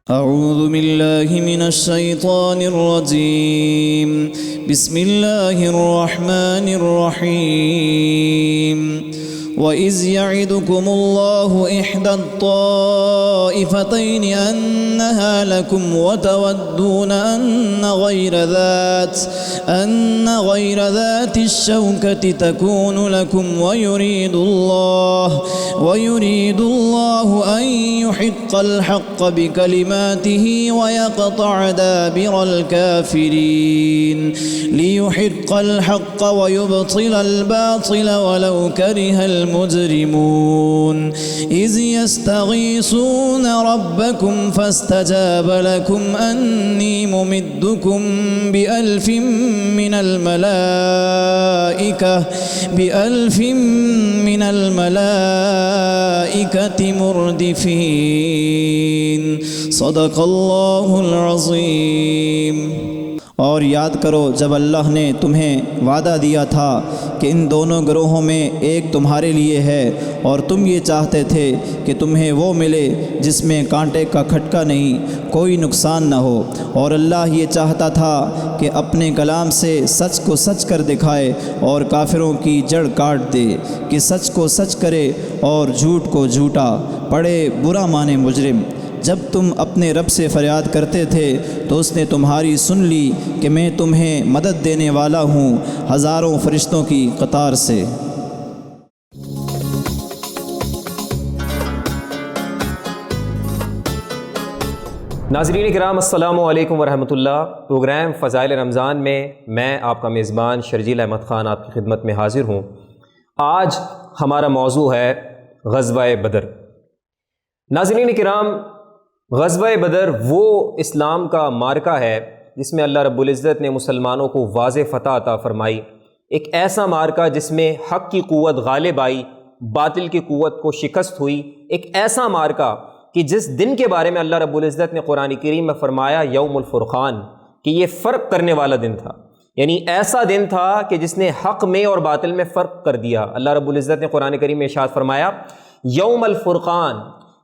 أعوذ بالله من الشيطان الرجيم. بسم الله الرحمن الرحيم. وإذ يعدكم الله إحدى الطائفتين أنها لكم وتودون أن غير ذات الشوكة تكون لكم ويريد الله أن يحق الحق بكلماته ويقطع دابر الكافرين ليحق الحق ويبطل الباطل ولو كره المجرمون. إذ يستغيثون ربكم فاستجاب لكم أني ممدكم بألف من الملائكة مردفين. صدق اللہ العظیم. اور یاد کرو جب اللہ نے تمہیں وعدہ دیا تھا کہ ان دونوں گروہوں میں ایک تمہارے لیے ہے اور تم یہ چاہتے تھے کہ تمہیں وہ ملے جس میں کانٹے کا کھٹکا نہیں، کوئی نقصان نہ ہو، اور اللہ یہ چاہتا تھا کہ اپنے کلام سے سچ کو سچ کر دکھائے اور کافروں کی جڑ کاٹ دے، کہ سچ کو سچ کرے اور جھوٹ کو جھوٹا پڑے برا مانے مجرم. جب تم اپنے رب سے فریاد کرتے تھے تو اس نے تمہاری سن لی کہ میں تمہیں مدد دینے والا ہوں ہزاروں فرشتوں کی قطار سے. ناظرین کرام، السلام علیکم ورحمۃ اللہ. پروگرام فضائل رمضان میں میں آپ کا میزبان شرجیل احمد خان آپ کی خدمت میں حاضر ہوں. آج ہمارا موضوع ہے غزوہ بدر. ناظرین کرام، غزوہ بدر وہ اسلام کا معرکہ ہے جس میں اللہ رب العزت نے مسلمانوں کو واضح فتح عطا فرمائی. ایک ایسا معرکہ جس میں حق کی قوت غالب آئی، باطل کی قوت کو شکست ہوئی. ایک ایسا معرکہ کہ جس دن کے بارے میں اللہ رب العزت نے قرآن کریم میں فرمایا یوم الفرقان، کہ یہ فرق کرنے والا دن تھا. یعنی ایسا دن تھا کہ جس نے حق میں اور باطل میں فرق کر دیا. اللہ رب العزت نے قرآن کریم میں ارشاد فرمایا یوم الفرقان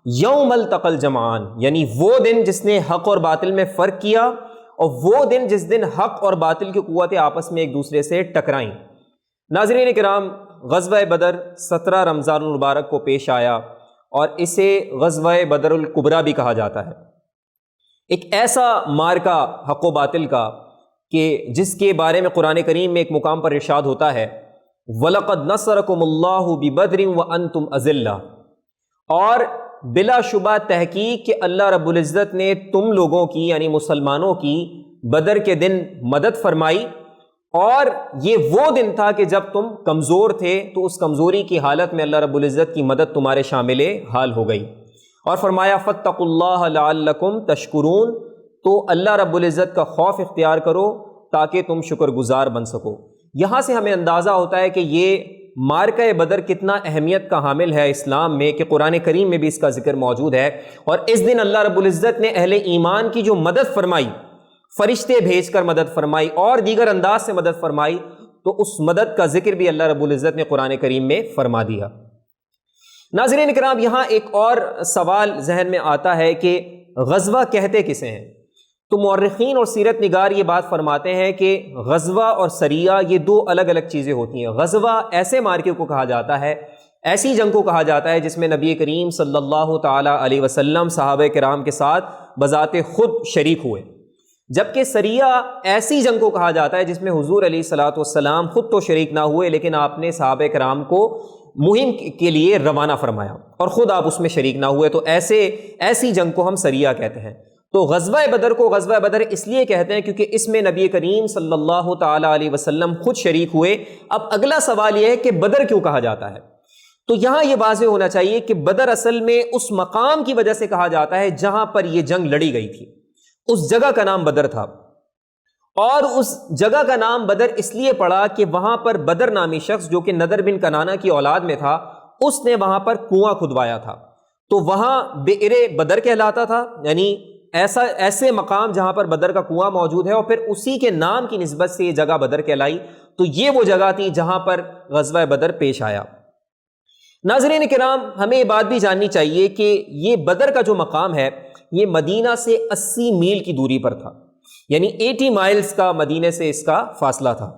یوم التقى الجمعان، یعنی وہ دن جس نے حق اور باطل میں فرق کیا، اور وہ دن جس دن حق اور باطل کی قوتیں آپس میں ایک دوسرے سے ٹکرائیں. ناظرین کرام، غزوہ بدر 17 رمضان المبارک کو پیش آیا اور اسے غزوہ بدر الکبریٰ بھی کہا جاتا ہے. ایک ایسا معرکہ حق و باطل کا کہ جس کے بارے میں قرآن کریم میں ایک مقام پر ارشاد ہوتا ہے وَلَقَدْ نَصَرَكُمُ اللَّهُ بِبَدْرٍ وَأَنْتُمْ أَذِلَّةٌ، اور بلا شبہ تحقیق کہ اللہ رب العزت نے تم لوگوں کی یعنی مسلمانوں کی بدر کے دن مدد فرمائی. اور یہ وہ دن تھا کہ جب تم کمزور تھے تو اس کمزوری کی حالت میں اللہ رب العزت کی مدد تمہارے شامل حال ہو گئی. اور فرمایا فاتقوا اللہ لعلکم تشکرون، تو اللہ رب العزت کا خوف اختیار کرو تاکہ تم شکر گزار بن سکو. یہاں سے ہمیں اندازہ ہوتا ہے کہ یہ معرکہ بدر کتنا اہمیت کا حامل ہے اسلام میں، کہ قرآن کریم میں بھی اس کا ذکر موجود ہے. اور اس دن اللہ رب العزت نے اہل ایمان کی جو مدد فرمائی، فرشتے بھیج کر مدد فرمائی اور دیگر انداز سے مدد فرمائی، تو اس مدد کا ذکر بھی اللہ رب العزت نے قرآن کریم میں فرما دیا. ناظرین کرام، یہاں ایک اور سوال ذہن میں آتا ہے کہ غزوہ کہتے کسے ہیں؟ تو مورخین اور سیرت نگار یہ بات فرماتے ہیں کہ غزوہ اور سریہ یہ دو الگ الگ چیزیں ہوتی ہیں. غزوہ ایسے معرکے کو کہا جاتا ہے، ایسی جنگ کو کہا جاتا ہے جس میں نبی کریم صلی اللہ تعالیٰ علیہ وسلم صحابہ کرام کے ساتھ بذات خود شریک ہوئے. جبکہ سریہ ایسی جنگ کو کہا جاتا ہے جس میں حضور علیہ الصلوۃ والسلام خود تو شریک نہ ہوئے لیکن آپ نے صحابہ کرام کو مہم کے لیے روانہ فرمایا اور خود آپ اس میں شریک نہ ہوئے. تو ایسی جنگ کو ہم سریہ کہتے ہیں. تو غزوہ بدر کو غزوہ بدر اس لیے کہتے ہیں کیونکہ اس میں نبی کریم صلی اللہ تعالیٰ علیہ وسلم خود شریک ہوئے. اب اگلا سوال یہ ہے کہ بدر کیوں کہا جاتا ہے؟ تو یہاں یہ واضح ہونا چاہیے کہ بدر اصل میں اس مقام کی وجہ سے کہا جاتا ہے جہاں پر یہ جنگ لڑی گئی تھی. اس جگہ کا نام بدر تھا، اور اس جگہ کا نام بدر اس لیے پڑا کہ وہاں پر بدر نامی شخص جو کہ نضر بن کنانہ کی اولاد میں تھا، اس نے وہاں پر کنواں کھدوایا تھا. تو وہاں بئر بدر کہلاتا تھا، یعنی ایسے مقام جہاں پر بدر کا کنواں موجود ہے، اور پھر اسی کے نام کی نسبت سے یہ جگہ بدر کہلائی. تو یہ وہ جگہ تھی جہاں پر غزوہ بدر پیش آیا. ناظرین کرام، ہمیں یہ بات بھی جاننی چاہیے کہ یہ بدر کا جو مقام ہے یہ مدینہ سے 80 میل کی دوری پر تھا، یعنی 80 مائلز کا مدینے سے اس کا فاصلہ تھا۔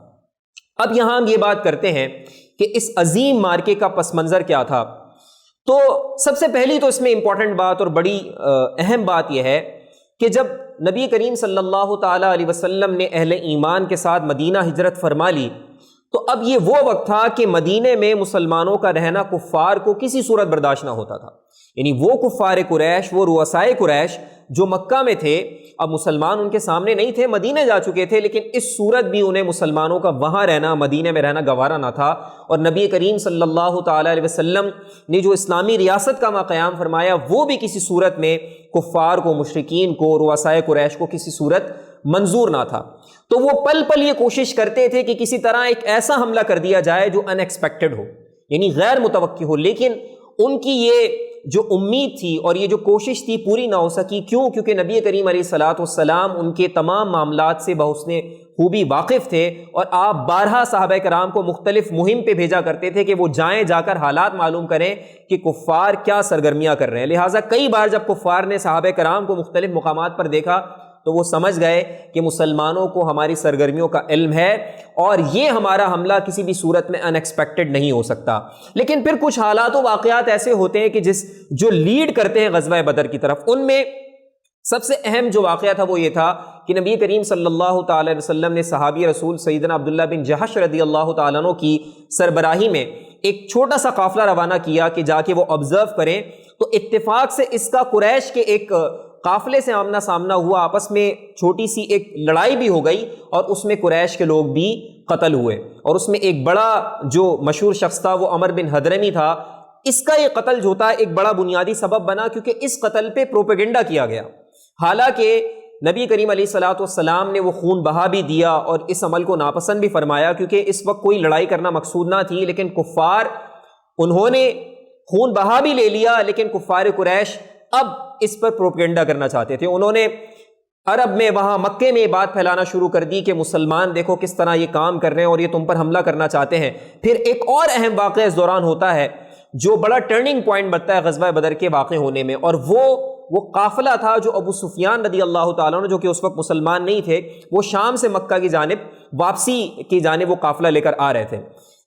اب یہاں ہم یہ بات کرتے ہیں کہ اس عظیم مارکے کا پس منظر کیا تھا۔ تو سب سے پہلی تو اس میں امپورٹنٹ بات اور بڑی اہم بات یہ ہے کہ جب نبی کریم صلی اللہ تعالیٰ علیہ وسلم نے اہل ایمان کے ساتھ مدینہ ہجرت فرما لی، تو اب یہ وہ وقت تھا کہ مدینے میں مسلمانوں کا رہنا کفار کو کسی صورت برداشت نہ ہوتا تھا، یعنی وہ کفار قریش، وہ رؤسائے قریش جو مکہ میں تھے، اب مسلمان ان کے سامنے نہیں تھے، مدینے جا چکے تھے، لیکن اس صورت بھی انہیں مسلمانوں کا وہاں رہنا، مدینے میں رہنا گوارا نہ تھا۔ اور نبی کریم صلی اللہ تعالیٰ علیہ وسلم نے جو اسلامی ریاست کا قیام فرمایا، وہ بھی کسی صورت میں کفار کو، مشرکین کو، رؤسائے قریش کو کسی صورت منظور نہ تھا۔ تو وہ پل پل یہ کوشش کرتے تھے کہ کسی طرح ایک ایسا حملہ کر دیا جائے جو ان ایکسپیکٹڈ ہو، یعنی غیر متوقع ہو، لیکن ان کی یہ جو امید تھی اور یہ جو کوشش تھی پوری نہ ہو سکی۔ کیوں؟ کیونکہ نبی کریم علیہ الصلوۃ والسلام ان کے تمام معاملات سے بحسن خوبی واقف تھے، اور آپ بارہا صحابہ کرام کو مختلف مہم پہ بھیجا کرتے تھے کہ وہ جائیں، جا کر حالات معلوم کریں کہ کفار کیا سرگرمیاں کر رہے ہیں۔ لہٰذا کئی بار جب کفار نے صحابہ کرام کو مختلف مقامات پر دیکھا تو وہ سمجھ گئے کہ مسلمانوں کو ہماری سرگرمیوں کا علم ہے اور یہ ہمارا حملہ کسی بھی صورت میں ان ایکسپیکٹڈ نہیں ہو سکتا۔ لیکن پھر کچھ حالات و واقعات ایسے ہوتے ہیں کہ جو لیڈ کرتے ہیں غزوہ بدر کی طرف، ان میں سب سے اہم جو واقعہ تھا وہ یہ تھا کہ نبی کریم صلی اللہ تعالی وسلم نے صحابی رسول سیدنا عبداللہ بن جہش رضی اللہ تعالیٰ عنہ کی سربراہی میں ایک چھوٹا سا قافلہ روانہ کیا کہ جا کے وہ آبزرو کریں۔ تو اتفاق سے اس کا قریش کے ایک قافلے سے آمنا سامنا ہوا، آپس میں چھوٹی سی ایک لڑائی بھی ہو گئی، اور اس میں قریش کے لوگ بھی قتل ہوئے، اور اس میں ایک بڑا جو مشہور شخص تھا وہ عمر بن حضرمی تھا۔ اس کا یہ قتل جو تھا ایک بڑا بنیادی سبب بنا، کیونکہ اس قتل پہ پروپیگنڈا کیا گیا، حالانکہ نبی کریم علیہ الصلوۃ والسلام نے وہ خون بہا بھی دیا اور اس عمل کو ناپسند بھی فرمایا، کیونکہ اس وقت کوئی لڑائی کرنا مقصود نہ تھی، لیکن کفار انہوں نے خون بہا بھی لے لیا، لیکن کفار قریش اب اس پر پروپیگنڈا کرنا چاہتے تھے۔ انہوں نے عرب میں، وہاں مکے میں یہ بات پھیلانا شروع کر دی کہ مسلمان دیکھو کس طرح یہ کام کر رہے ہیں اور یہ تم پر حملہ کرنا چاہتے ہیں۔ پھر ایک اور اہم واقعہ اس دوران ہوتا ہے جو بڑا ٹرننگ پوائنٹ بنتا ہے غزوہ بدر کے واقع ہونے میں، اور وہ قافلہ تھا جو ابو سفیان رضی اللہ تعالیٰ عنہ، جو کہ اس وقت مسلمان نہیں تھے، وہ شام سے مکہ کی جانب واپسی کی جانب وہ قافلہ لے کر آ رہے تھے۔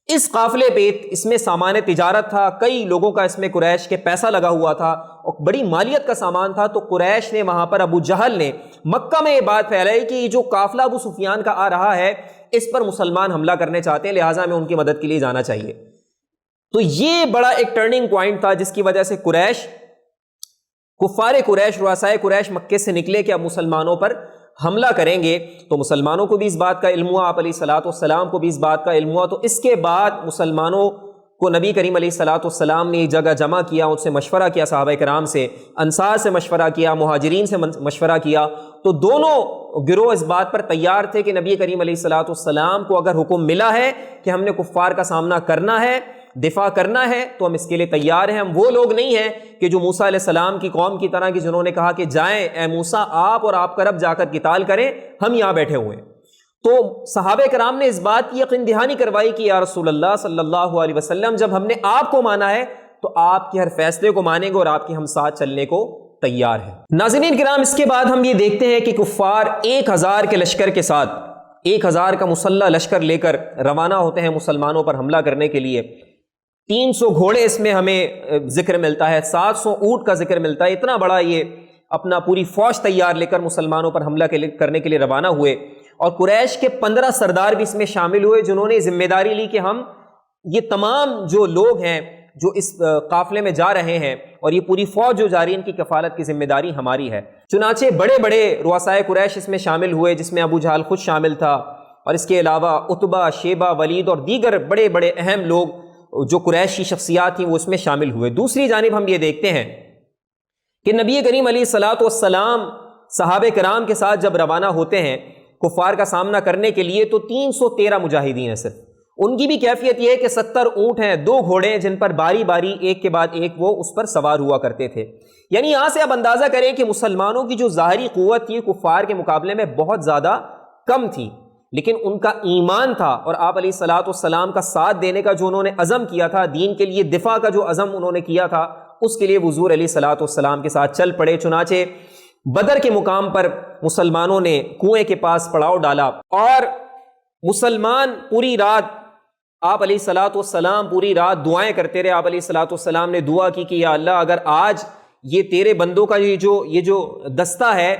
اس قافلے پہ اس میں سامان تجارت تھا، کئی لوگوں کا اس میں قریش کے پیسہ لگا ہوا تھا اور بڑی مالیت کا سامان تھا۔ تو قریش نے وہاں پر، ابو جہل نے مکہ میں یہ بات پھیلائی کہ یہ جو قافلہ ابو سفیان کا آ رہا ہے اس پر مسلمان حملہ کرنے چاہتے ہیں، لہٰذا ہمیں ان کی مدد کے لیے جانا چاہیے۔ تو یہ بڑا ایک ٹرننگ پوائنٹ تھا جس کی وجہ سے کفار قریش، رؤسائے قریش مکے سے نکلے کہ اب مسلمانوں پر حملہ کریں گے۔ تو مسلمانوں کو بھی اس بات کا علم ہوا، آپ علیہ الصلوۃ والسلام کو بھی اس بات کا علم ہوا۔ تو اس کے بعد مسلمانوں کو نبی کریم علیہ الصلوۃ والسلام نے ایک جگہ جمع کیا، ان سے مشورہ کیا، صحابہ کرام سے، انصار سے مشورہ کیا، مہاجرین سے مشورہ کیا۔ تو دونوں گروہ اس بات پر تیار تھے کہ نبی کریم علیہ الصلوۃ والسلام کو اگر حکم ملا ہے کہ ہم نے کفار کا سامنا کرنا ہے، دفاع کرنا ہے، تو ہم اس کے لیے تیار ہیں۔ ہم وہ لوگ نہیں ہیں کہ جو موسیٰ علیہ السلام کی قوم کی طرح، کہ جنہوں نے کہا کہ جائیں اے موسیٰ آپ اور آپ کا رب جا کر قتال کریں، ہم یہاں بیٹھے ہوئے ہیں۔ تو صحابہ کرام نے اس بات کی یقین دہانی کروائی کہ یا رسول اللہ صلی اللہ علیہ وسلم، جب ہم نے آپ کو مانا ہے تو آپ کے ہر فیصلے کو مانیں گے اور آپ کے ہم ساتھ چلنے کو تیار ہیں۔ ناظرین کرام، اس کے بعد ہم یہ دیکھتے ہیں کہ کفار 1000 کے لشکر کے ساتھ، 1000 کا مسلح لشکر لے کر روانہ ہوتے ہیں مسلمانوں پر حملہ کرنے کے لیے۔ 300 گھوڑے اس میں ہمیں ذکر ملتا ہے، 700 اونٹ کا ذکر ملتا ہے۔ اتنا بڑا یہ اپنا پوری فوج تیار لے کر مسلمانوں پر حملہ کرنے کے لیے روانہ ہوئے، اور قریش کے 15 سردار بھی اس میں شامل ہوئے، جنہوں نے ذمہ داری لی کہ ہم یہ تمام جو لوگ ہیں جو اس قافلے میں جا رہے ہیں اور یہ پوری فوج جو جا رہی ہے، ان کی کفالت کی ذمہ داری ہماری ہے۔ چنانچہ بڑے بڑے رؤسائے قریش اس میں شامل ہوئے، جس میں ابو جہل خود شامل تھا، اور اس کے علاوہ عتبہ، شیبہ، ولید اور دیگر بڑے بڑے اہم لوگ جو قریش کی شخصیات تھیں وہ اس میں شامل ہوئے۔ دوسری جانب ہم یہ دیکھتے ہیں کہ نبی کریم علیہ الصلوۃ والسلام صحابہ کرام کے ساتھ جب روانہ ہوتے ہیں کفار کا سامنا کرنے کے لیے، تو 313 مجاہدین ہیں صرف۔ ان کی بھی کیفیت یہ ہے کہ 70 اونٹ ہیں، 2 گھوڑے ہیں جن پر باری باری ایک کے بعد ایک وہ اس پر سوار ہوا کرتے تھے۔ یعنی یہاں سے آپ اندازہ کریں کہ مسلمانوں کی جو ظاہری قوت تھی کفار کے مقابلے میں بہت زیادہ کم تھی، لیکن ان کا ایمان تھا اور آپ علیہ الصلوۃ والسلام کا ساتھ دینے کا جو انہوں نے عزم کیا تھا، دین کے لیے دفاع کا جو عزم انہوں نے کیا تھا، اس کے لیے حضور علیہ الصلوۃ والسلام کے ساتھ چل پڑے۔ چنانچہ بدر کے مقام پر مسلمانوں نے کنویں کے پاس پڑاؤ ڈالا اور مسلمان پوری رات، آپ علیہ الصلوۃ والسلام پوری رات دعائیں کرتے رہے۔ آپ علیہ الصلوۃ والسلام نے دعا کی کہ یا اللہ اگر آج یہ تیرے بندوں کا یہ جو دستہ ہے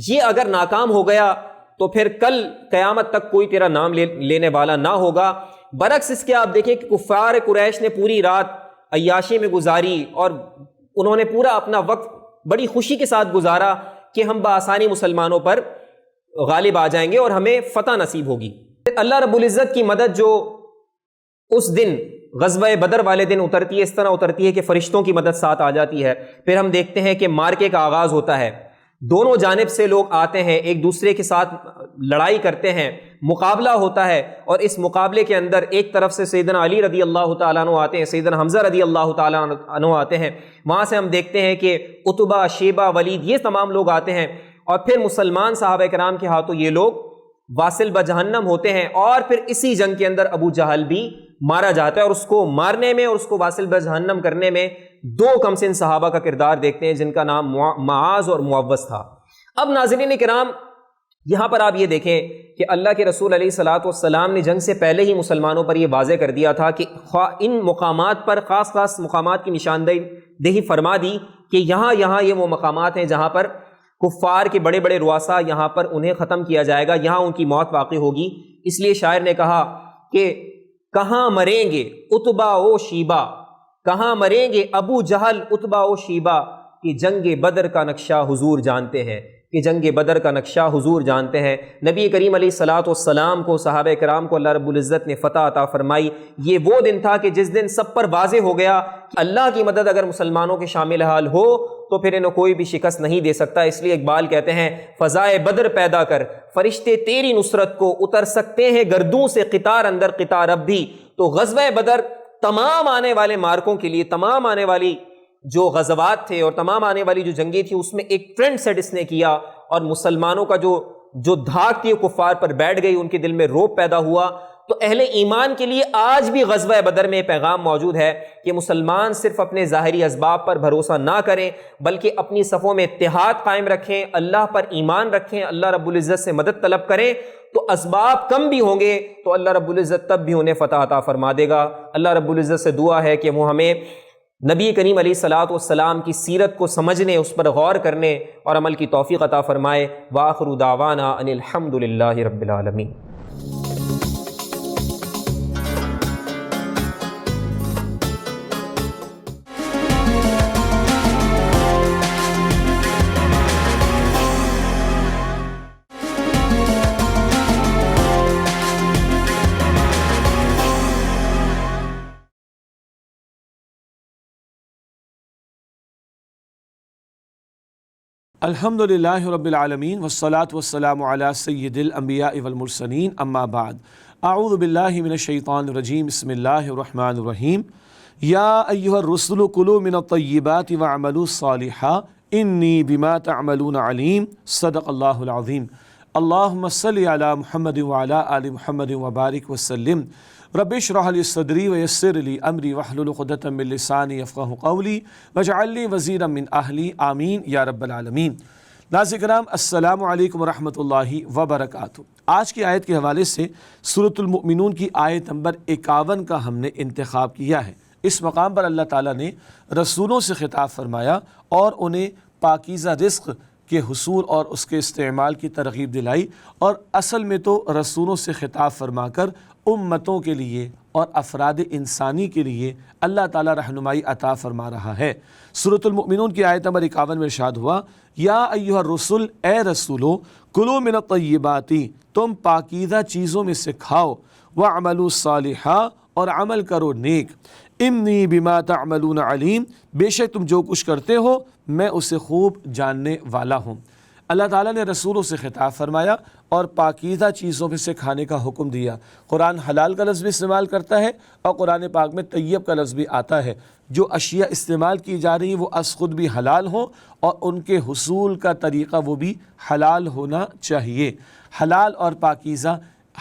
یہ اگر ناکام ہو گیا تو پھر کل قیامت تک کوئی تیرا نام لینے والا نہ ہوگا۔ برعکس اس کے آپ دیکھیں کہ کفار قریش نے پوری رات عیاشی میں گزاری اور انہوں نے پورا اپنا وقت بڑی خوشی کے ساتھ گزارا کہ ہم بآسانی مسلمانوں پر غالب آ جائیں گے اور ہمیں فتح نصیب ہوگی۔ اللہ رب العزت کی مدد جو اس دن غزوہ بدر والے دن اترتی ہے، اس طرح اترتی ہے کہ فرشتوں کی مدد ساتھ آ جاتی ہے۔ پھر ہم دیکھتے ہیں کہ مارکے کا آغاز ہوتا ہے، دونوں جانب سے لوگ آتے ہیں، ایک دوسرے کے ساتھ لڑائی کرتے ہیں، مقابلہ ہوتا ہے، اور اس مقابلے کے اندر ایک طرف سے سیدنا علی رضی اللہ تعالیٰ عنہ آتے ہیں، سیدنا حمزہ رضی اللہ تعالیٰ عنہ آتے ہیں، وہاں سے ہم دیکھتے ہیں کہ عتبہ، شیبہ، ولید یہ تمام لوگ آتے ہیں، اور پھر مسلمان صحابہ کرام کے ہاتھوں یہ لوگ واصل بجہنم ہوتے ہیں، اور پھر اسی جنگ کے اندر ابو جہل بھی مارا جاتا ہے، اور اس کو مارنے میں اور اس کو واصل بجہنم کرنے میں دو کمسن صحابہ کا کردار دیکھتے ہیں جن کا نام معاذ اور معوذ تھا۔ اب ناظرین کرام یہاں پر آپ یہ دیکھیں کہ اللہ کے رسول علیہ الصلوۃ والسلام نے جنگ سے پہلے ہی مسلمانوں پر یہ واضح کر دیا تھا کہ ان مقامات پر خاص خاص مقامات کی نشاندہی فرما دی کہ یہاں یہ وہ مقامات ہیں جہاں پر کفار کے بڑے بڑے رؤسا یہاں پر انہیں ختم کیا جائے گا، یہاں ان کی موت واقع ہوگی۔ اس لیے شاعر نے کہا کہ کہاں مریں گے عتبہ و شیبہ، کہاں مریں گے ابو جہل عتبہ و شیبہ، کہ جنگ بدر کا نقشہ حضور جانتے ہیں، کہ جنگ بدر کا نقشہ حضور جانتے ہیں۔ نبی کریم علیہ الصلوۃ والسلام کو، صحابہ کرام کو اللہ رب العزت نے فتح عطا فرمائی۔ یہ وہ دن تھا کہ جس دن سب پر واضح ہو گیا کہ اللہ کی مدد اگر مسلمانوں کے شامل حال ہو تو پھر انہیں کوئی بھی شکست نہیں دے سکتا۔ اس لیے اقبال کہتے ہیں فضائے بدر پیدا کر فرشتے تیری نصرت کو، اتر سکتے ہیں گردوں سے قطار اندر قطار اب بھی۔ تو غزوہ بدر تمام آنے والے مارکوں کے لیے، تمام آنے والی جو غزوات تھے اور تمام آنے والی جو جنگیں تھیں، اس میں ایک ٹرینڈ سیٹ اس نے کیا، اور مسلمانوں کا جو دھاک تھی وہ کفار پر بیٹھ گئی، ان کے دل میں روب پیدا ہوا۔ تو اہل ایمان کے لیے آج بھی غزوہ بدر میں پیغام موجود ہے کہ مسلمان صرف اپنے ظاہری اسباب پر بھروسہ نہ کریں بلکہ اپنی صفوں میں اتحاد قائم رکھیں، اللہ پر ایمان رکھیں، اللہ رب العزت سے مدد طلب کریں۔ تو اسباب کم بھی ہوں گے تو اللہ رب العزت تب بھی انہیں فتح عطا فرما دے گا۔ اللہ رب العزت سے دعا ہے کہ وہ ہمیں نبی کریم علیہ الصلوۃ والسلام کی سیرت کو سمجھنے، اس پر غور کرنے اور عمل کی توفیق عطا فرمائے۔ وآخر دعوانا ان الحمد للہ رب العالمین۔ الحمدللہ رب العالمین والصلاة والسلام علی سید الانبیاء والمرسلین، اما بعد، اعوذ باللہ من الشیطان الرجیم، بسم اللہ الرحمن الرحیم۔ یا ایہا الرسل کلوا من الطیبات واعملوا صالحا انی بما تعملون علیم، صدق اللہ العظیم۔ اللہم صلی علی محمد وعلی آل محمد وبارک وسلم۔ رب اشرح لی صدری ویسر لی امری واحلل عقدۃ من لسانی یفقہوا قولی واجعل لی وزیرا من اہلی، آمین یا رب العالمین۔ ناظرین کرام، السلام علیکم ورحمۃ اللہ وبرکاتہ۔ آج کی آیت کے حوالے سے سورۃ المؤمنون کی آیت نمبر 51 کا ہم نے انتخاب کیا ہے۔ اس مقام پر اللہ تعالیٰ نے رسولوں سے خطاب فرمایا اور انہیں پاکیزہ رزق کے حصول اور اس کے استعمال کی ترغیب دلائی، اور اصل میں تو رسولوں سے خطاب فرما کر امتوں کے لیے اور افراد انسانی کے لیے اللہ تعالیٰ رہنمائی عطا فرما رہا ہے۔ سورۃ المؤمنون کی آیت نمبر 51 میں ارشاد ہوا، یا ایھا الرسل، اے رسولو، کلوا من الطیبات، تم پاکیزہ چیزوں میں سے کھاؤ، واعملوا صالحا، اور عمل کرو نیک، انی بما تعملون علیم، بے شک تم جو کچھ کرتے ہو میں اسے خوب جاننے والا ہوں۔ اللہ تعالیٰ نے رسولوں سے خطاب فرمایا اور پاکیزہ چیزوں میں سے کھانے کا حکم دیا۔ قرآن حلال کا لفظ بھی استعمال کرتا ہے اور قرآن پاک میں طیب کا لفظ بھی آتا ہے۔ جو اشیاء استعمال کی جا رہی ہیں وہ از خود بھی حلال ہوں اور ان کے حصول کا طریقہ وہ بھی حلال ہونا چاہیے۔ حلال اور پاکیزہ،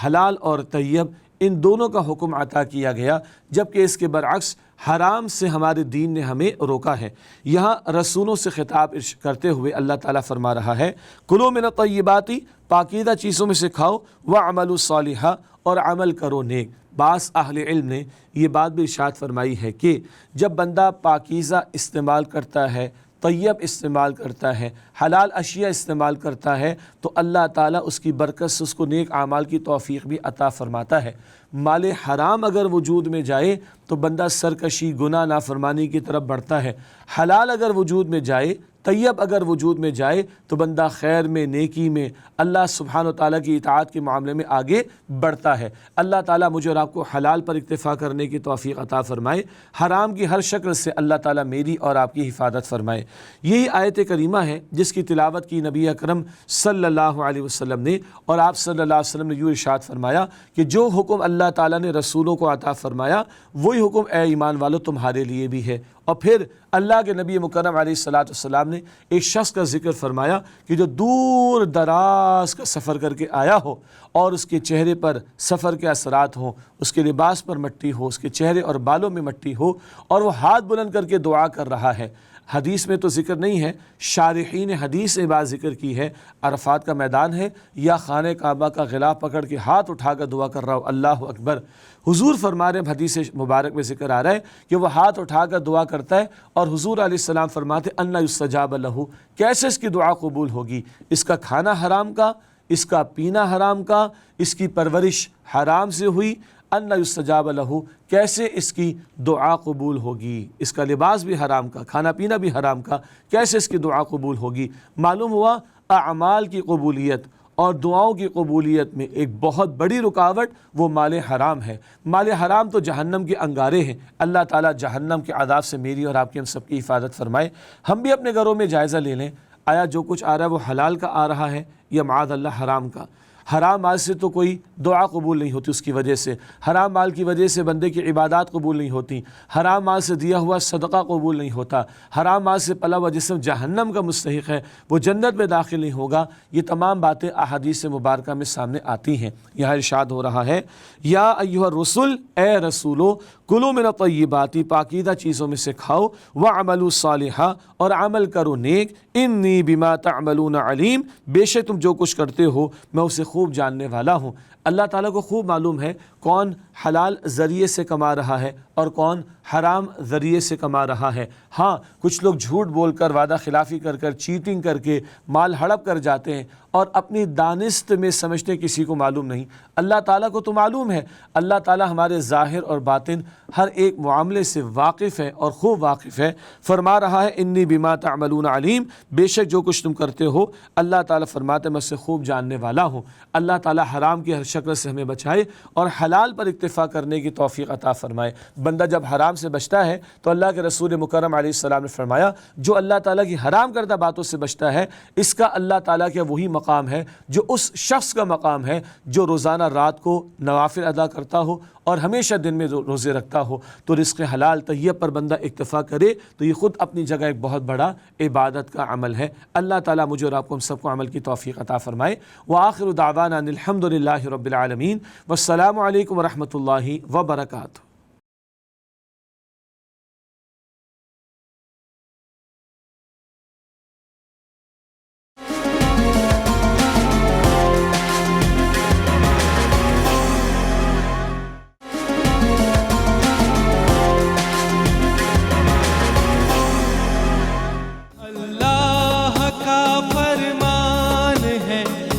حلال اور طیب، ان دونوں کا حکم عطا کیا گیا، جبکہ اس کے برعکس حرام سے ہمارے دین نے ہمیں روکا ہے۔ یہاں رسولوں سے خطاب کرتے ہوئے اللہ تعالیٰ فرما رہا ہے کلوا من الطیبات، پاکیزہ چیزوں میں سے کھاؤ، وَاعْمَلُوا صَالِحًا، اور عمل کرو نیک۔ بعض اہل علم نے یہ بات بھی ارشاد فرمائی ہے کہ جب بندہ پاکیزہ استعمال کرتا ہے، طیب استعمال کرتا ہے، حلال اشیاء استعمال کرتا ہے، تو اللہ تعالیٰ اس کی برکت سے اس کو نیک اعمال کی توفیق بھی عطا فرماتا ہے۔ مال حرام اگر وجود میں جائے تو بندہ سرکشی، گناہ، نافرمانی کی طرف بڑھتا ہے۔ حلال اگر وجود میں جائے، طیب اگر وجود میں جائے تو بندہ خیر میں، نیکی میں، اللہ سبحانہ و تعالیٰ کی اطاعت کے معاملے میں آگے بڑھتا ہے۔ اللہ تعالیٰ مجھے اور آپ کو حلال پر اکتفا کرنے کی توفیق عطا فرمائے، حرام کی ہر شکل سے اللہ تعالیٰ میری اور آپ کی حفاظت فرمائے۔ یہی آیت کریمہ ہے جس کی تلاوت کی نبی اکرم صلی اللہ علیہ وسلم نے، اور آپ صلی اللہ علیہ وسلم نے یوں ارشاد فرمایا کہ جو حکم اللہ تعالیٰ نے رسولوں کو عطا فرمایا وہی حکم اے ایمان والو تمہارے لیے بھی ہے۔ اور پھر اللہ کے نبی مکرم علیہ الصلوۃ والسلام نے ایک شخص کا ذکر فرمایا کہ جو دور دراز کا سفر کر کے آیا ہو اور اس کے چہرے پر سفر کے اثرات ہوں، اس کے لباس پر مٹی ہو، اس کے چہرے اور بالوں میں مٹی ہو، اور وہ ہاتھ بلند کر کے دعا کر رہا ہے۔ حدیث میں تو ذکر نہیں ہے، شارحین حدیث نے بات ذکر کی ہے، عرفات کا میدان ہے یا خانہ کعبہ کا غلاف پکڑ کے ہاتھ اٹھا کر دعا کر رہا ہو، اللہ اکبر۔ حضور فرما رہے ہیں، حدیث مبارک میں ذکر آ رہا ہے کہ وہ ہاتھ اٹھا کر دعا کرتا ہے، اور حضور علیہ السلام فرماتے انا یستجاب لہ، کیسے اس کی دعا قبول ہوگی؟ اس کا کھانا حرام کا، اس کا پینا حرام کا، اس کی پرورش حرام سے ہوئی، انا یستجاب لہ، کیسے اس کی دعا قبول ہوگی؟ اس کا لباس بھی حرام کا، کھانا پینا بھی حرام کا، کیسے اس کی دعا قبول ہوگی؟ معلوم ہوا اعمال کی قبولیت اور دعاؤں کی قبولیت میں ایک بہت بڑی رکاوٹ وہ مال حرام ہے۔ مال حرام تو جہنم کے انگارے ہیں۔ اللہ تعالیٰ جہنم کے عذاب سے میری اور آپ کی ہم سب کی حفاظت فرمائے۔ ہم بھی اپنے گھروں میں جائزہ لے لیں، آیا جو کچھ آ رہا ہے وہ حلال کا آ رہا ہے یا معاذ اللہ حرام کا؟ حرام مال سے تو کوئی دعا قبول نہیں ہوتی، اس کی وجہ سے حرام مال کی وجہ سے بندے کی عبادات قبول نہیں ہوتی، حرام مال سے دیا ہوا صدقہ قبول نہیں ہوتا، حرام مال سے پلا ہوا جسم جہنم کا مستحق ہے، وہ جنت میں داخل نہیں ہوگا۔ یہ تمام باتیں احادیث مبارکہ میں سامنے آتی ہیں۔ یہاں ارشاد ہو رہا ہے یا ایھا الرسل، اے رسولو، کلوا من الطیبات، پاکیزہ چیزوں میں سے کھاؤ، وعملوا صالحا، اور عمل کرو نیک، انی بما تعملون علیم، بے شک تم جو کچھ کرتے ہو میں اسے خوب جاننے والا ہوں۔ اللہ تعالیٰ کو خوب معلوم ہے کون حلال ذریعے سے کما رہا ہے اور کون حرام ذریعے سے کما رہا ہے۔ ہاں کچھ لوگ جھوٹ بول کر، وعدہ خلافی کر کر، چیٹنگ کر کے مال ہڑپ کر جاتے ہیں اور اپنی دانست میں سمجھتے کسی کو معلوم نہیں۔ اللہ تعالیٰ کو تو معلوم ہے، اللہ تعالیٰ ہمارے ظاہر اور باطن ہر ایک معاملے سے واقف ہے اور خوب واقف ہے۔ فرما رہا ہے انی بما تعملون علیم، بے شک جو کچھ تم کرتے ہو اللہ تعالیٰ فرماتے میں اسے خوب جاننے والا ہوں۔ اللہ تعالیٰ حرام کی ہر شکل سے ہمیں بچائے اور حلال پر اکتفا کرنے کی توفیق عطا فرمائے۔ بندہ جب حرام سے بچتا ہے تو اللہ کے رسول مکرم علیہ السلام نے فرمایا جو اللہ تعالیٰ کی حرام کردہ باتوں سے بچتا ہے اس کا اللہ تعالیٰ کے وہی مقام ہے جو اس شخص کا مقام ہے جو روزانہ رات کو نوافل ادا کرتا ہو اور ہمیشہ دن میں روزے رکھتا ہو۔ تو رزق حلال طیب پر بندہ اکتفا کرے تو یہ خود اپنی جگہ ایک بہت بڑا عبادت کا عمل ہے۔ اللہ تعالیٰ مجھے اور آپ کو ہم سب کو عمل کی توفیق عطا فرمائے۔ وآخر دعوانا ان الحمد للہ رب العالمین، والسلام علیکم ورحمۃ اللہ وبرکاتہ۔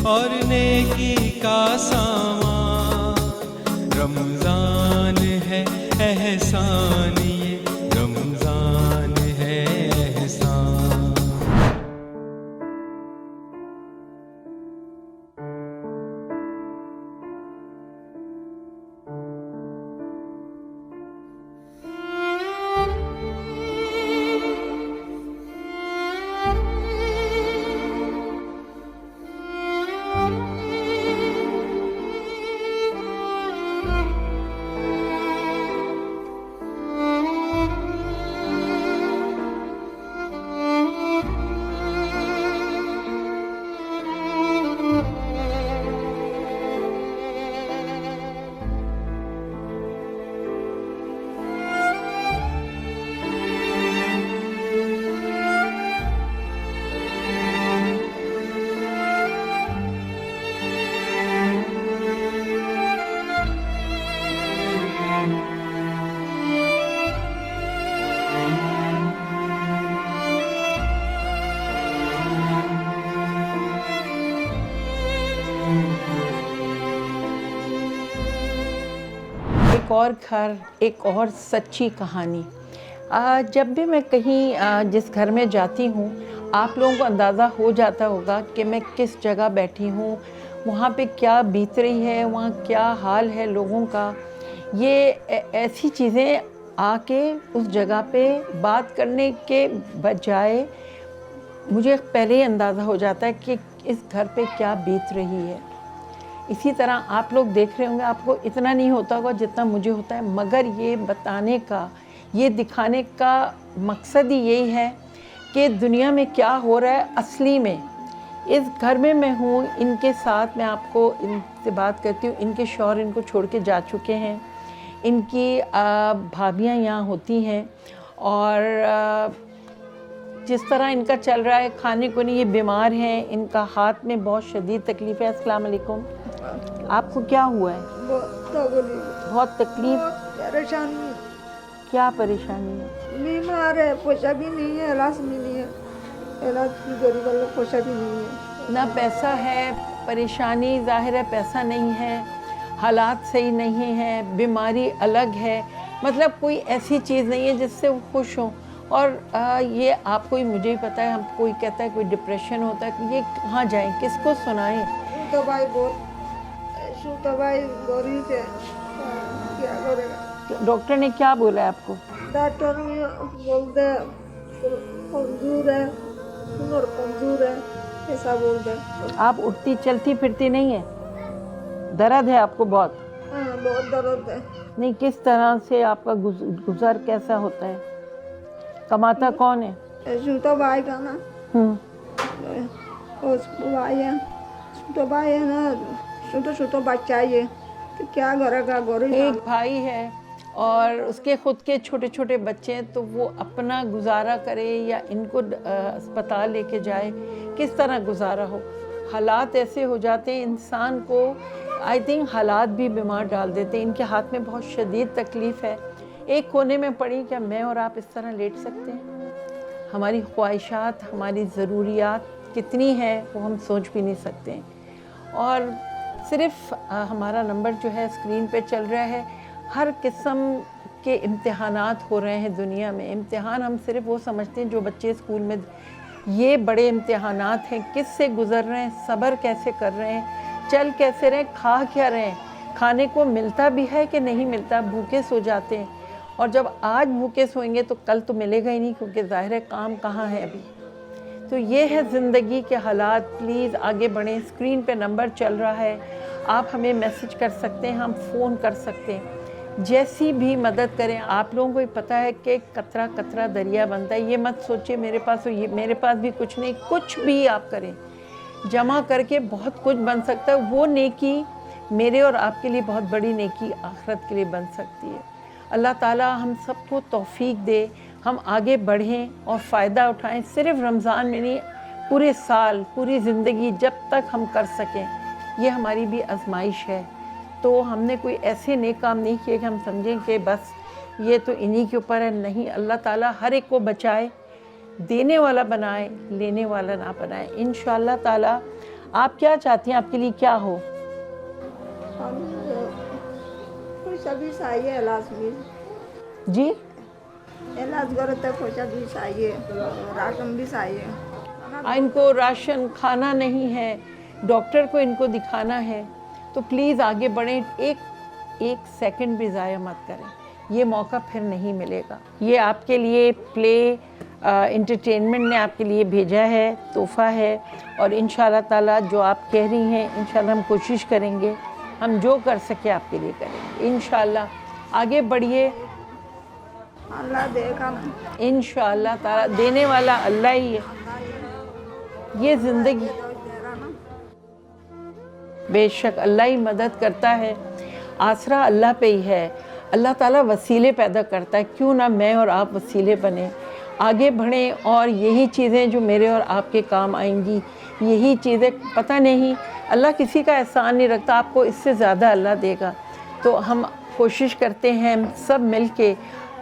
اور نیکی کا سامان، رمضان ہے ایک اور گھر، ایک اور سچی کہانی۔ جب بھی میں کہیں جس گھر میں جاتی ہوں، آپ لوگوں کو اندازہ ہو جاتا ہوگا کہ میں کس جگہ بیٹھی ہوں، وہاں پہ کیا بیت رہی ہے، وہاں کیا حال ہے لوگوں کا۔ یہ ایسی چیزیں آ کے اس جگہ پہ بات کرنے کے بجائے مجھے پہلے ہی اندازہ ہو جاتا ہے کہ اس گھر پہ کیا بیت رہی ہے۔ اسی طرح آپ لوگ دیکھ رہے ہوں گے، آپ کو اتنا نہیں ہوتا ہوگا جتنا مجھے ہوتا ہے، مگر یہ بتانے کا، یہ دکھانے کا مقصد ہی یہی ہے کہ دنیا میں کیا ہو رہا ہے اصلی میں۔ اس گھر میں ہوں، ان کے ساتھ میں آپ کو ان سے بات کرتی ہوں، ان کے شوہر ان کو چھوڑ کے جا چکے ہیں، ان کی بھابیاں یہاں ہوتی ہیں، اور جس طرح ان کا چل رہا ہے، کھانے کو نہیں، یہ بیمار ہیں، ان کا ہاتھ میں بہت شدید تکلیف ہے۔ السلام علیکم، آپ کو کیا ہوا ہے؟ بہت تکلیف، پریشانی، کیا پریشانی ہے؟ بیمار ہے، پیسہ بھی نہیں ہے، علاج بھی نہیں ہے، علاج کی غریب والوں کو پیسہ بھی نہیں ہے، نہ پیسہ ہے، پریشانی ظاہر ہے، پیسہ نہیں ہے، حالات صحیح نہیں ہیں، بیماری الگ ہے، مطلب کوئی ایسی چیز نہیں ہے جس سے وہ خوش ہوں۔ اور یہ آپ کو ہی، مجھے ہی پتہ ہے، ہم کوئی کہتا ہے کوئی ڈپریشن ہوتا ہے، یہ کہاں جائیں، کس کو سنائیں؟ تو بھائی بہت تو بھائی غریب ہے، کیا کرے گا؟ ڈاکٹر نے کیا بولا ہے آپ کو؟ ڈاکٹر بولتے کمزور ہے، ہنر کمزور ہے، ایسا بولتے ہیں۔ آپ اٹھتی چلتی پھرتی نہیں ہیں؟ درد ہے آپ کو بہت؟ ہاں بہت درد ہے۔ نہیں، کس طرح سے آپ کا گزر کیسا ہوتا ہے؟ کماتا کون ہے؟ چھوٹا بھائی کا نا، بھائی ہے، چھوٹا بھائی ہے نا، چھوٹا بچہ ہے، تو کیا کرے گا؟ غریب ایک بھائی ہے اور اس کے خود کے چھوٹے چھوٹے بچے ہیں، تو وہ اپنا گزارا کرے یا ان کو اسپتال لے کے جائے، کس طرح گزارا ہو؟ حالات ایسے ہو جاتے ہیں انسان کو، آئی تھنک حالات بھی بیمار ڈال دیتے ہیں۔ ان کے ہاتھ میں بہت شدید تکلیف ہے، ایک کونے میں پڑی، کیا میں اور آپ اس طرح لیٹ سکتے ہیں؟ ہماری خواہشات، ہماری ضروریات کتنی ہیں وہ ہم سوچ بھی نہیں سکتے ہیں۔ اور صرف ہمارا نمبر جو ہے اسکرین پہ چل رہا ہے، ہر قسم کے امتحانات ہو رہے ہیں دنیا میں۔ امتحان ہم صرف وہ سمجھتے ہیں جو بچے اسکول میں، یہ بڑے امتحانات ہیں، کس سے گزر رہے ہیں، صبر کیسے کر رہے ہیں، چل کیسے رہے ہیں، کھا کیا رہے ہیں، کھانے کو ملتا بھی ہے کہ نہیں ملتا، بھوکے سو جاتے ہیں، اور جب آج بھوکے سوئیں گے تو کل تو ملے گا ہی نہیں، کیونکہ ظاہر ہے کام کہاں ہے ابھی۔ تو یہ ہے زندگی کے حالات۔ پلیز آگے بڑھیں، اسکرین پہ نمبر چل رہا ہے، آپ ہمیں میسج کر سکتے ہیں، ہم فون کر سکتے ہیں، جیسی بھی مدد کریں۔ آپ لوگوں کو پتہ ہے کہ قطرہ قطرہ دریا بنتا ہے، یہ مت سوچے میرے پاس بھی کچھ نہیں، کچھ بھی آپ کریں، جمع کر کے بہت کچھ بن سکتا ہے۔ وہ نیکی میرے اور آپ کے لیے بہت بڑی نیکی آخرت کے لیے بن سکتی ہے۔ اللہ تعالیٰ ہم سب کو توفیق دے، ہم آگے بڑھیں اور فائدہ اٹھائیں، صرف رمضان میں نہیں، پورے سال، پوری زندگی، جب تک ہم کر سکیں۔ یہ ہماری بھی آزمائش ہے، تو ہم نے کوئی ایسے نیک کام نہیں کیے کہ ہم سمجھیں کہ بس یہ تو انہی کے اوپر ہے۔ نہیں، اللہ تعالیٰ ہر ایک کو بچائے، دینے والا بنائے، لینے والا نہ بنائے انشاءاللہ تعالیٰ۔ آپ کیا چاہتی ہیں، آپ کے لیے کیا ہو؟ ہم پیسہ بھی چاہیے، علاج بھی، جی علاج کرتے پیسہ بھی چاہیے، راشن بھی چاہیے۔ ان کو راشن، کھانا نہیں ہے، ڈاکٹر کو ان کو دکھانا ہے، تو پلیز آگے بڑھیں، ایک سیکنڈ بھی ضائع مت کریں، یہ موقع پھر نہیں ملے گا۔ یہ آپ کے لیے پلے انٹرٹینمنٹ نے آپ کے لیے بھیجا ہے، تحفہ ہے، اور انشاءاللہ تعالیٰ جو آپ کہہ رہی ہیں انشاءاللہ ہم کوشش کریں گے، ہم جو کر سکے آپ کے لیے کریں گے انشاءاللہ۔ آگے بڑھیے، اللہ دے گا نا، انشاءاللہ تعالیٰ دینے والا اللہ ہی ہے۔ یہ زندگی بے شک اللہ ہی مدد کرتا ہے، آسرا اللہ پہ ہی ہے۔ اللہ تعالیٰ وسیلے پیدا کرتا ہے، کیوں نہ میں اور آپ وسیلے بنیں، آگے بڑھیں، اور یہی چیزیں جو میرے اور آپ کے کام آئیں گی، یہی چیزیں، پتہ نہیں اللہ کسی کا احسان نہیں رکھتا، آپ کو اس سے زیادہ اللہ دے گا۔ تو ہم کوشش کرتے ہیں، ہم سب مل کے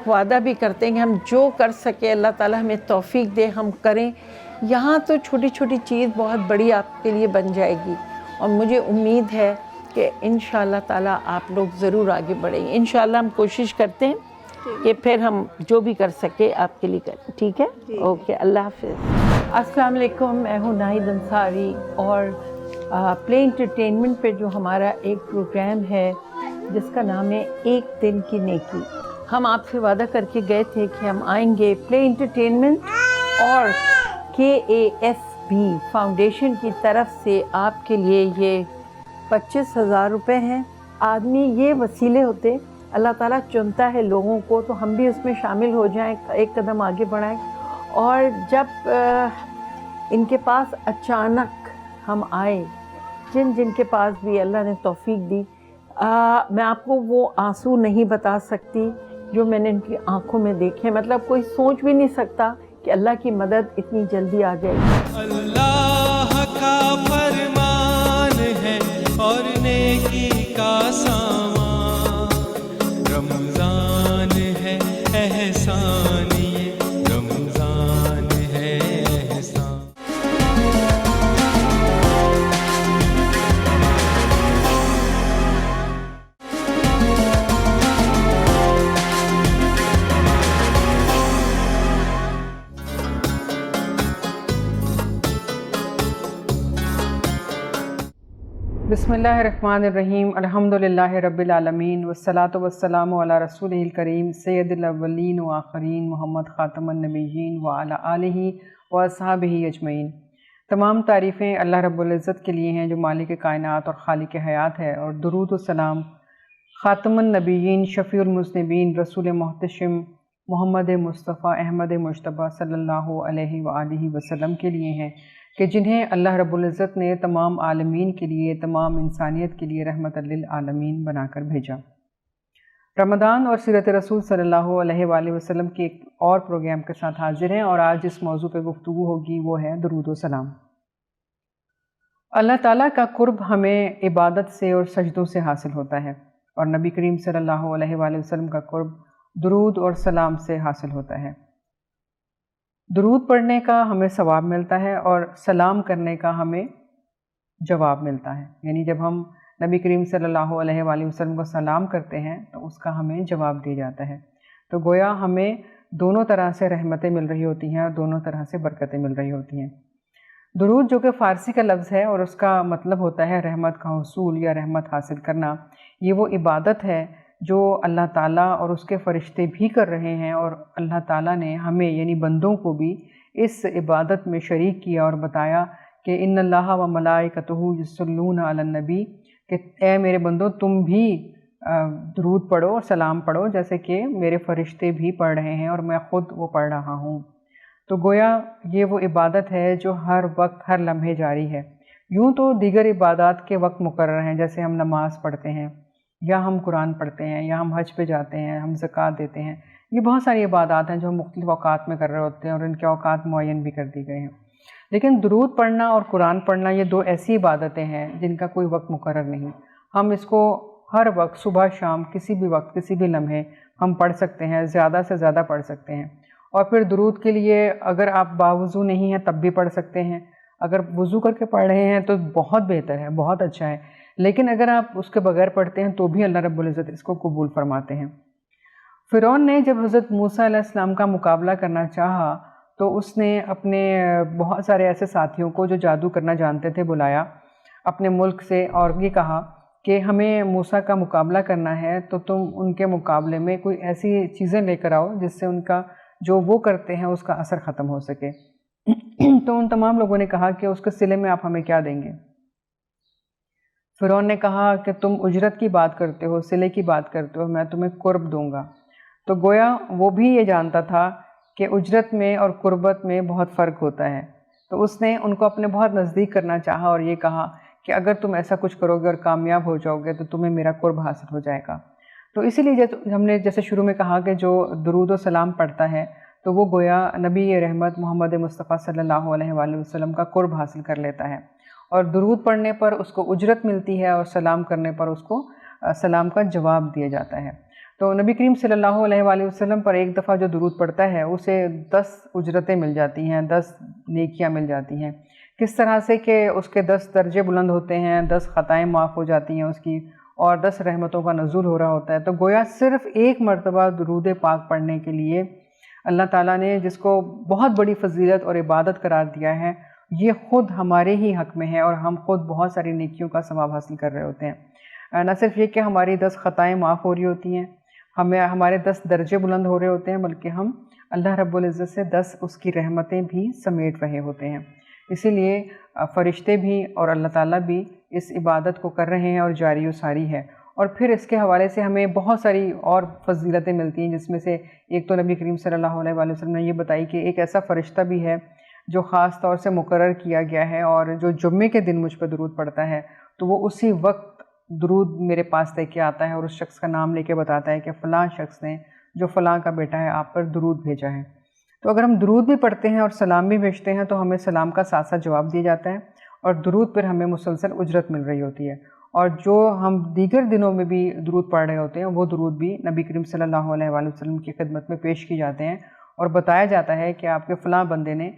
وعدہ بھی کرتے ہیں کہ ہم جو کر سکے اللہ تعالیٰ ہمیں توفیق دے، ہم کریں۔ یہاں تو چھوٹی چھوٹی چیز بہت بڑی آپ کے لیے بن جائے گی، اور مجھے امید ہے کہ انشاءاللہ تعالیٰ آپ لوگ ضرور آگے بڑھیں گے. انشاءاللہ ہم کوشش کرتے ہیں کہ پھر ہم جو بھی کر سکے آپ کے لیے کریں. ٹھیک ہے؟ اوکے، اللہ حافظ. السلام علیکم، میں ہوں ناہید انصاری، اور پلے انٹرٹینمنٹ پہ جو ہمارا ایک پروگرام ہے جس کا نام ہے ایک دن کی نیکی. ہم آپ سے وعدہ کر کے گئے تھے کہ ہم آئیں گے. پلے انٹرٹینمنٹ اور KASB فاؤنڈیشن کی طرف سے آپ کے لیے یہ 25,000 روپے ہیں. آدمی یہ وسیلے ہوتے، اللہ تعالیٰ چنتا ہے لوگوں کو، تو ہم بھی اس میں شامل ہو جائیں، ایک قدم آگے بڑھائیں. اور جب ان کے پاس اچانک ہم آئے، جن کے پاس بھی اللہ نے توفیق دی، میں آپ کو وہ آنسو نہیں بتا سکتی جو میں نے ان کی آنکھوں میں دیکھے. مطلب کوئی سوچ بھی نہیں سکتا کہ اللہ کی مدد اتنی جلدی آ جائے. اللہ کا فرمان ہے اور نیکی کا سامان، رمضان ہے احسان، یہ رمضان ہے احسان. بسم اللہ الرحمن الرحیم. الحمدللہ رب العالمین، والصلاة والسلام علی رسولہ الکریم سید الاولین والآخرین محمد خاتم النبیین وعلی آلہ واصحابہ اجمعین. تمام تعریفیں اللہ رب العزت کے لیے ہیں جو مالک کائنات اور خالق حیات ہے، اور درود و سلام خاتم النبیین شفیع المذنبین رسول محتشم محمد مصطفیٰ احمد مجتبیٰ صلی اللہ علیہ وآلہ وسلم کے لیے ہیں کہ جنہیں اللہ رب العزت نے تمام عالمین کے لیے، تمام انسانیت کے لیے رحمت للعالمین بنا کر بھیجا. رمضان اور سیرت رسول صلی اللہ علیہ وآلہ وسلم کے ایک اور پروگرام کے ساتھ حاضر ہیں، اور آج جس موضوع پہ گفتگو ہوگی وہ ہے درود و سلام. اللہ تعالیٰ کا قرب ہمیں عبادت سے اور سجدوں سے حاصل ہوتا ہے، اور نبی کریم صلی اللہ علیہ وآلہ وسلم کا قرب درود اور سلام سے حاصل ہوتا ہے. درود پڑھنے کا ہمیں ثواب ملتا ہے اور سلام کرنے کا ہمیں جواب ملتا ہے. یعنی جب ہم نبی کریم صلی اللہ علیہ وآلہ وسلم کو سلام کرتے ہیں تو اس کا ہمیں جواب دیا جاتا ہے. تو گویا ہمیں دونوں طرح سے رحمتیں مل رہی ہوتی ہیں اور دونوں طرح سے برکتیں مل رہی ہوتی ہیں. درود جو کہ فارسی کا لفظ ہے اور اس کا مطلب ہوتا ہے رحمت کا حصول یا رحمت حاصل کرنا. یہ وہ عبادت ہے جو اللہ تعالیٰ اور اس کے فرشتے بھی کر رہے ہیں، اور اللہ تعالیٰ نے ہمیں یعنی بندوں کو بھی اس عبادت میں شریک کیا اور بتایا کہ ان اللہ و ملائکتہ یصلون علی النبی، کہ اے میرے بندوں تم بھی درود پڑھو اور سلام پڑھو جیسے کہ میرے فرشتے بھی پڑھ رہے ہیں اور میں خود وہ پڑھ رہا ہوں. تو گویا یہ وہ عبادت ہے جو ہر وقت ہر لمحے جاری ہے. یوں تو دیگر عبادات کے وقت مقرر ہیں، جیسے ہم نماز پڑھتے ہیں یا ہم قرآن پڑھتے ہیں یا ہم حج پہ جاتے ہیں، ہم زکوٰۃ دیتے ہیں. یہ بہت ساری عبادات ہیں جو ہم مختلف اوقات میں کر رہے ہوتے ہیں اور ان کے اوقات معین بھی کر دی گئے ہیں. لیکن درود پڑھنا اور قرآن پڑھنا یہ دو ایسی عبادتیں ہیں جن کا کوئی وقت مقرر نہیں. ہم اس کو ہر وقت صبح شام کسی بھی وقت کسی بھی لمحے ہم پڑھ سکتے ہیں، زیادہ سے زیادہ پڑھ سکتے ہیں. اور پھر درود کے لیے اگر آپ باوضو نہیں ہیں تب بھی پڑھ سکتے ہیں، اگر وضو کر کے پڑھ رہے ہیں تو بہت بہتر ہے، بہت اچھا ہے. لیکن اگر آپ اس کے بغیر پڑھتے ہیں تو بھی اللہ رب العزت اس کو قبول فرماتے ہیں. فرعون نے جب حضرت موسیٰ علیہ السلام کا مقابلہ کرنا چاہا تو اس نے اپنے بہت سارے ایسے ساتھیوں کو جو جادو کرنا جانتے تھے بلایا اپنے ملک سے، اور یہ کہا کہ ہمیں موسیٰ کا مقابلہ کرنا ہے تو تم ان کے مقابلے میں کوئی ایسی چیزیں لے کر آؤ جس سے ان کا جو وہ کرتے ہیں اس کا اثر ختم ہو سکے. تو ان تمام لوگوں نے کہا کہ اس کے صلے میں آپ ہمیں کیا دیں گے؟ فرعون نے کہا کہ تم اجرت کی بات کرتے ہو، صلے کی بات کرتے ہو، میں تمہیں قرب دوں گا. تو گویا وہ بھی یہ جانتا تھا کہ اجرت میں اور قربت میں بہت فرق ہوتا ہے. تو اس نے ان کو اپنے بہت نزدیک کرنا چاہا اور یہ کہا کہ اگر تم ایسا کچھ کرو گے اور کامیاب ہو جاؤ گے تو تمہیں میرا قرب حاصل ہو جائے گا. تو اسی لیے ہم نے جیسے شروع میں کہا کہ جو درود و سلام پڑھتا ہے تو وہ گویا نبی رحمت محمد مصطفیٰ صلی اللہ علیہ وآلہ وسلم کا قرب حاصل کر لیتا ہے. اور درود پڑھنے پر اس کو اجرت ملتی ہے اور سلام کرنے پر اس کو سلام کا جواب دیا جاتا ہے. تو نبی کریم صلی اللہ علیہ وآلہ وسلم پر ایک دفعہ جو درود پڑھتا ہے اسے 10 اجرتیں مل جاتی ہیں، 10 نیکیاں مل جاتی ہیں. کس طرح سے کہ اس کے 10 درجے بلند ہوتے ہیں، 10 خطائیں معاف ہو جاتی ہیں اس کی، اور 10 رحمتوں کا نزول ہو رہا ہوتا ہے۔ تو گویا صرف ایک مرتبہ درود پاک پڑھنے کے لیے اللہ تعالیٰ نے جس کو بہت بڑی فضیلت اور عبادت قرار دیا ہے، یہ خود ہمارے ہی حق میں ہے، اور ہم خود بہت ساری نیکیوں کا ثواب حاصل کر رہے ہوتے ہیں۔ نہ صرف یہ کہ ہماری 10 خطائیں معاف ہو رہی ہوتی ہیں، ہمارے 10 درجے بلند ہو رہے ہوتے ہیں، بلکہ ہم اللہ رب العزت سے 10 اس کی رحمتیں بھی سمیٹ رہے ہوتے ہیں۔ اسی لیے فرشتے بھی اور اللہ تعالیٰ بھی اس عبادت کو کر رہے ہیں اور جاری و ساری ہے۔ اور پھر اس کے حوالے سے ہمیں بہت ساری اور فضیلتیں ملتی ہیں، جس میں سے ایک تو نبی کریم صلی اللہ علیہ وآلہ وسلم نے یہ بتائی کہ ایک ایسا فرشتہ بھی ہے جو خاص طور سے مقرر کیا گیا ہے، اور جو جمعے کے دن مجھ پر درود پڑھتا ہے تو وہ اسی وقت درود میرے پاس لے کے آتا ہے اور اس شخص کا نام لے کے بتاتا ہے کہ فلاں شخص نے جو فلاں کا بیٹا ہے آپ پر درود بھیجا ہے۔ تو اگر ہم درود بھی پڑھتے ہیں اور سلام بھی بھیجتے ہیں تو ہمیں سلام کا ساتھ ساتھ جواب دیا جاتا ہے، اور درود پر ہمیں مسلسل اجرت مل رہی ہوتی ہے۔ اور جو ہم دیگر دنوں میں بھی درود پڑھ رہے ہوتے ہیں وہ درود بھی نبی کریم صلی اللہ علیہ وآلہ وسلم کی خدمت میں پیش کی جاتے ہیں، اور بتایا جاتا ہے کہ آپ کے فلاں بندے نے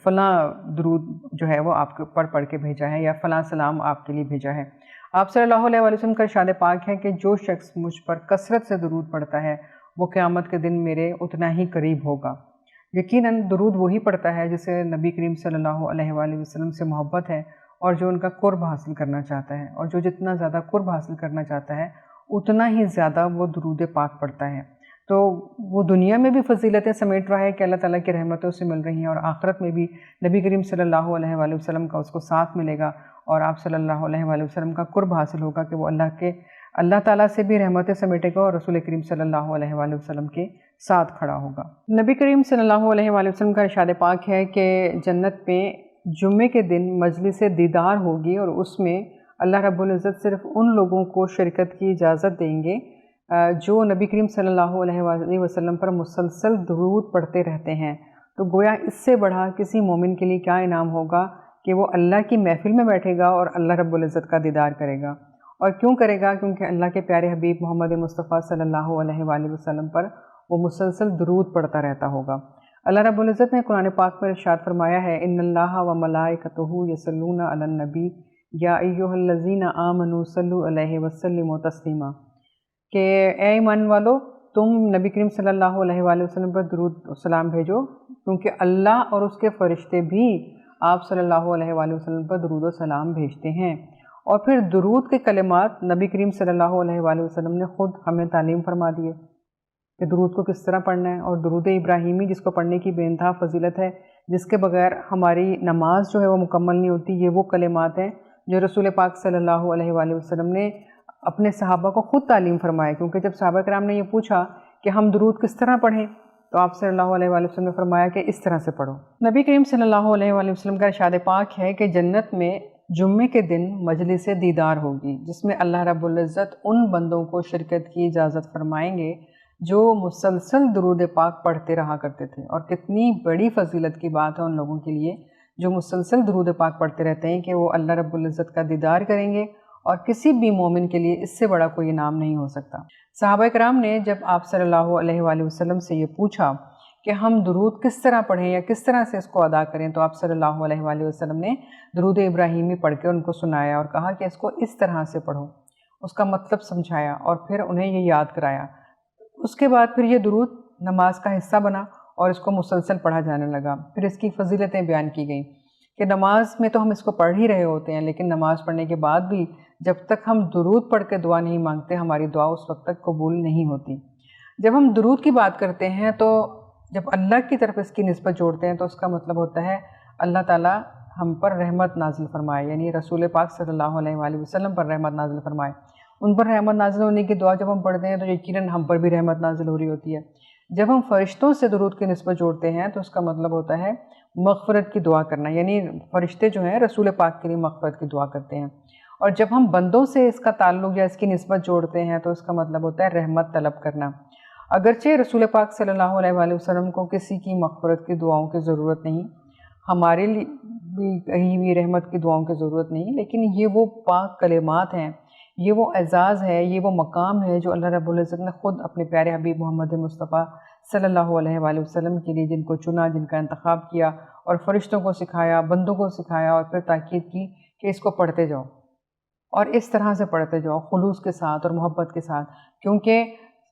فلاں درود جو ہے وہ آپ کے اوپر پڑھ کے بھیجا ہے، یا فلاں سلام آپ کے لیے بھیجا ہے۔ آپ صلی اللہ علیہ وآلہ وسلم کا ارشاد پاک ہے کہ جو شخص مجھ پر کثرت سے درود پڑھتا ہے وہ قیامت کے دن میرے اتنا ہی قریب ہوگا۔ یقیناً درود وہی پڑھتا ہے جسے نبی کریم صلی اللہ علیہ وآلہ وسلم سے محبت ہے، اور جو ان کا قرب حاصل کرنا چاہتا ہے، اور جو جتنا زیادہ قرب حاصل کرنا چاہتا ہے اتنا ہی زیادہ وہ درود پاک پڑھتا ہے۔ تو وہ دنیا میں بھی فضیلتیں سمیٹ رہا ہے کہ اللہ تعالیٰ کی رحمتوں سے مل رہی ہیں، اور آخرت میں بھی نبی کریم صلی اللہ علیہ وآلہ وسلم کا اس کو ساتھ ملے گا، اور آپ صلی اللہ علیہ وآلہ وسلم کا قرب حاصل ہوگا کہ وہ اللہ تعالیٰ سے بھی رحمتیں سمیٹے گا اور رسول کریم صلی اللہ علیہ وآلہ وسلم کے ساتھ کھڑا ہوگا۔ نبی کریم صلی اللہ علیہ وآلہ وسلم کا ارشاد پاک ہے کہ جنت میں جمعے کے دن مجلس دیدار ہوگی، اور اس میں اللہ رب العزت صرف ان لوگوں کو شرکت کی اجازت دیں گے جو نبی کریم صلی اللہ علیہ وآلہ وسلم پر مسلسل درود پڑھتے رہتے ہیں۔ تو گویا اس سے بڑھا کسی مومن کے لیے کیا انعام ہوگا کہ وہ اللہ کی محفل میں بیٹھے گا اور اللہ رب العزت کا دیدار کرے گا۔ اور کیوں کرے گا؟ کیونکہ اللہ کے پیارے حبیب محمد مصطفیٰ صلی اللہ علیہ وآلہ وسلم پر وہ مسلسل درود پڑھتا رہتا ہوگا۔ اللہ رب العزت نے قرآن پاک میں ارشاد فرمایا ہے، ان اللہ و ملائکتہ یصلون علی النبی یا ایھا الذین آمنوا صلوا علیہ وسلموا تسلیما، کہ اے ایمان والو تم نبی کریم صلی اللہ علیہ وآلہ وسلم پر درود و سلام بھیجو، کیونکہ اللہ اور اس کے فرشتے بھی آپ صلی اللہ علیہ وآلہ وسلم پر درود و سلام بھیجتے ہیں۔ اور پھر درود کے کلمات نبی کریم صلی اللہ علیہ وآلہ وسلم نے خود ہمیں تعلیم فرما دیے کہ درود کو کس طرح پڑھنا ہے، اور درود ابراہیمی جس کو پڑھنے کی بے انتہا فضیلت ہے، جس کے بغیر ہماری نماز جو ہے وہ مکمل نہیں ہوتی، یہ وہ کلمات ہیں جو رسول پاک صلی اللہ علیہ وآلہ وسلم نے اپنے صحابہ کو خود تعلیم فرمائے۔ کیونکہ جب صحابہ کرام نے یہ پوچھا کہ ہم درود کس طرح پڑھیں تو آپ صلی اللہ علیہ وآلہ وسلم نے فرمایا کہ اس طرح سے پڑھو۔ نبی کریم صلی اللہ علیہ وآلہ وسلم کا ارشاد پاک ہے کہ جنت میں جمعے کے دن مجلس دیدار ہوگی، جس میں اللہ رب العزت ان بندوں کو شرکت کی اجازت فرمائیں گے جو مسلسل درود پاک پڑھتے رہا کرتے تھے۔ اور کتنی بڑی فضیلت کی بات ہے ان لوگوں کے لیے جو مسلسل درود پاک پڑھتے رہتے ہیں کہ وہ اللہ رب العزت کا دیدار کریں گے، اور کسی بھی مومن کے لیے اس سے بڑا کوئی انعام نہیں ہو سکتا۔ صحابہ کرام نے جب آپ صلی اللہ علیہ وآلہ وسلم سے یہ پوچھا کہ ہم درود کس طرح پڑھیں یا کس طرح سے اس کو ادا کریں، تو آپ صلی اللہ علیہ وآلہ وسلم نے درود ابراہیمی پڑھ کے ان کو سنایا اور کہا کہ اس کو اس طرح سے پڑھو، اس کا مطلب سمجھایا اور پھر انہیں یہ یاد کرایا۔ اس کے بعد پھر یہ درود نماز کا حصہ بنا اور اس کو مسلسل پڑھا جانے لگا۔ پھر اس کی فضیلتیں بیان کی گئیں کہ نماز میں تو ہم اس کو پڑھ ہی رہے ہوتے ہیں، لیکن نماز پڑھنے کے بعد بھی جب تک ہم درود پڑھ کے دعا نہیں مانگتے ہماری دعا اس وقت تک قبول نہیں ہوتی۔ جب ہم درود کی بات کرتے ہیں تو جب اللہ کی طرف اس کی نسبت جوڑتے ہیں تو اس کا مطلب ہوتا ہے اللہ تعالیٰ ہم پر رحمت نازل فرمائے، یعنی رسول پاک صلی اللہ علیہ وآلہ وسلم پر رحمت نازل فرمائے۔ ان پر رحمت نازل ہونے کی دعا جب ہم پڑھتے ہیں تو یقیناً ہم پر بھی رحمت نازل ہو رہی ہوتی ہے۔ جب ہم فرشتوں سے درود کی نسبت جوڑتے ہیں تو اس کا مطلب ہوتا ہے مغفرت کی دعا کرنا، یعنی فرشتے جو ہیں رسول پاک کے لیے مغفرت کی دعا کرتے ہیں۔ اور جب ہم بندوں سے اس کا تعلق یا اس کی نسبت جوڑتے ہیں تو اس کا مطلب ہوتا ہے رحمت طلب کرنا۔ اگرچہ رسول پاک صلی اللہ علیہ وآلہ وسلم کو کسی کی مغفرت کی دعاؤں کی ضرورت نہیں، ہمارے لیے بھی کہیں بھی رحمت کی دعاؤں کی ضرورت نہیں، لیکن یہ وہ پاک کلمات ہیں، یہ وہ اعزاز ہے، یہ وہ مقام ہے جو اللہ رب العزت نے خود اپنے پیارے حبیب محمد مصطفیٰ صلی اللہ علیہ وآلہ وسلم کے لیے جن کو چنا، جن کا انتخاب کیا اور فرشتوں کو سکھایا، بندوں کو سکھایا، اور پھر تاکید کی کہ اس کو پڑھتے جاؤ اور اس طرح سے پڑھتے جاؤ، خلوص کے ساتھ اور محبت کے ساتھ، کیونکہ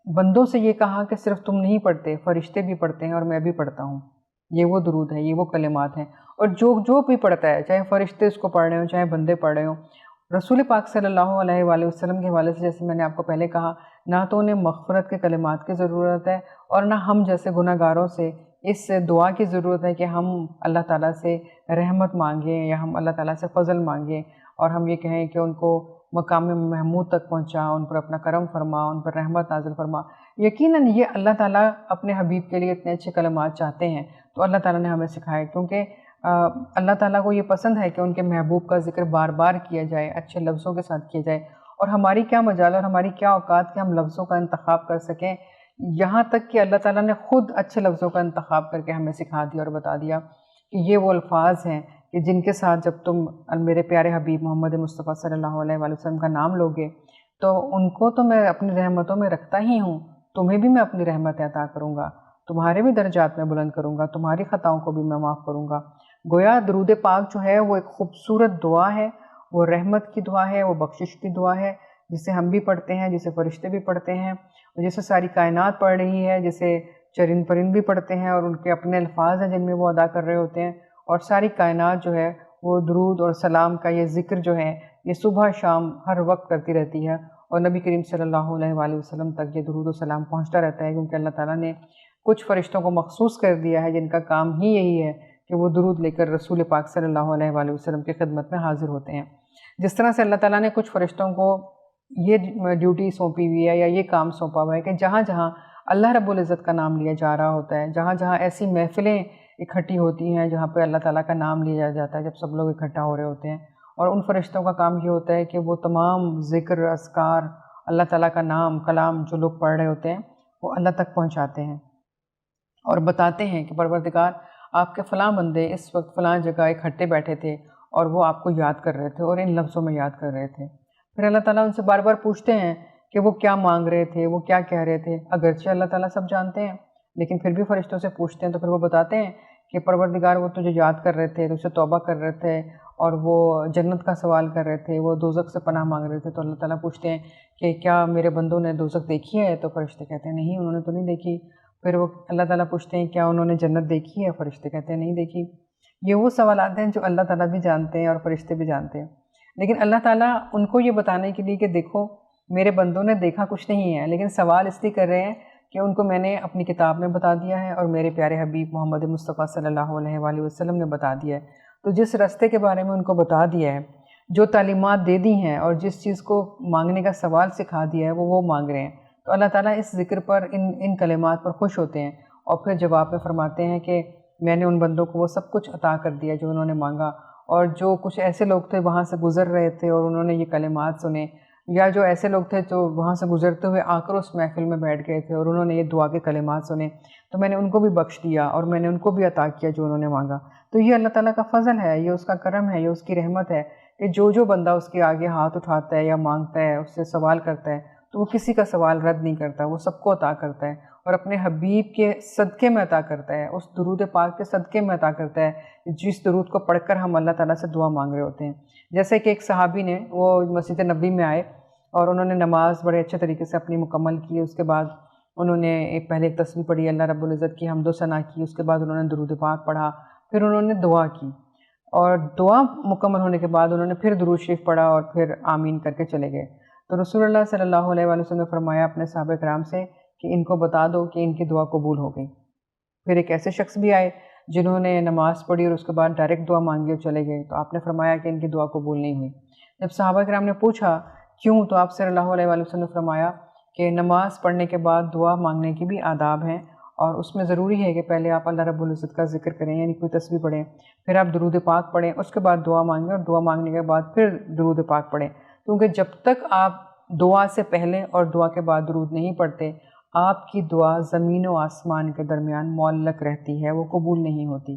بندوں سے یہ کہا کہ صرف تم نہیں پڑھتے، فرشتے بھی پڑھتے ہیں اور میں بھی پڑھتا ہوں۔ یہ وہ درود ہے، یہ وہ کلمات ہیں، اور جو بھی پڑھتا ہے، چاہے فرشتے اس کو پڑھ رہے ہوں، چاہے بندے پڑھ رہے ہوں، رسول پاک صلی اللہ علیہ وآلہ وسلم کے حوالے سے جیسے میں نے آپ کو پہلے کہا، نہ تو انہیں مغفرت کے کلمات کی ضرورت ہے اور نہ ہم جیسے گناہ گاروں سے اس دعا کی ضرورت ہے کہ ہم اللہ تعالیٰ سے رحمت مانگیں یا ہم اللہ تعالیٰ سے فضل مانگیں اور ہم یہ کہیں کہ ان کو مقام محمود تک پہنچا، ان پر اپنا کرم فرما، ان پر رحمت نازل فرما۔ یقیناً یہ اللہ تعالیٰ اپنے حبیب کے لیے اتنے اچھے کلمات چاہتے ہیں، تو اللہ تعالیٰ نے ہمیں سکھائے، کیونکہ اللہ تعالیٰ کو یہ پسند ہے کہ ان کے محبوب کا ذکر بار بار کیا جائے، اچھے لفظوں کے ساتھ کیا جائے، اور ہماری کیا مجال اور ہماری کیا اوقات کہ ہم لفظوں کا انتخاب کر سکیں، یہاں تک کہ اللہ تعالیٰ نے خود اچھے لفظوں کا انتخاب کر کے ہمیں سکھا دیا اور بتا دیا کہ یہ وہ الفاظ ہیں کہ جن کے ساتھ جب تم میرے پیارے حبیب محمد مصطفیٰ صلی اللہ علیہ وآلہ وسلم کا نام لوگے تو ان کو تو میں اپنی رحمتوں میں رکھتا ہی ہوں، تمہیں بھی میں اپنی رحمت عطا کروں گا، تمہارے بھی درجات میں بلند کروں گا، تمہاری خطاؤں کو بھی میں معاف کروں گا۔ گویا درود پاک جو ہے وہ ایک خوبصورت دعا ہے، وہ رحمت کی دعا ہے، وہ بخشش کی دعا ہے، جسے ہم بھی پڑھتے ہیں، جسے فرشتے بھی پڑھتے ہیں، جسے ساری کائنات پڑھ رہی ہے، جسے چرند پرند بھی پڑھتے ہیں اور ان کے اپنے الفاظ ہیں جن میں وہ ادا کر رہے ہوتے ہیں، اور ساری کائنات جو ہے وہ درود اور سلام کا یہ ذکر جو ہے یہ صبح شام ہر وقت کرتی رہتی ہے، اور نبی کریم صلی اللہ علیہ وآلہ وسلم تک یہ درود و سلام پہنچتا رہتا ہے، کیونکہ اللہ تعالیٰ نے کچھ فرشتوں کو مخصوص کر دیا ہے جن کا کام ہی یہی ہے کہ وہ درود لے کر رسول پاک صلی اللہ علیہ وآلہ وسلم کی خدمت میں حاضر ہوتے ہیں۔ جس طرح سے اللہ تعالیٰ نے کچھ فرشتوں کو یہ ڈیوٹی سونپی ہوئی ہے یا یہ کام سونپا ہوا ہے کہ جہاں جہاں اللہ رب العزت کا نام لیا جا رہا ہوتا ہے، جہاں جہاں ایسی محفلیں اکٹھی ہوتی ہیں جہاں پہ اللہ تعالیٰ کا نام لیا جاتا ہے، جب سب لوگ اکٹھا ہو رہے ہوتے ہیں، اور ان فرشتوں کا کام یہ ہوتا ہے کہ وہ تمام ذکر، اذکار، اللہ تعالیٰ کا نام، کلام جو لوگ پڑھ رہے ہوتے ہیں وہ اللہ تک پہنچاتے ہیں اور بتاتے ہیں کہ پروردگار آپ کے فلاں بندے اس وقت فلاں جگہ اکٹھے بیٹھے تھے اور وہ آپ کو یاد کر رہے تھے اور ان لفظوں میں یاد کر رہے تھے۔ پھر اللہ تعالیٰ ان سے بار بار پوچھتے ہیں کہ وہ کیا مانگ رہے تھے، وہ کیا کہہ رہے تھے، اگرچہ اللہ تعالیٰ سب جانتے ہیں لیکن پھر بھی فرشتوں سے پوچھتے ہیں، تو پھر وہ بتاتے ہیں کہ پروردگار وہ تجھے یاد کر رہے تھے، تجھ سے توبہ کر رہے تھے اور وہ جنت کا سوال کر رہے تھے، وہ دوزخ سے پناہ مانگ رہے تھے۔ تو اللہ تعالیٰ پوچھتے ہیں کہ کیا میرے بندوں نے دوزخ دیکھی ہے؟ تو فرشتے کہتے ہیں نہیں، انہوں نے تو نہیں دیکھی۔ پھر وہ اللہ تعالیٰ پوچھتے ہیں کیا انہوں نے جنت دیکھی ہے؟ فرشتے کہتے ہیں نہیں دیکھی۔ یہ وہ سوالات ہیں جو اللہ تعالیٰ بھی جانتے ہیں اور فرشتے بھی جانتے ہیں، لیکن اللہ تعالیٰ ان کو یہ بتانے کے لیے کہ دیکھو میرے بندوں نے دیکھا کچھ نہیں ہے، لیکن سوال اس لیے کر رہے ہیں کہ ان کو میں نے اپنی کتاب میں بتا دیا ہے اور میرے پیارے حبیب محمد مصطفیٰ صلی اللہ علیہ وآلہ وسلم نے بتا دیا ہے۔ تو جس راستے کے بارے میں ان کو بتا دیا ہے، جو تعلیمات دے دی ہیں اور جس چیز کو مانگنے کا سوال سکھا دیا ہے وہ مانگ رہے ہیں، تو اللہ تعالیٰ اس ذکر پر ان کلمات پر خوش ہوتے ہیں اور پھر جواب میں فرماتے ہیں کہ میں نے ان بندوں کو وہ سب کچھ عطا کر دیا جو انہوں نے مانگا، اور جو کچھ ایسے لوگ تھے وہاں سے گزر رہے تھے اور انہوں نے یہ کلمات سنے، یا جو ایسے لوگ تھے جو وہاں سے گزرتے ہوئے آ کر اس محفل میں بیٹھ گئے تھے اور انہوں نے یہ دعا کے کلمات سنے، تو میں نے ان کو بھی بخش دیا اور میں نے ان کو بھی عطا کیا جو انہوں نے مانگا۔ تو یہ اللہ تعالیٰ کا فضل ہے، یہ اس کا کرم ہے، یہ اس کی رحمت ہے کہ جو بندہ اس کے آگے ہاتھ اٹھاتا ہے یا مانگتا ہے، اس سے سوال کرتا ہے، تو وہ کسی کا سوال رد نہیں کرتا، وہ سب کو عطا کرتا ہے اور اپنے حبیب کے صدقے میں عطا کرتا ہے، اس درود پاک کے صدقے میں عطا کرتا ہے جس درود کو پڑھ کر ہم اللہ تعالیٰ سے دعا مانگ رہے ہوتے ہیں۔ جیسے کہ ایک صحابی نے وہ مسجد نبوی میں آئے اور انہوں نے نماز بڑے اچھے طریقے سے اپنی مکمل کی، اس کے بعد انہوں نے پہلے ایک تسبیح پڑھی، اللہ رب العزت کی حمد و ثنا کی، اس کے بعد انہوں نے درود پاک پڑھا، پھر انہوں نے دعا کی، اور دعا مکمل ہونے کے بعد انہوں نے پھر درود شریف پڑھا اور پھر آمین کر کے چلے گئے۔ تو رسول اللہ صلی اللہ علیہ وآلہ وسلم نے فرمایا اپنے صحابہ کرام سے کہ ان کو بتا دو کہ ان کی دعا قبول ہو گئی۔ پھر ایک ایسے شخص بھی آئے جنہوں نے نماز پڑھی اور اس کے بعد ڈائریکٹ دعا مانگی اور چلے گئے، تو آپ نے فرمایا کہ ان کی دعا قبول نہیں ہوئی۔ جب صحابہ کرام نے پوچھا کیوں، تو آپ صلی اللہ علیہ وآلہ وسلم نے فرمایا کہ نماز پڑھنے کے بعد دعا مانگنے کی بھی آداب ہیں، اور اس میں ضروری ہے کہ پہلے آپ اللہ رب العزت کا ذکر کریں، یعنی کوئی تسبیح پڑھیں، پھر آپ درود پاک پڑھیں، اس کے بعد دعا مانگیں، اور دعا مانگنے کے بعد پھر درود پاک پڑھیں، کیونکہ جب تک آپ دعا سے پہلے اور دعا کے بعد درود نہیں پڑھتے، آپ کی دعا زمین و آسمان کے درمیان معلق رہتی ہے، وہ قبول نہیں ہوتی۔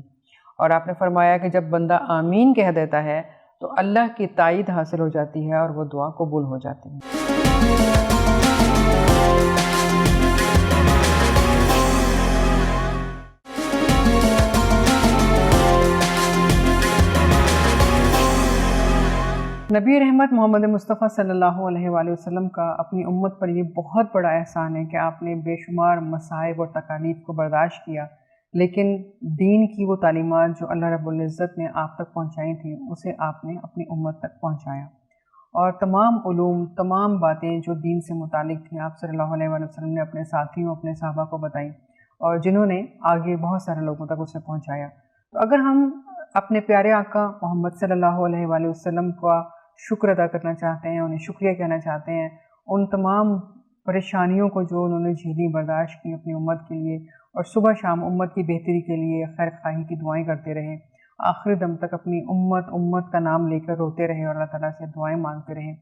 اور آپ نے فرمایا کہ جب بندہ آمین کہہ دیتا ہے تو اللہ کی تائید حاصل ہو جاتی ہے اور وہ دعا قبول ہو جاتی ہے۔ نبی رحمت محمد مصطفیٰ صلی اللہ علیہ وآلہ وسلم کا اپنی امت پر یہ بہت بڑا احسان ہے کہ آپ نے بے شمار مصائب اور تکالیف کو برداشت کیا، لیکن دین کی وہ تعلیمات جو اللہ رب العزت نے آپ تک پہنچائی تھیں اسے آپ نے اپنی امت تک پہنچایا، اور تمام علوم، تمام باتیں جو دین سے متعلق تھیں آپ صلی اللہ علیہ وآلہ وسلم نے اپنے ساتھیوں، اپنے صحابہ کو بتائیں، اور جنہوں نے آگے بہت سارے لوگوں تک اسے پہنچایا۔ تو اگر ہم اپنے پیارے آقا محمد صلی اللہ علیہ وآلہ وسلم کا شکر ادا کرنا چاہتے ہیں، انہیں شکریہ کہنا چاہتے ہیں، ان تمام پریشانیوں کو جو انہوں نے جھیلی، برداشت کی اپنی امت کے لیے، اور صبح شام امت کی بہتری کے لیے خیر خواہی کی دعائیں کرتے رہے، آخری دم تک اپنی امت کا نام لے کر روتے رہے اور اللہ تعالیٰ سے دعائیں مانگتے رہے،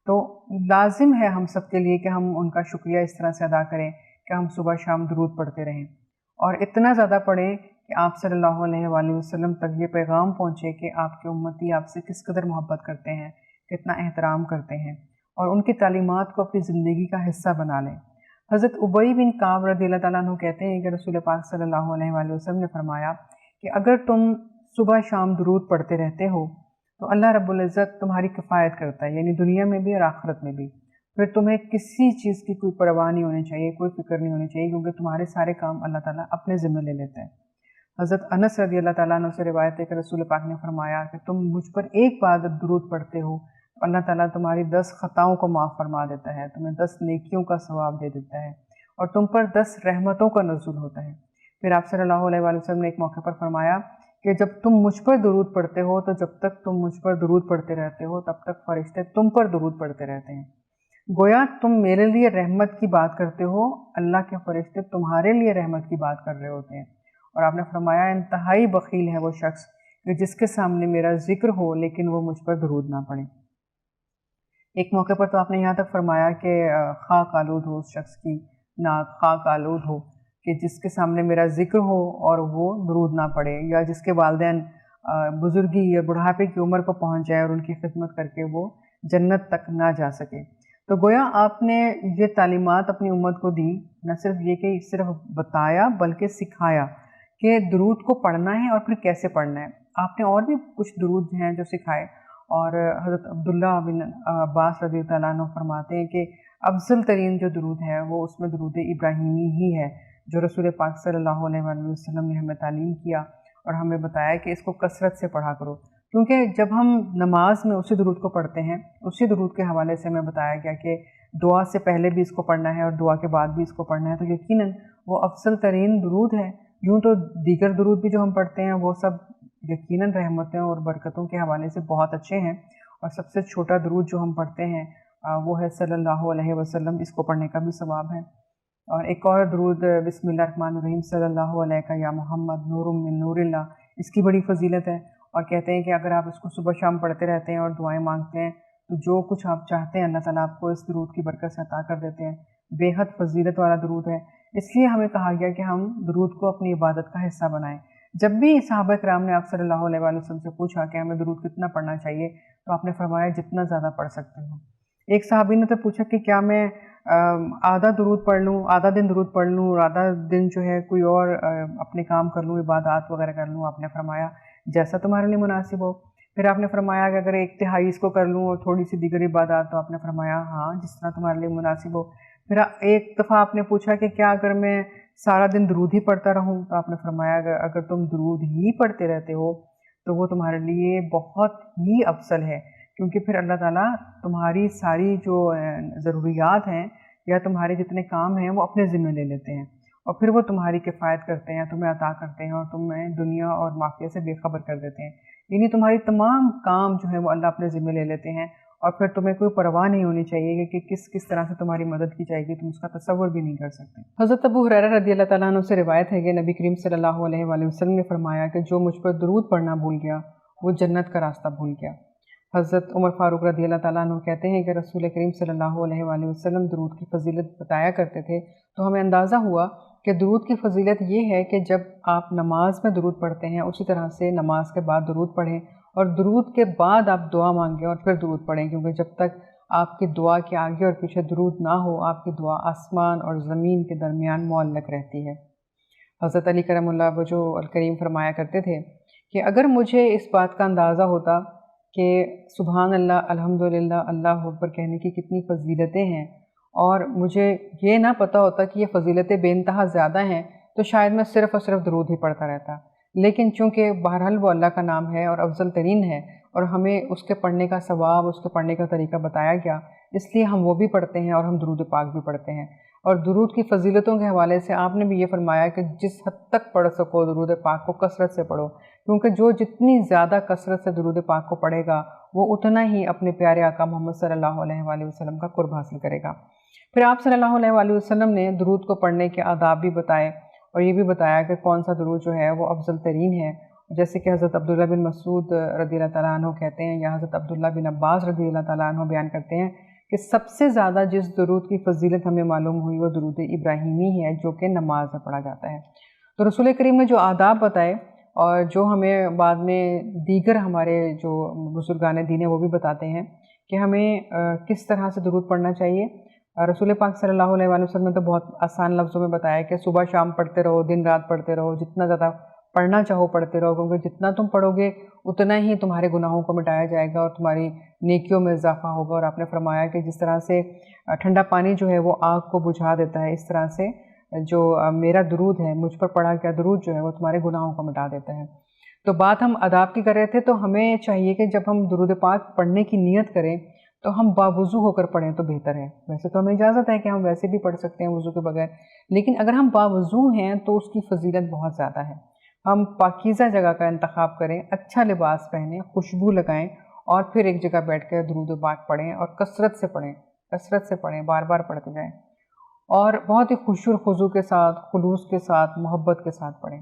تو لازم ہے ہم سب کے لیے کہ ہم ان کا شکریہ اس طرح سے ادا کریں کہ ہم صبح شام درود پڑھتے رہیں، اور اتنا زیادہ پڑھیں کہ آپ صلی اللہ علیہ وآلہ وسلم تک یہ پیغام پہنچے کہ آپ کے امتی آپ سے کس قدر محبت کرتے ہیں، کتنا احترام کرتے ہیں، اور ان کی تعلیمات کو اپنی زندگی کا حصہ بنا لیں۔ حضرت ابی بن کعب رضی اللہ تعالیٰ عنہ کہتے ہیں کہ رسول پاک صلی اللہ علیہ وآلہ وسلم نے فرمایا کہ اگر تم صبح شام درود پڑھتے رہتے ہو تو اللہ رب العزت تمہاری کفایت کرتا ہے، یعنی دنیا میں بھی اور آخرت میں بھی، پھر تمہیں کسی چیز کی کوئی پرواہ نہیں ہونی چاہیے، کوئی فکر نہیں ہونی چاہیے، کیونکہ تمہارے سارے کام اللہ تعالیٰ اپنے ذمہ لے لیتا ہے۔ حضرت انس رضی اللہ تعالیٰ عنہ سے روایت ہے کہ رسول پاک نے فرمایا کہ تم مجھ پر ایک بار درود پڑھتے ہو تو اللہ تعالیٰ تمہاری 10 خطاؤں کو معاف فرما دیتا ہے، تمہیں 10 نیکیوں کا ثواب دے دیتا ہے، اور تم پر 10 رحمتوں کا نزول ہوتا ہے۔ پھر آپ صلی اللہ علیہ وآلہ وسلم نے ایک موقع پر فرمایا کہ جب تم مجھ پر درود پڑھتے ہو تو جب تک تم مجھ پر درود پڑھتے رہتے ہو تب تک فرشتے تم پر درود پڑھتے رہتے ہیں، گویا تم میرے لیے رحمت کی بات کرتے ہو، اللہ کے فرشتے تمہارے لیے رحمت کی بات کر رہے ہوتے ہیں۔ اور آپ نے فرمایا انتہائی بخیل ہے وہ شخص کہ جس کے سامنے میرا ذکر ہو لیکن وہ مجھ پر درود نہ پڑھے۔ ایک موقع پر تو آپ نے یہاں تک فرمایا کہ خاک آلود ہو اس شخص کی ناک، خاک آلود ہو کہ جس کے سامنے میرا ذکر ہو اور وہ درود نہ پڑھے، یا جس کے والدین بزرگی یا بڑھاپے کی عمر کو پہنچ جائے اور ان کی خدمت کر کے وہ جنت تک نہ جا سکے۔ تو گویا آپ نے یہ تعلیمات اپنی امت کو دی، نہ صرف یہ کہ صرف بتایا بلکہ سکھایا کہ درود کو پڑھنا ہے اور پھر کیسے پڑھنا ہے۔ آپ نے اور بھی کچھ درود ہیں جو سکھائے، اور حضرت عبداللہ بن عباس رضی اللہ عنہ فرماتے ہیں کہ افضل ترین جو درود ہے وہ اس میں درود ابراہیمی ہی ہے جو رسول پاک صلی اللہ علیہ وآلہ وسلم نے ہمیں تعلیم کیا اور ہمیں بتایا کہ اس کو کثرت سے پڑھا کرو، کیونکہ جب ہم نماز میں اسی درود کو پڑھتے ہیں، اسی درود کے حوالے سے ہمیں بتایا گیا کہ دعا سے پہلے بھی اس کو پڑھنا ہے اور دعا کے بعد بھی اس کو پڑھنا ہے، تو یقیناً وہ افضل ترین درود ہے۔ یوں تو دیگر درود بھی جو ہم پڑھتے ہیں وہ سب یقیناً رحمتوں اور برکتوں کے حوالے سے بہت اچھے ہیں، اور سب سے چھوٹا درود جو ہم پڑھتے ہیں وہ ہے صلی اللہ علیہ وسلم، اس کو پڑھنے کا بھی ثواب ہے۔ اور ایک اور درود بسم اللہ الرحمن الرحیم صلی اللہ علیہ یا محمد نور من نور اللہ، اس کی بڑی فضیلت ہے، اور کہتے ہیں کہ اگر آپ اس کو صبح شام پڑھتے رہتے ہیں اور دعائیں مانگتے ہیں تو جو کچھ آپ چاہتے ہیں اللہ تعالیٰ آپ کو اس درود کی برکت سے عطا کر دیتے ہیں۔ بے حد فضیلت والا درود ہے، اس لیے ہمیں کہا گیا کہ ہم درود کو اپنی عبادت کا حصہ بنائیں۔ جب بھی صحابہ کرام نے آپ صلی اللہ علیہ وآلہ وسلم سے پوچھا کہ ہمیں درود کتنا پڑھنا چاہیے تو آپ نے فرمایا جتنا زیادہ پڑھ سکتے ہو۔ ایک صحابی نے تو پوچھا کہ کیا میں آدھا درود پڑھ لوں، آدھا دن درود پڑھ لوں اور آدھا دن جو ہے کوئی اور اپنے کام کر لوں، عبادات وغیرہ کر لوں؟ آپ نے فرمایا جیسا تمہارے لیے مناسب ہو۔ پھر آپ نے فرمایا کہ اگر 1/3 اس کو کر لوں اور تھوڑی سی دیگر عبادات، تو آپ نے فرمایا ہاں جس طرح تمہارے لیے مناسب ہو۔ پھر ایک دفعہ آپ نے پوچھا کہ کیا اگر میں سارا دن درود ہی پڑھتا رہوں؟ تو آپ نے فرمایا اگر تم درود ہی پڑھتے رہتے ہو تو وہ تمہارے لیے بہت ہی افضل ہے، کیونکہ پھر اللہ تعالیٰ تمہاری ساری جو ضروریات ہیں یا تمہارے جتنے کام ہیں وہ اپنے ذمہ لے لیتے ہیں، اور پھر وہ تمہاری کفایت کرتے ہیں، تمہیں عطا کرتے ہیں اور تمہیں دنیا اور معافیہ سے بے خبر کر دیتے ہیں۔ یعنی تمہاری تمام کام جو ہیں وہ اللہ اپنے ذمہ لے لیتے ہیں، اور پھر تمہیں کوئی پرواہ نہیں ہونی چاہیے کہ کس طرح سے تمہاری مدد کی جائے گی، تم اس کا تصور بھی نہیں کر سکتے۔ حضرت ابو ہریرہ رضی اللہ تعالیٰ عنہ سے روایت ہے کہ نبی کریم صلی اللہ علیہ وآلہ وسلم نے فرمایا کہ جو مجھ پر درود پڑھنا بھول گیا وہ جنت کا راستہ بھول گیا۔ حضرت عمر فاروق رضی اللہ تعالیٰ عنہ کہتے ہیں کہ رسول کریم صلی اللہ علیہ وآلہ وسلم درود کی فضیلت بتایا کرتے تھے تو ہمیں اندازہ ہوا کہ درود کی فضیلت یہ ہے کہ جب آپ نماز میں درود پڑھتے ہیں اسی طرح سے نماز کے بعد درود پڑھیں، اور درود کے بعد آپ دعا مانگیں اور پھر درود پڑھیں، کیونکہ جب تک آپ کی دعا کے آگے اور پیچھے درود نہ ہو آپ کی دعا آسمان اور زمین کے درمیان معلق رہتی ہے۔ حضرت علی کرم اللہ وجہہ الکریم فرمایا کرتے تھے کہ اگر مجھے اس بات کا اندازہ ہوتا کہ سبحان اللہ، الحمدللہ، اللہ اکبر کہنے کی کتنی فضیلتیں ہیں، اور مجھے یہ نہ پتہ ہوتا کہ یہ فضیلتیں بے انتہا زیادہ ہیں تو شاید میں صرف اور صرف درود ہی پڑھتا رہتا. لیکن چونکہ بہرحال وہ اللہ کا نام ہے اور افضل ترین ہے، اور ہمیں اس کے پڑھنے کا ثواب، اس کے پڑھنے کا طریقہ بتایا گیا، اس لیے ہم وہ بھی پڑھتے ہیں اور ہم درود پاک بھی پڑھتے ہیں. اور درود کی فضیلتوں کے حوالے سے آپ نے بھی یہ فرمایا کہ جس حد تک پڑھ سکو درود پاک کو کثرت سے پڑھو، کیونکہ جو جتنی زیادہ کثرت سے درود پاک کو پڑھے گا وہ اتنا ہی اپنے پیارے آقا محمد صلی اللہ علیہ وآلہ وسلم کا قرب حاصل کرے گا. پھر آپ صلی اللہ علیہ وآلہ وسلم نے درود کو پڑھنے کے آداب بھی بتائے، اور یہ بھی بتایا کہ کون سا درود جو ہے وہ افضل ترین ہے. جیسے کہ حضرت عبداللہ بن مسعود رضی اللہ تعالیٰ عنہ کہتے ہیں، یا حضرت عبداللہ بن عباس رضی اللہ تعالیٰ عنہ بیان کرتے ہیں کہ سب سے زیادہ جس درود کی فضیلت ہمیں معلوم ہوئی وہ درود ابراہیمی ہے، جو کہ نماز میں پڑھا جاتا ہے. تو رسول کریم نے جو آداب بتائے اور جو ہمیں بعد میں دیگر ہمارے جو بزرگان دین ہیں وہ بھی بتاتے ہیں کہ ہمیں کس طرح سے درود پڑھنا چاہیے. رسول پاک صلی اللہ علیہ وآلہ وسلم نے تو بہت آسان لفظوں میں بتایا کہ صبح شام پڑھتے رہو، دن رات پڑھتے رہو، جتنا زیادہ پڑھنا چاہو پڑھتے رہو، کیونکہ جتنا تم پڑھو گے اتنا ہی تمہارے گناہوں کو مٹایا جائے گا اور تمہاری نیکیوں میں اضافہ ہوگا. اور آپ نے فرمایا کہ جس طرح سے ٹھنڈا پانی جو ہے وہ آگ کو بجھا دیتا ہے، اس طرح سے جو میرا درود ہے، مجھ پر پڑھا گیا درود جو ہے وہ تمہارے گناہوں کو مٹا دیتا ہے. تو بات ہم آداب کی کر رہے تھے، تو ہمیں چاہیے کہ جب ہم درود پاک پڑھنے کی نیت کریں تو ہم باوضو ہو کر پڑھیں تو بہتر ہے. ویسے تو ہمیں اجازت ہے کہ ہم ویسے بھی پڑھ سکتے ہیں وضو کے بغیر، لیکن اگر ہم باوضو ہیں تو اس کی فضیلت بہت زیادہ ہے. ہم پاکیزہ جگہ کا انتخاب کریں، اچھا لباس پہنیں، خوشبو لگائیں، اور پھر ایک جگہ بیٹھ کر درود پاک پڑھیں، اور کثرت سے پڑھیں، بار بار پڑھتے جائیں، اور بہت ہی خشوع و خضوع کے ساتھ، خلوص کے ساتھ، محبت کے ساتھ پڑھیں.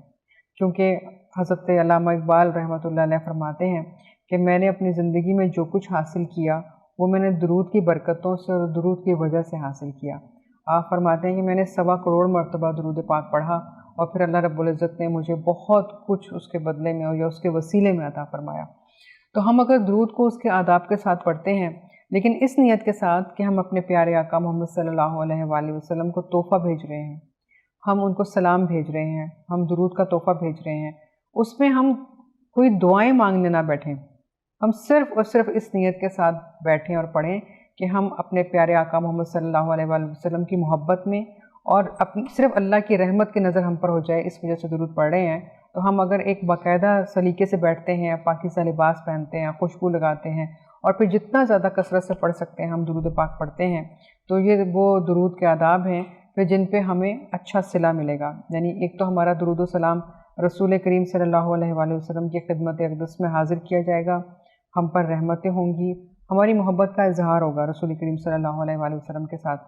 کیونکہ حضرت علامہ اقبال رحمۃ اللہ علیہ فرماتے ہیں کہ میں نے اپنی زندگی میں جو کچھ حاصل کیا وہ میں نے درود کی برکتوں سے اور درود کی وجہ سے حاصل کیا. آپ فرماتے ہیں کہ میں نے 1.25 کروڑ مرتبہ درود پاک پڑھا، اور پھر اللہ رب العزت نے مجھے بہت کچھ اس کے بدلے میں یا اس کے وسیلے میں عطا فرمایا. تو ہم اگر درود کو اس کے آداب کے ساتھ پڑھتے ہیں، لیکن اس نیت کے ساتھ کہ ہم اپنے پیارے آقا محمد صلی اللہ علیہ وآلہ وسلم کو تحفہ بھیج رہے ہیں، ہم ان کو سلام بھیج رہے ہیں، ہم درود کا تحفہ بھیج رہے ہیں، اس میں ہم کوئی دعائیں مانگنے نہ بیٹھیں. ہم صرف اور صرف اس نیت کے ساتھ بیٹھیں اور پڑھیں کہ ہم اپنے پیارے آقا محمد صلی اللہ علیہ وآلہ وسلم کی محبت میں اور صرف اللہ کی رحمت کی نظر ہم پر ہو جائے، اس وجہ سے درود پڑھ رہے ہیں. تو ہم اگر ایک باقاعدہ سلیقے سے بیٹھتے ہیں، پاکیزہ لباس پہنتے ہیں، خوشبو لگاتے ہیں، اور پھر جتنا زیادہ کثرت سے پڑھ سکتے ہیں ہم درود پاک پڑھتے ہیں، تو یہ وہ درود کے آداب ہیں پھر جن پہ ہمیں اچھا صلہ ملے گا. یعنی ایک تو ہمارا درود و سلام رسول کریم صلی اللہ علیہ وآلہ وسلم کی خدمت اقدس میں حاضر کیا جائے گا، ہم پر رحمتیں ہوں گی، ہماری محبت کا اظہار ہوگا رسول کریم صلی اللہ علیہ وآلہ وسلم کے ساتھ.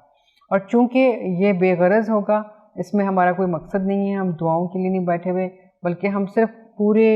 اور چونکہ یہ بے غرض ہوگا، اس میں ہمارا کوئی مقصد نہیں ہے، ہم دعاؤں کے لیے نہیں بیٹھے ہوئے، بلکہ ہم صرف پورے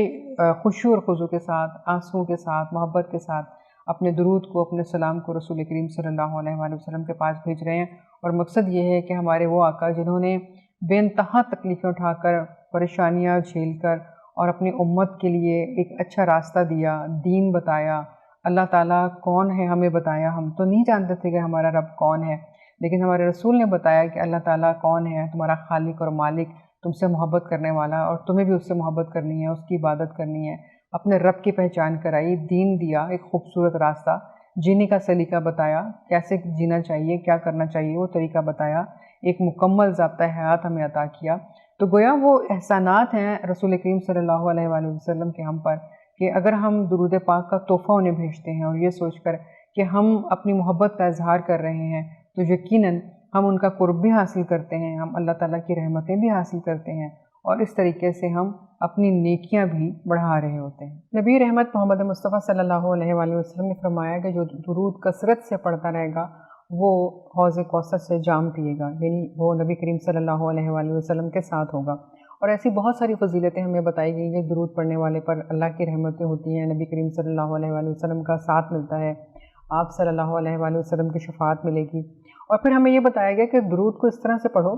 خشوع اور خضوع کے ساتھ، آنسوؤں کے ساتھ، محبت کے ساتھ اپنے درود کو، اپنے سلام کو رسول کریم صلی اللہ علیہ وآلہ وسلم کے پاس بھیج رہے ہیں. اور مقصد یہ ہے کہ ہمارے وہ آقا جنہوں نے بے انتہا تکلیفیں اٹھا کر، پریشانیاں جھیل کر، اور اپنی امت کے لیے ایک اچھا راستہ دیا، دین بتایا، اللہ تعالیٰ کون ہے ہمیں بتایا. ہم تو نہیں جانتے تھے کہ ہمارا رب کون ہے، لیکن ہمارے رسول نے بتایا کہ اللہ تعالیٰ کون ہے، تمہارا خالق اور مالک، تم سے محبت کرنے والا، اور تمہیں بھی اس سے محبت کرنی ہے، اس کی عبادت کرنی ہے. اپنے رب کی پہچان کرائی، دین دیا، ایک خوبصورت راستہ، جینے کا سلیقہ بتایا، کیسے جینا چاہیے، کیا کرنا چاہیے وہ طریقہ بتایا، ایک مکمل ضابطہ حیات ہمیں عطا کیا. تو گویا وہ احسانات ہیں رسول کریم صلی اللہ علیہ وآلہ وسلم کے ہم پر، کہ اگر ہم درود پاک کا تحفہ انہیں بھیجتے ہیں اور یہ سوچ کر کہ ہم اپنی محبت کا اظہار کر رہے ہیں، تو یقیناً ہم ان کا قرب بھی حاصل کرتے ہیں، ہم اللہ تعالیٰ کی رحمتیں بھی حاصل کرتے ہیں، اور اس طریقے سے ہم اپنی نیکیاں بھی بڑھا رہے ہوتے ہیں. نبی رحمت محمد مصطفیٰ صلی اللہ علیہ وآلہ وسلم نے فرمایا کہ جو درود کثرت سے پڑھتا رہے گا وہ حوض کوثر سے جام پیے گا، یعنی وہ نبی کریم صلی اللہ علیہ وآلہ وسلم کے ساتھ ہوگا. اور ایسی بہت ساری فضیلتیں ہمیں بتائی گئی کہ درود پڑھنے والے پر اللہ کی رحمتیں ہوتی ہیں، نبی کریم صلی اللہ علیہ وآلہ وسلم کا ساتھ ملتا ہے، آپ صلی اللہ علیہ وآلہ وسلم کی شفاعت ملے گی. اور پھر ہمیں یہ بتایا گیا کہ درود کو اس طرح سے پڑھو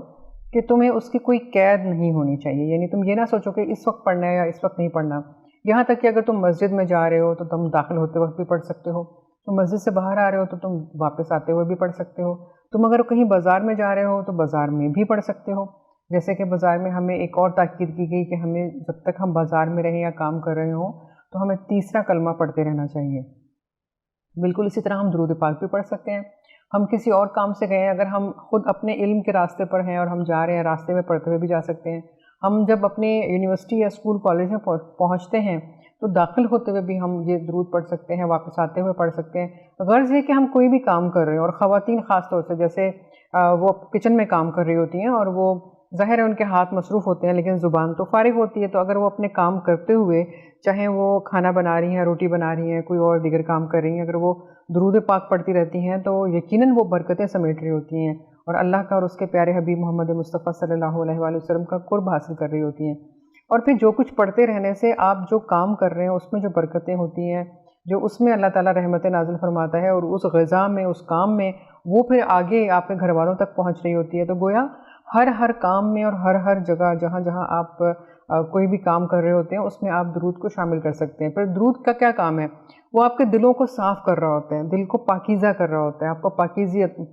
کہ تمہیں اس کی کوئی قید نہیں ہونی چاہیے. یعنی تم یہ نہ سوچو کہ اس وقت پڑھنا ہے یا اس وقت نہیں پڑھنا. یہاں تک کہ اگر تم مسجد میں جا رہے ہو تو تم داخل ہوتے وقت بھی پڑھ سکتے ہو، تم مسجد سے باہر آ رہے ہو تو تم واپس آتے ہوئے بھی پڑھ سکتے ہو، تم اگر کہیں بازار میں جا رہے ہو تو بازار میں بھی پڑھ سکتے ہو. جیسے کہ بازار میں ہمیں ایک اور تاکید کی گئی کہ ہمیں جب تک ہم بازار میں رہیں یا کام کر رہے ہوں تو ہمیں تیسرا کلمہ پڑھتے رہنا چاہیے. بالکل اسی طرح ہم درود پاک بھی پڑھ سکتے ہیں. ہم کسی اور کام سے گئے ہیں، اگر ہم خود اپنے علم کے راستے پر ہیں اور ہم جا رہے ہیں، راستے میں پڑھتے ہوئے بھی جا سکتے ہیں. ہم جب اپنے یونیورسٹی یا اسکول کالج میں پہنچتے ہیں تو داخل ہوتے ہوئے بھی ہم یہ درود پڑھ سکتے ہیں، واپس آتے ہوئے پڑھ سکتے ہیں. غرض یہ کہ ہم کوئی بھی کام کر رہے ہیں، اور خواتین خاص طور سے جیسے وہ کچن میں کام کر رہی ہوتی ہیں اور وہ ظاہر ہے ان کے ہاتھ مصروف ہوتے ہیں لیکن زبان تو فارغ ہوتی ہے، تو اگر وہ اپنے کام کرتے ہوئے چاہے وہ کھانا بنا رہی ہیں، روٹی بنا رہی ہیں، کوئی اور دیگر کام کر رہی ہیں، اگر وہ درود پاک پڑھتی رہتی ہیں تو یقیناً وہ برکتیں سمیٹ رہی ہوتی ہیں اور اللہ کا اور اس کے پیارے حبیب محمد مصطفیٰ صلی اللہ علیہ وآلہ وسلم کا قرب حاصل کر رہی ہوتی ہیں. اور پھر جو کچھ پڑھتے رہنے سے آپ جو کام کر رہے ہیں اس میں جو برکتیں ہوتی ہیں، جو اس میں اللہ تعالیٰ رحمت نازل فرماتا ہے، اور اس غذا میں، اس کام میں وہ پھر آگے آپ کے گھر والوں تک پہنچ رہی ہوتی ہے. تو گویا ہر کام میں اور ہر جگہ جہاں جہاں آپ کوئی بھی کام کر رہے ہوتے ہیں اس میں آپ درود کو شامل کر سکتے ہیں. پھر درود کا کیا کام ہے؟ وہ آپ کے دلوں کو صاف کر رہا ہوتا ہے، دل کو پاکیزہ کر رہا ہوتا ہے، آپ کو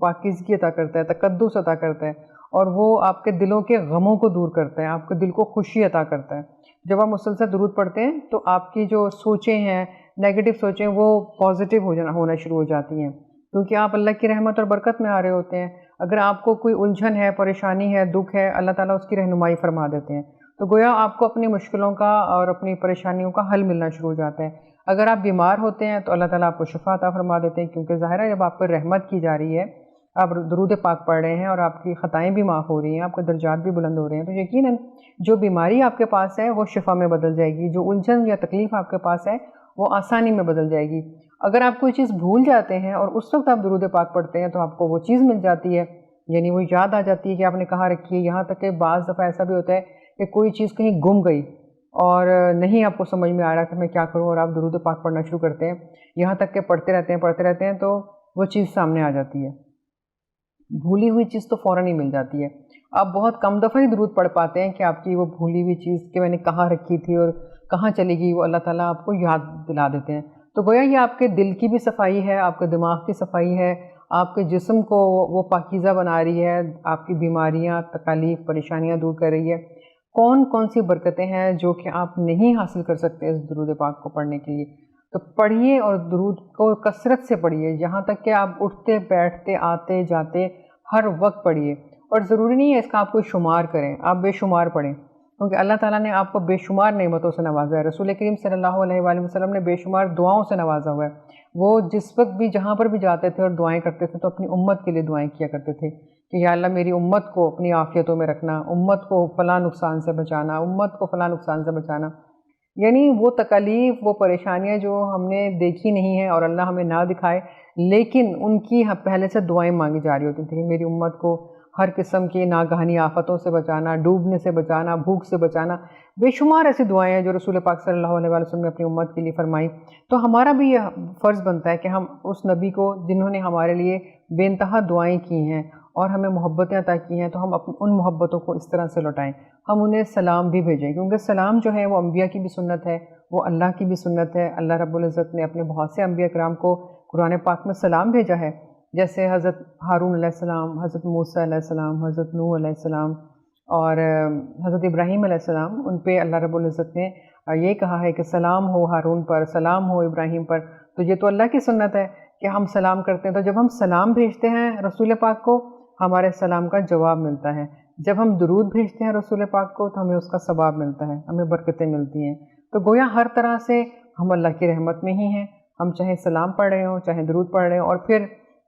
پاکیزگی عطا کرتا ہے، تقدس عطا کرتا ہے، اور وہ آپ کے دلوں کے غموں کو دور کرتا ہے، آپ کے دل کو خوشی عطا کرتا ہے. جب آپ مسلسل درود پڑھتے ہیں تو آپ کی جو سوچیں ہیں، نیگیٹو سوچیں، وہ پازیٹیو ہونا شروع ہو جاتی ہیں، کیونکہ آپ اللہ کی رحمت اور برکت میں آ رہے ہوتے ہیں. اگر آپ کو کوئی الجھن ہے، پریشانی ہے، دکھ ہے، اللہ تعالیٰ اس کی رہنمائی فرما دیتے ہیں. تو گویا آپ کو اپنی مشکلوں کا اور اپنی پریشانیوں کا حل ملنا شروع ہو جاتا ہے. اگر آپ بیمار ہوتے ہیں تو اللہ تعالیٰ آپ کو شفا عطا فرما دیتے ہیں، کیونکہ ظاہر ہے جب آپ پر رحمت کی جا رہی ہے، آپ درود پاک پڑھ رہے ہیں اور آپ کی خطائیں بھی معاف ہو رہی ہیں، آپ کے درجات بھی بلند ہو رہے ہیں، تو یقیناً جو بیماری آپ کے پاس ہے وہ شفا میں بدل جائے گی، جو الجھن یا تکلیف آپ کے پاس ہے وہ آسانی میں بدل جائے گی. اگر آپ کوئی چیز بھول جاتے ہیں اور اس وقت آپ درود پاک پڑھتے ہیں تو آپ کو وہ چیز مل جاتی ہے، یعنی وہ یاد آ جاتی ہے کہ آپ نے کہاں رکھی ہے. یہاں تک کہ بعض دفعہ ایسا بھی ہوتا ہے کہ کوئی چیز کہیں گم گئی اور نہیں آپ کو سمجھ میں آ رہا کہ میں کیا کروں، اور آپ درود پاک پڑھنا شروع کرتے ہیں، یہاں تک کہ پڑھتے رہتے ہیں تو وہ چیز سامنے آ جاتی ہے. بھولی ہوئی چیز تو فوراً ہی مل جاتی ہے. آپ بہت کم دفعہ ہی درود پڑھ پاتے ہیں کہ آپ کی وہ بھولی ہوئی چیز کہ میں نے کہاں رکھی تھی اور کہاں چلی گئی، وہ اللہ تعالیٰ آپ کو یاد دلا دیتے ہیں. تو گویا یہ آپ کے دل کی بھی صفائی ہے، آپ کے دماغ کی صفائی ہے، آپ کے جسم کو وہ پاکیزہ بنا رہی ہے، آپ کی بیماریاں، تکالیف، پریشانیاں دور کر رہی ہے. کون سی برکتیں ہیں جو کہ آپ نہیں حاصل کر سکتے اس درود پاک کو پڑھنے کے لیے. تو پڑھیے اور درود کو کثرت سے پڑھیے، یہاں تک کہ آپ اٹھتے بیٹھتے آتے جاتے ہر وقت پڑھیے. اور ضروری نہیں ہے اس کا آپ کوئی شمار کریں، آپ بے شمار پڑھیں، کیونکہ اللہ تعالیٰ نے آپ کو بے شمار نعمتوں سے نوازا ہے. رسول کریم صلی اللہ علیہ وآلہ وسلم نے بے شمار دعاؤں سے نوازا ہوا ہے. وہ جس وقت بھی جہاں پر بھی جاتے تھے اور دعائیں کرتے تھے تو اپنی امت کے لیے دعائیں کیا کرتے تھے کہ یا اللہ میری امت کو اپنی عافیتوں میں رکھنا، امت کو فلاں نقصان سے بچانا، امت کو فلاں نقصان سے بچانا. یعنی وہ تکالیف، وہ پریشانیاں جو ہم نے دیکھی نہیں ہیں اور اللہ ہمیں نہ دکھائے، لیکن ان کی پہلے سے دعائیں مانگی جا رہی ہوتی تھیں کہ میری امت کو ہر قسم کی ناگہانی آفتوں سے بچانا، ڈوبنے سے بچانا، بھوک سے بچانا. بے شمار ایسی دعائیں ہیں جو رسول پاک صلی اللہ علیہ وسلم نے اپنی امت کے لیے فرمائی. تو ہمارا بھی یہ فرض بنتا ہے کہ ہم اس نبی کو جنہوں نے ہمارے لیے بے انتہا دعائیں کی ہیں اور ہمیں محبتیں عطا کی ہیں، تو ہم ان محبتوں کو اس طرح سے لوٹائیں. ہم انہیں سلام بھی بھیجیں، کیونکہ سلام جو ہے وہ انبیاء کی بھی سنت ہے، وہ اللہ کی بھی سنت ہے. اللہ رب العزت نے اپنے بہت سے انبیاء کرام کو قرآن پاک میں سلام بھیجا ہے، جیسے حضرت ہارون علیہ السلام، حضرت موسیٰ علیہ السلام، حضرت نوح علیہ السلام اور حضرت ابراہیم علیہ السلام. ان پہ اللہ رب العزت نے یہ کہا ہے کہ سلام ہو ہارون پر، سلام ہو ابراہیم پر. تو یہ تو اللہ کی سنت ہے کہ ہم سلام کرتے ہیں. تو جب ہم سلام بھیجتے ہیں رسول پاک کو، ہمارے سلام کا جواب ملتا ہے. جب ہم درود بھیجتے ہیں رسول پاک کو تو ہمیں اس کا ثواب ملتا ہے، ہمیں برکتیں ملتی ہیں. تو گویا ہر طرح سے ہم اللہ کی رحمت میں ہی ہیں، ہم چاہے سلام پڑھ رہے ہوں، چاہے درود پڑھ رہے ہوں. اور پھر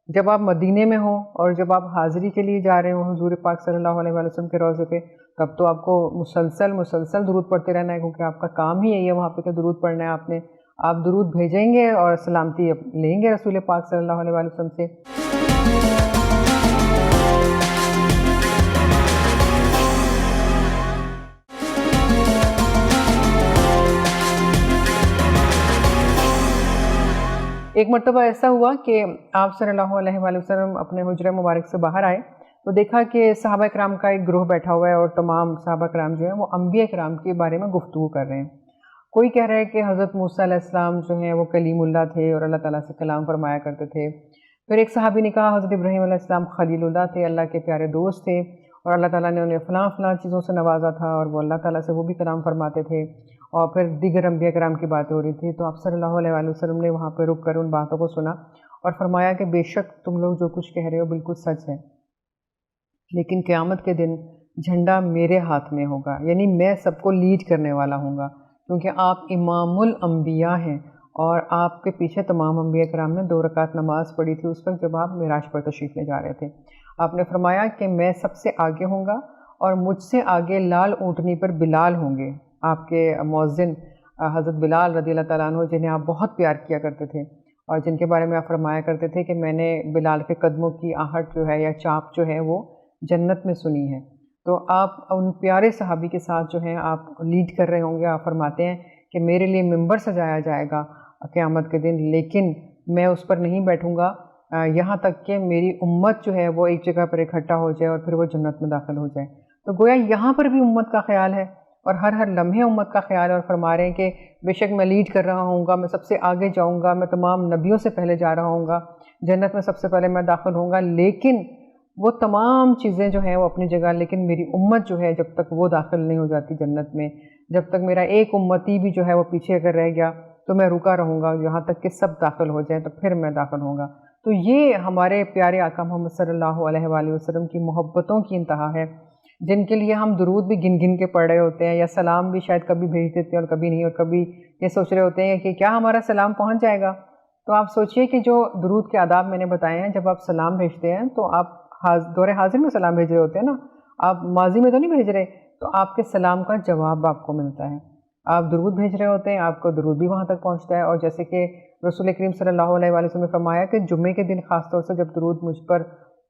جب آپ مدینے میں ہوں اور جب آپ حاضری کے لیے جا رہے ہوں حضور پاک صلی اللہ علیہ وآلہ وسلم کے روضے پہ، تب تو آپ کو مسلسل درود پڑھتے رہنا ہے، کیونکہ آپ کا کام ہی یہی ہے وہاں پہ کہ درود پڑھنا ہے. آپ درود بھیجیں گے اور سلامتی لیں گے رسول پاک صلی اللہ علیہ وآلہ وسلم سے. ایک مرتبہ ایسا ہوا کہ آپ صلی اللہ علیہ وآلہ وسلم اپنے حجرہ مبارک سے باہر آئے تو دیکھا کہ صحابہ کرام کا ایک گروہ بیٹھا ہوا ہے اور تمام صحابہ کرام جو ہیں وہ انبیاء کرام کے بارے میں گفتگو کر رہے ہیں. کوئی کہہ رہا ہے کہ حضرت موسیٰ علیہ السلام جو ہیں وہ کلیم اللہ تھے اور اللہ تعالیٰ سے کلام فرمایا کرتے تھے. پھر ایک صحابی نے کہا حضرت ابراہیم علیہ السلام خلیل اللہ تھے، اللہ کے پیارے دوست تھے اور اللہ تعالیٰ نے انہیں فلاں چیزوں سے نوازا تھا اور وہ اللہ تعالیٰ سے وہ بھی کلام فرماتے تھے. اور پھر دیگر انبیاء کرام کی باتیں ہو رہی تھی، تو آپ صلی اللہ علیہ وآلہ وسلم نے وہاں پہ رک کر ان باتوں کو سنا اور فرمایا کہ بے شک تم لوگ جو کچھ کہہ رہے ہو بالکل سچ ہے، لیکن قیامت کے دن جھنڈا میرے ہاتھ میں ہوگا، یعنی میں سب کو لیڈ کرنے والا ہوں گا، کیونکہ آپ امام الانبیاء ہیں اور آپ کے پیچھے تمام انبیاء کرام نے 2 رکعت نماز پڑھی تھی اس وقت جب آپ معراج پر تشریف لے جا رہے تھے۔ آپ نے فرمایا کہ میں سب سے آگے ہوں گا اور مجھ سے آگے لال اونٹنی پر بلال ہوں گے، آپ کے مؤذن حضرت بلال رضی اللہ تعالیٰ عنہ، جنہیں آپ بہت پیار کیا کرتے تھے اور جن کے بارے میں آپ فرمایا کرتے تھے کہ میں نے بلال کے قدموں کی آہٹ جو ہے یا چاپ جو ہے وہ جنت میں سنی ہے۔ تو آپ ان پیارے صحابی کے ساتھ جو ہیں آپ لیڈ کر رہے ہوں گے۔ آپ فرماتے ہیں کہ میرے لیے ممبر سجایا جائے گا قیامت کے دن، لیکن میں اس پر نہیں بیٹھوں گا یہاں تک کہ میری امت جو ہے وہ ایک جگہ پر اکٹھا ہو جائے اور پھر وہ جنت میں داخل ہو جائے۔ تو گویا یہاں پر بھی امت کا خیال ہے اور ہر لمحے امت کا خیال ہے، اور فرما رہے ہیں کہ بے شک میں لیڈ کر رہا ہوں گا، میں سب سے آگے جاؤں گا، میں تمام نبیوں سے پہلے جا رہا ہوں گا، جنت میں سب سے پہلے میں داخل ہوں گا، لیکن وہ تمام چیزیں جو ہیں وہ اپنی جگہ، لیکن میری امت جو ہے جب تک وہ داخل نہیں ہو جاتی جنت میں، جب تک میرا ایک امتی بھی جو ہے وہ پیچھے اگر رہ گیا تو میں رکا رہوں گا یہاں تک کہ سب داخل ہو جائیں، تو پھر میں داخل ہوں گا۔ تو یہ ہمارے پیارے آقا محمد صلی اللہ علیہ وآلہ وسلم کی محبتوں کی انتہا ہے، جن کے لیے ہم درود بھی گن گن کے پڑھ رہے ہوتے ہیں، یا سلام بھی شاید کبھی بھیج دیتے ہیں اور کبھی نہیں، اور کبھی یہ سوچ رہے ہوتے ہیں کہ کیا ہمارا سلام پہنچ جائے گا۔ تو آپ سوچئے کہ جو درود کے آداب میں نے بتائے ہیں، جب آپ سلام بھیجتے ہیں تو آپ دور حاضر میں سلام بھیج رہے ہوتے ہیں نا، آپ ماضی میں تو نہیں بھیج رہے، تو آپ کے سلام کا جواب آپ کو ملتا ہے۔ آپ درود بھیج رہے ہوتے ہیں، آپ کو درود بھی وہاں تک پہنچتا ہے، اور جیسے کہ رسول کریم صلی اللہ علیہ وآلہ وسلم نے فرمایا کہ جمعے کے دن خاص طور سے جب درود مجھ پر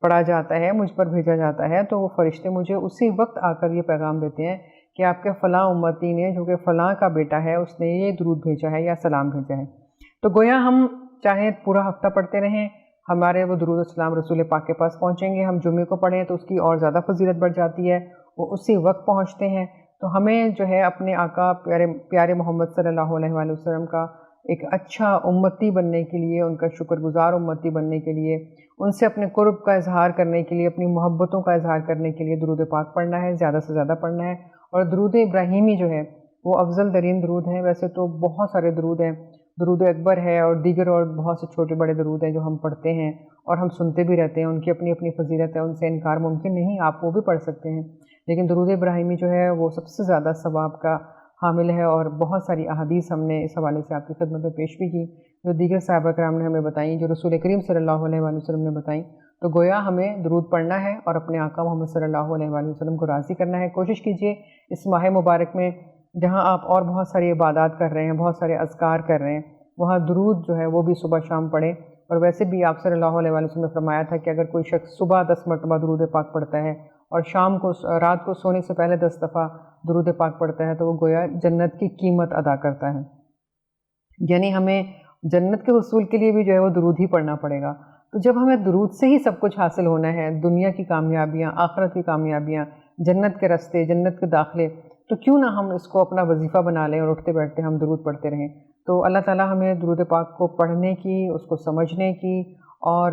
پڑھا جاتا ہے، مجھ پر بھیجا جاتا ہے، تو وہ فرشتے مجھے اسی وقت آ کر یہ پیغام دیتے ہیں کہ آپ کے فلاں امتی نے جو کہ فلاں کا بیٹا ہے اس نے یہ درود بھیجا ہے یا سلام بھیجا ہے۔ تو گویا ہم چاہے پورا ہفتہ پڑھتے رہیں، ہمارے وہ درود السلام رسول پاک کے پاس پہنچیں گے۔ ہم جمعے کو پڑھیں تو اس کی اور زیادہ فضیلت بڑھ جاتی ہے، وہ اسی وقت پہنچتے ہیں۔ تو ہمیں جو ہے اپنے آقا پیارے محمد صلی اللہ علیہ وآلہ وسلم کا ایک اچھا امتی بننے کے لیے، ان کا شکر گزار امتی بننے کے لیے، ان سے اپنے قرب کا اظہار کرنے کے لیے، اپنی محبتوں کا اظہار کرنے کے لیے درود پاک پڑھنا ہے، زیادہ سے زیادہ پڑھنا ہے۔ اور درود ابراہیمی جو ہے وہ افضل ترین درود ہیں۔ ویسے تو بہت سارے درود ہیں، درود اکبر ہے اور دیگر اور بہت سے چھوٹے بڑے درود ہیں جو ہم پڑھتے ہیں اور ہم سنتے بھی رہتے ہیں، ان کی اپنی اپنی فضیلت ہے، ان سے انکار ممکن نہیں، آپ وہ بھی پڑھ سکتے ہیں، لیکن درود ابراہیمی جو ہے وہ سب سے زیادہ ثواب کا حامل ہے، اور بہت ساری احادیث ہم نے اس حوالے سے آپ کی خدمت میں پیش بھی کی جو دیگر صحابہ کرام نے ہمیں بتائیں، جو رسول کریم صلی اللہ علیہ وآلہ وسلم نے بتائیں۔ تو گویا ہمیں درود پڑھنا ہے اور اپنے آقا محمد صلی اللہ علیہ وآلہ وسلم کو راضی کرنا ہے۔ کوشش کیجئے اس ماہ مبارک میں جہاں آپ اور بہت ساری عبادات کر رہے ہیں، بہت سارے اذکار کر رہے ہیں، وہاں درود جو ہے وہ بھی صبح شام پڑھیں۔ اور ویسے بھی آپ صلی اللہ علیہ وآلہ وسلم نے فرمایا تھا کہ اگر کوئی شخص صبح 10 مرتبہ درود پاک پڑھتا ہے اور شام کو رات کو سونے سے پہلے 10 دفعہ درود پاک پڑھتا ہے تو وہ گویا جنت کی قیمت ادا کرتا ہے، یعنی ہمیں جنت کے حصول کے لیے بھی جو ہے وہ درود ہی پڑھنا پڑے گا۔ تو جب ہمیں درود سے ہی سب کچھ حاصل ہونا ہے، دنیا کی کامیابیاں، آخرت کی کامیابیاں، جنت کے راستے، جنت کے داخلے، تو کیوں نہ ہم اس کو اپنا وظیفہ بنا لیں اور اٹھتے بیٹھتے ہم درود پڑھتے رہیں۔ تو اللہ تعالیٰ ہمیں درود پاک کو پڑھنے کی، اس کو سمجھنے کی، اور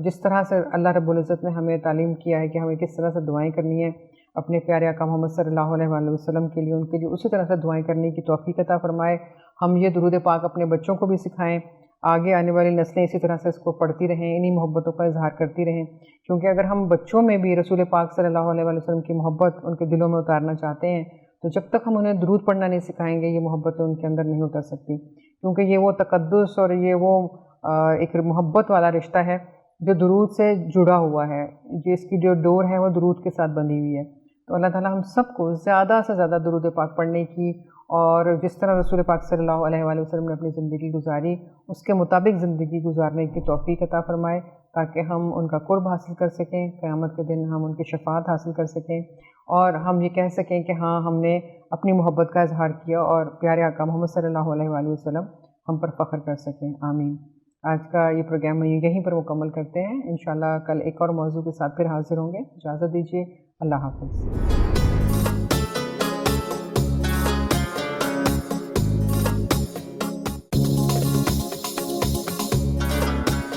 جس طرح سے اللہ رب العزت نے ہمیں تعلیم کیا ہے کہ ہمیں کس طرح سے دعائیں کرنی ہیں اپنے پیارے آقا محمد صلی اللہ علیہ وآلہ وسلم کے لیے، ان کے لیے اسی طرح سے دعائیں کرنے کی توفیق عطا فرمائے۔ ہم یہ درود پاک اپنے بچوں کو بھی سکھائیں، آگے آنے والی نسلیں اسی طرح سے اس کو پڑھتی رہیں، انہی محبتوں کا اظہار کرتی رہیں، کیونکہ اگر ہم بچوں میں بھی رسول پاک صلی اللہ علیہ وآلہ وسلم کی محبت ان کے دلوں میں اتارنا چاہتے ہیں تو جب تک ہم انہیں درود پڑھنا نہیں سکھائیں گے یہ محبتیں ان کے اندر نہیں اتر سکتی، کیونکہ یہ وہ تقدس اور یہ وہ ایک محبت والا رشتہ ہے جو درود سے جڑا ہوا ہے، جس کی جو ڈور ہے وہ درود کے ساتھ بندھی ہوئی ہے۔ تو اللہ تعالیٰ ہم سب کو زیادہ سے زیادہ درود پاک پڑھنے کی، اور جس طرح رسول پاک صلی اللہ علیہ وآلہ وسلم نے اپنی زندگی گزاری اس کے مطابق زندگی گزارنے کی توفیق عطا فرمائے، تاکہ ہم ان کا قرب حاصل کر سکیں، قیامت کے دن ہم ان کی شفاعت حاصل کر سکیں، اور ہم یہ کہہ سکیں کہ ہاں ہم نے اپنی محبت کا اظہار کیا اور پیارے آقا محمد صلی اللہ علیہ وآلہ وسلم ہم پر فخر کر سکیں۔ آمین۔ آج کا یہ پروگرام میں یہیں پر مکمل کرتے ہیں، انشاءاللہ کل ایک اور موضوع کے ساتھ پھر حاضر ہوں گے۔ اجازت دیجیے، اللہ حافظ۔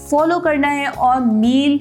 فالو کرنا ہے اور میل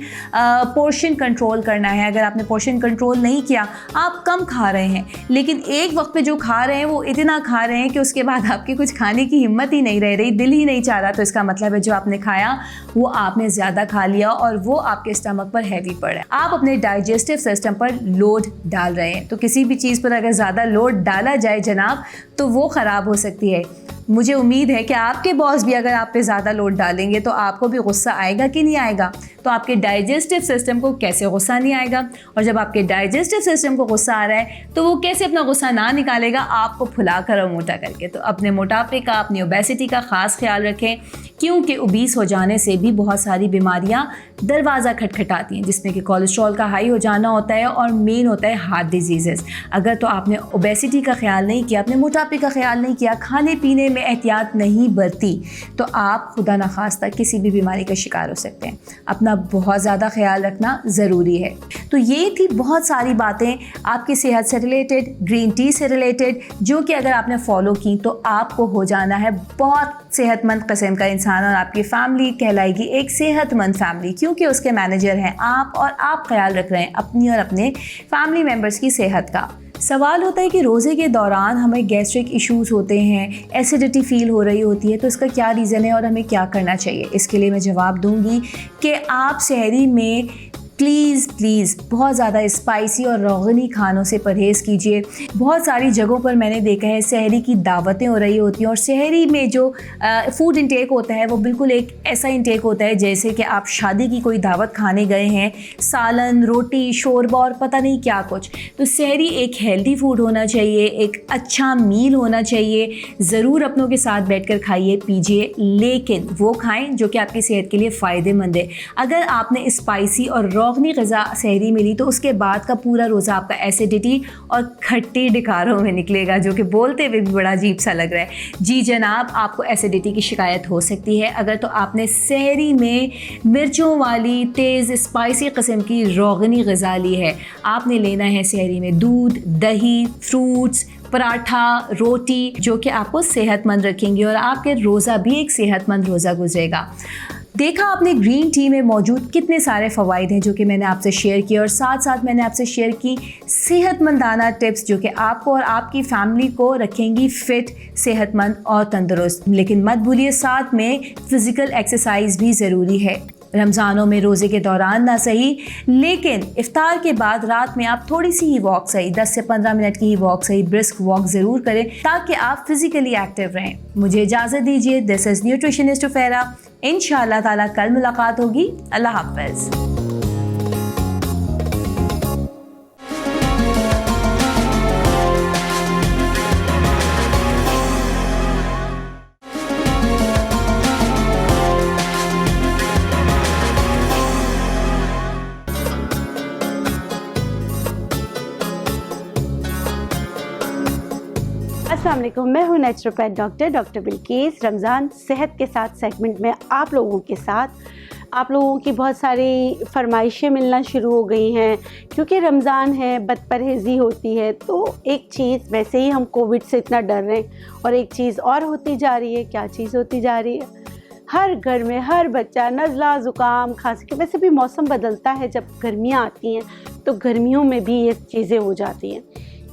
پورشن کنٹرول کرنا ہے. اگر آپ نے پورشن کنٹرول نہیں کیا, آپ کم کھا رہے ہیں لیکن ایک وقت پہ جو کھا رہے ہیں وہ اتنا کھا رہے ہیں کہ اس کے بعد آپ کی کچھ کھانے کی ہمت ہی نہیں رہ رہی, دل ہی نہیں چاہ رہا, تو اس کا مطلب ہے جو آپ نے کھایا وہ آپ نے زیادہ کھا لیا اور وہ آپ کے اسٹمک پر ہیوی پڑ رہا ہے. آپ اپنے ڈائجسٹو سسٹم پر لوڈ ڈال رہے ہیں. تو کسی بھی چیز پر اگر زیادہ لوڈ ڈالا جائے جناب تو وہ خراب ہو سکتی ہے. مجھے امید ہے کہ آپ کے باس بھی اگر آپ پہ زیادہ لوڈ ڈالیں گے تو آپ کو بھی غصہ آئے گا کہ نہیں آئے گا. تو آپ کے ڈائجسٹو سسٹم کو کیسے غصہ نہیں آئے گا, اور جب آپ کے ڈائجسٹو سسٹم کو غصہ آ رہا ہے تو وہ کیسے اپنا غصہ نہ نکالے گا آپ کو پھلا کر اور موٹا کر کے. تو اپنے موٹاپے کا, اپنی اوبیسٹی کا خاص خیال رکھیں, کیونکہ اوبیس ہو جانے سے بھی بہت ساری بیماریاں دروازہ کھٹکھٹاتی ہیں, جس میں کہ کولیسٹرول کا ہائی ہو جانا ہوتا ہے اور مین ہوتا ہے ہارٹ ڈیزیزز. اگر تو آپ نے اوبیسٹی کا خیال نہیں کیا, اپنے موٹاپے کا خیال نہیں کیا, کھانے پینے میں احتیاط نہیں برتی, تو آپ خدا نخواستہ کسی بھی بیماری کا شکار ہو سکتے ہیں. اپنا بہت زیادہ خیال رکھنا ضروری ہے. تو یہ تھی بہت ساری باتیں آپ کی صحت سے ریلیٹڈ, گرین ٹی سے ریلیٹڈ, جو کہ اگر آپ نے فالو کی تو آپ کو ہو جانا ہے بہت صحت مند قسم کا انسان, اور آپ کی فیملی کہلائے گی ایک صحت مند فیملی, کیونکہ اس کے مینیجر ہیں آپ اور آپ خیال رکھ رہے ہیں اپنی اور اپنے فیملی ممبرس کی صحت کا. سوال ہوتا ہے کہ روزے کے دوران ہمیں گیسٹرک ایشوز ہوتے ہیں, ایسیڈیٹی فیل ہو رہی ہوتی ہے, تو اس کا کیا ریزن ہے اور ہمیں کیا کرنا چاہیے. اس کے لیے میں جواب دوں گی کہ آپ سحری میں پلیز بہت زیادہ اسپائسی اور روغنی کھانوں سے پرہیز کیجیے. بہت ساری جگہوں پر میں نے دیکھا ہے سحری کی دعوتیں ہو رہی ہوتی ہیں, اور سحری میں جو فوڈ انٹیک ہوتا ہے وہ بالکل ایک ایسا انٹیک ہوتا ہے جیسے کہ آپ شادی کی کوئی دعوت کھانے گئے ہیں, سالن, روٹی, شوربہ اور پتہ نہیں کیا کچھ. تو سحری ایک ہیلدی فوڈ ہونا چاہیے, ایک اچھا میل ہونا چاہیے. ضرور اپنوں کے ساتھ بیٹھ کر کھائیے پیجیے, لیکن وہ کھائیں جو کہ آپ کی صحت کے لیے فائدے مند ہے. اگر آپ نے اسپائسی اور روغنی غذا سحری ملی تو اس کے بعد کا پورا روزہ آپ کا ایسیڈیٹی اور کھٹی ڈکاروں میں نکلے گا, جو کہ بولتے ہوئے بھی بڑا عجیب سا لگ رہا ہے. جی جناب, آپ کو ایسیڈیٹی کی شکایت ہو سکتی ہے اگر تو آپ نے سحری میں مرچوں والی تیز اسپائسی قسم کی روغنی غذا لی ہے. آپ نے لینا ہے سحری میں دودھ, دہی, فروٹس, پراٹھا, روٹی, جو کہ آپ کو صحت مند رکھیں گے اور آپ کے روزہ بھی ایک صحت مند روزہ گزرے گا. دیکھا آپ نے گرین ٹی میں موجود کتنے سارے فوائد ہیں جو کہ میں نے آپ سے شیئر کیے, اور ساتھ ساتھ میں نے آپ سے شیئر کی صحت مندانہ ٹپس جو کہ آپ کو اور آپ کی فیملی کو رکھیں گی فٹ, صحت مند اور تندرست. لیکن مت بھولیے ساتھ میں فزیکل ایکسرسائز بھی ضروری ہے. رمضانوں میں روزے کے دوران نہ صحیح, لیکن افطار کے بعد رات میں آپ تھوڑی سی ہی واک صحیح, 10 سے 15 منٹ کی ہی واک صحیح, برسک واک ضرور کریں تاکہ آپ فزیکلی ایکٹیو رہیں. مجھے اجازت دیجیے. دس از نیوٹریشنسٹ فیرا. انشاءاللہ تعالیٰ کل ملاقات ہوگی. اللہ حافظ. السلام علیکم, میں ہوں نیچروپیتھ ڈاکٹر بلقیس. رمضان صحت کے ساتھ سیگمنٹ میں آپ لوگوں کے ساتھ آپ لوگوں کی بہت ساری فرمائشیں ملنا شروع ہو گئی ہیں, کیونکہ رمضان ہے, بد پرہیزی ہوتی ہے. تو ایک چیز, ویسے ہی ہم کووڈ سے اتنا ڈر رہے ہیں, اور ایک چیز اور ہوتی جا رہی ہے. کیا چیز ہوتی جا رہی ہے؟ ہر گھر میں ہر بچہ نزلہ, زکام, کھانسی کے. ویسے بھی موسم بدلتا ہے, جب گرمیاں آتی ہیں تو گرمیوں میں بھی یہ چیزیں ہو جاتی ہیں,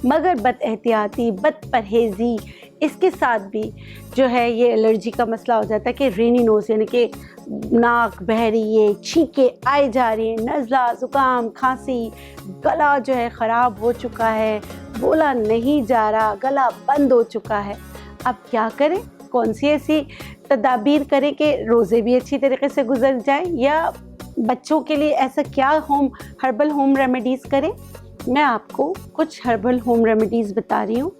مگر بد احتیاطی, بد پرہیزی, اس کے ساتھ بھی جو ہے یہ الرجی کا مسئلہ ہو جاتا ہے کہ رینی نوز, یعنی کہ ناک بہہ رہی ہے, چھینکیں آئے جا رہی ہیں, نزلہ, زکام, کھانسی, گلا جو ہے خراب ہو چکا ہے, بولا نہیں جا رہا, گلا بند ہو چکا ہے. اب کیا کریں؟ کون سی ایسی تدابیر کریں کہ روزے بھی اچھی طریقے سے گزر جائیں, یا بچوں کے لیے ایسا کیا ہربل ہوم ریمیڈیز کریں؟ میں آپ کو کچھ ہربل ہوم ریمیڈیز بتا رہی ہوں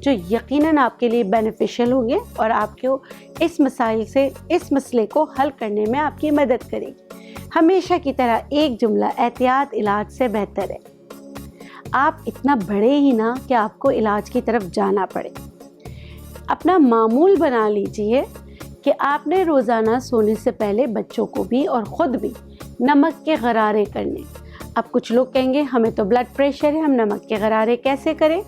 جو یقیناً آپ کے لیے بینیفیشل ہوں گے اور آپ کو اس مسئلے کو حل کرنے میں آپ کی مدد کرے گی. ہمیشہ کی طرح ایک جملہ, احتیاط علاج سے بہتر ہے. آپ اتنا بڑھے ہی نہ کہ آپ کو علاج کی طرف جانا پڑے. اپنا معمول بنا لیجئے کہ آپ نے روزانہ سونے سے پہلے بچوں کو بھی اور خود بھی نمک کے غرارے کرنے. اب کچھ لوگ کہیں گے ہمیں تو بلڈ پریشر ہے, ہم نمک کے غرارے کیسے کریں؟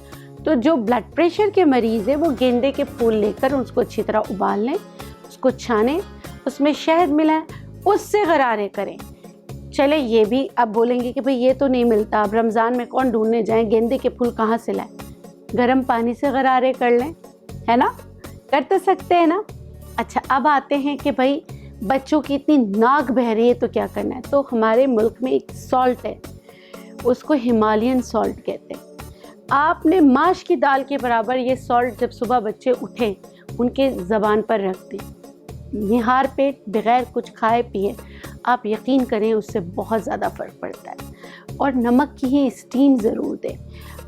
تو جو بلڈ پریشر کے مریض ہیں وہ گینڈے کے پھول لے کر اس کو اچھی طرح ابال لیں, اس کو چھانیں, اس میں شہد ملائیں, اس سے غرارے کریں. چلے یہ بھی اب بولیں گے کہ بھئی یہ تو نہیں ملتا, اب رمضان میں کون ڈھونڈنے جائیں, گیندے کے پھول کہاں سے لائیں؟ گرم پانی سے غرارے کر لیں, ہے نا, کر تو سکتے ہیں نا. اچھا اب آتے ہیں کہ بھئی بچوں کی اتنی ناک بہ رہی ہے تو کیا کرنا ہے. تو ہمارے ملک میں ایک سالٹ ہے, اس کو ہمالین سالٹ کہتے ہیں. آپ نے ماش کی دال کے برابر یہ سالٹ جب صبح بچے اٹھیں ان کے زبان پر رکھ دیں, نہار پیٹ بغیر کچھ کھائے پیے, آپ یقین کریں اس سے بہت زیادہ فرق پڑتا ہے. اور نمک کی ہی اسٹیم ضرور دیں.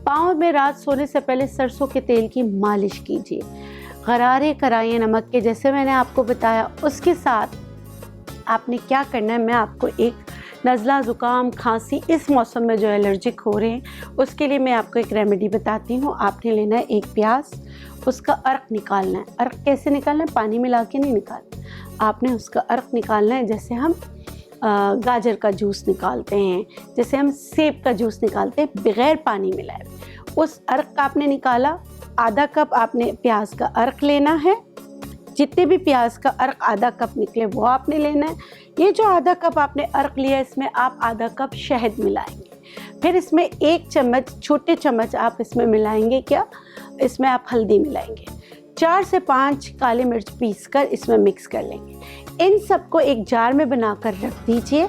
پاؤں میں رات سونے سے پہلے سرسوں کے تیل کی مالش کیجیے, غرارے کرائیے نمک کے, جیسے میں نے آپ کو بتایا. اس کے ساتھ آپ نے کیا کرنا ہے, میں آپ کو ایک نزلہ زکام کھانسی اس موسم میں جو الرجک ہو رہے ہیں اس کے لیے میں آپ کو ایک ریمیڈی بتاتی ہوں. آپ نے لینا ہے ایک پیاز, اس کا عرق نکالنا ہے. عرق کیسے نکالنا ہے؟ پانی ملا کے نہیں نکالنا, آپ نے اس کا عرق نکالنا ہے جیسے ہم گاجر کا جوس نکالتے ہیں, جیسے ہم سیب کا جوس نکالتے ہیں بغیر پانی ملائے. اس عرق کا آپ نے نکالا, آدھا کپ آپ نے پیاز کا عرق لینا ہے. جتنے بھی پیاز کا عرق آدھا کپ نکلے وہ آپ نے لینا ہے. یہ جو آدھا کپ آپ نے عرق لیا اس میں آپ آدھا کپ شہد ملائیں گے. پھر اس میں 1 چمچ چھوٹے چمچ آپ اس میں ملائیں گے, کیا اس میں آپ ہلدی ملائیں گے. 4 سے 5 کالی مرچ پیس کر اس میں مکس کر لیں گے. ان سب کو ایک جار میں بنا کر رکھ دیجئے.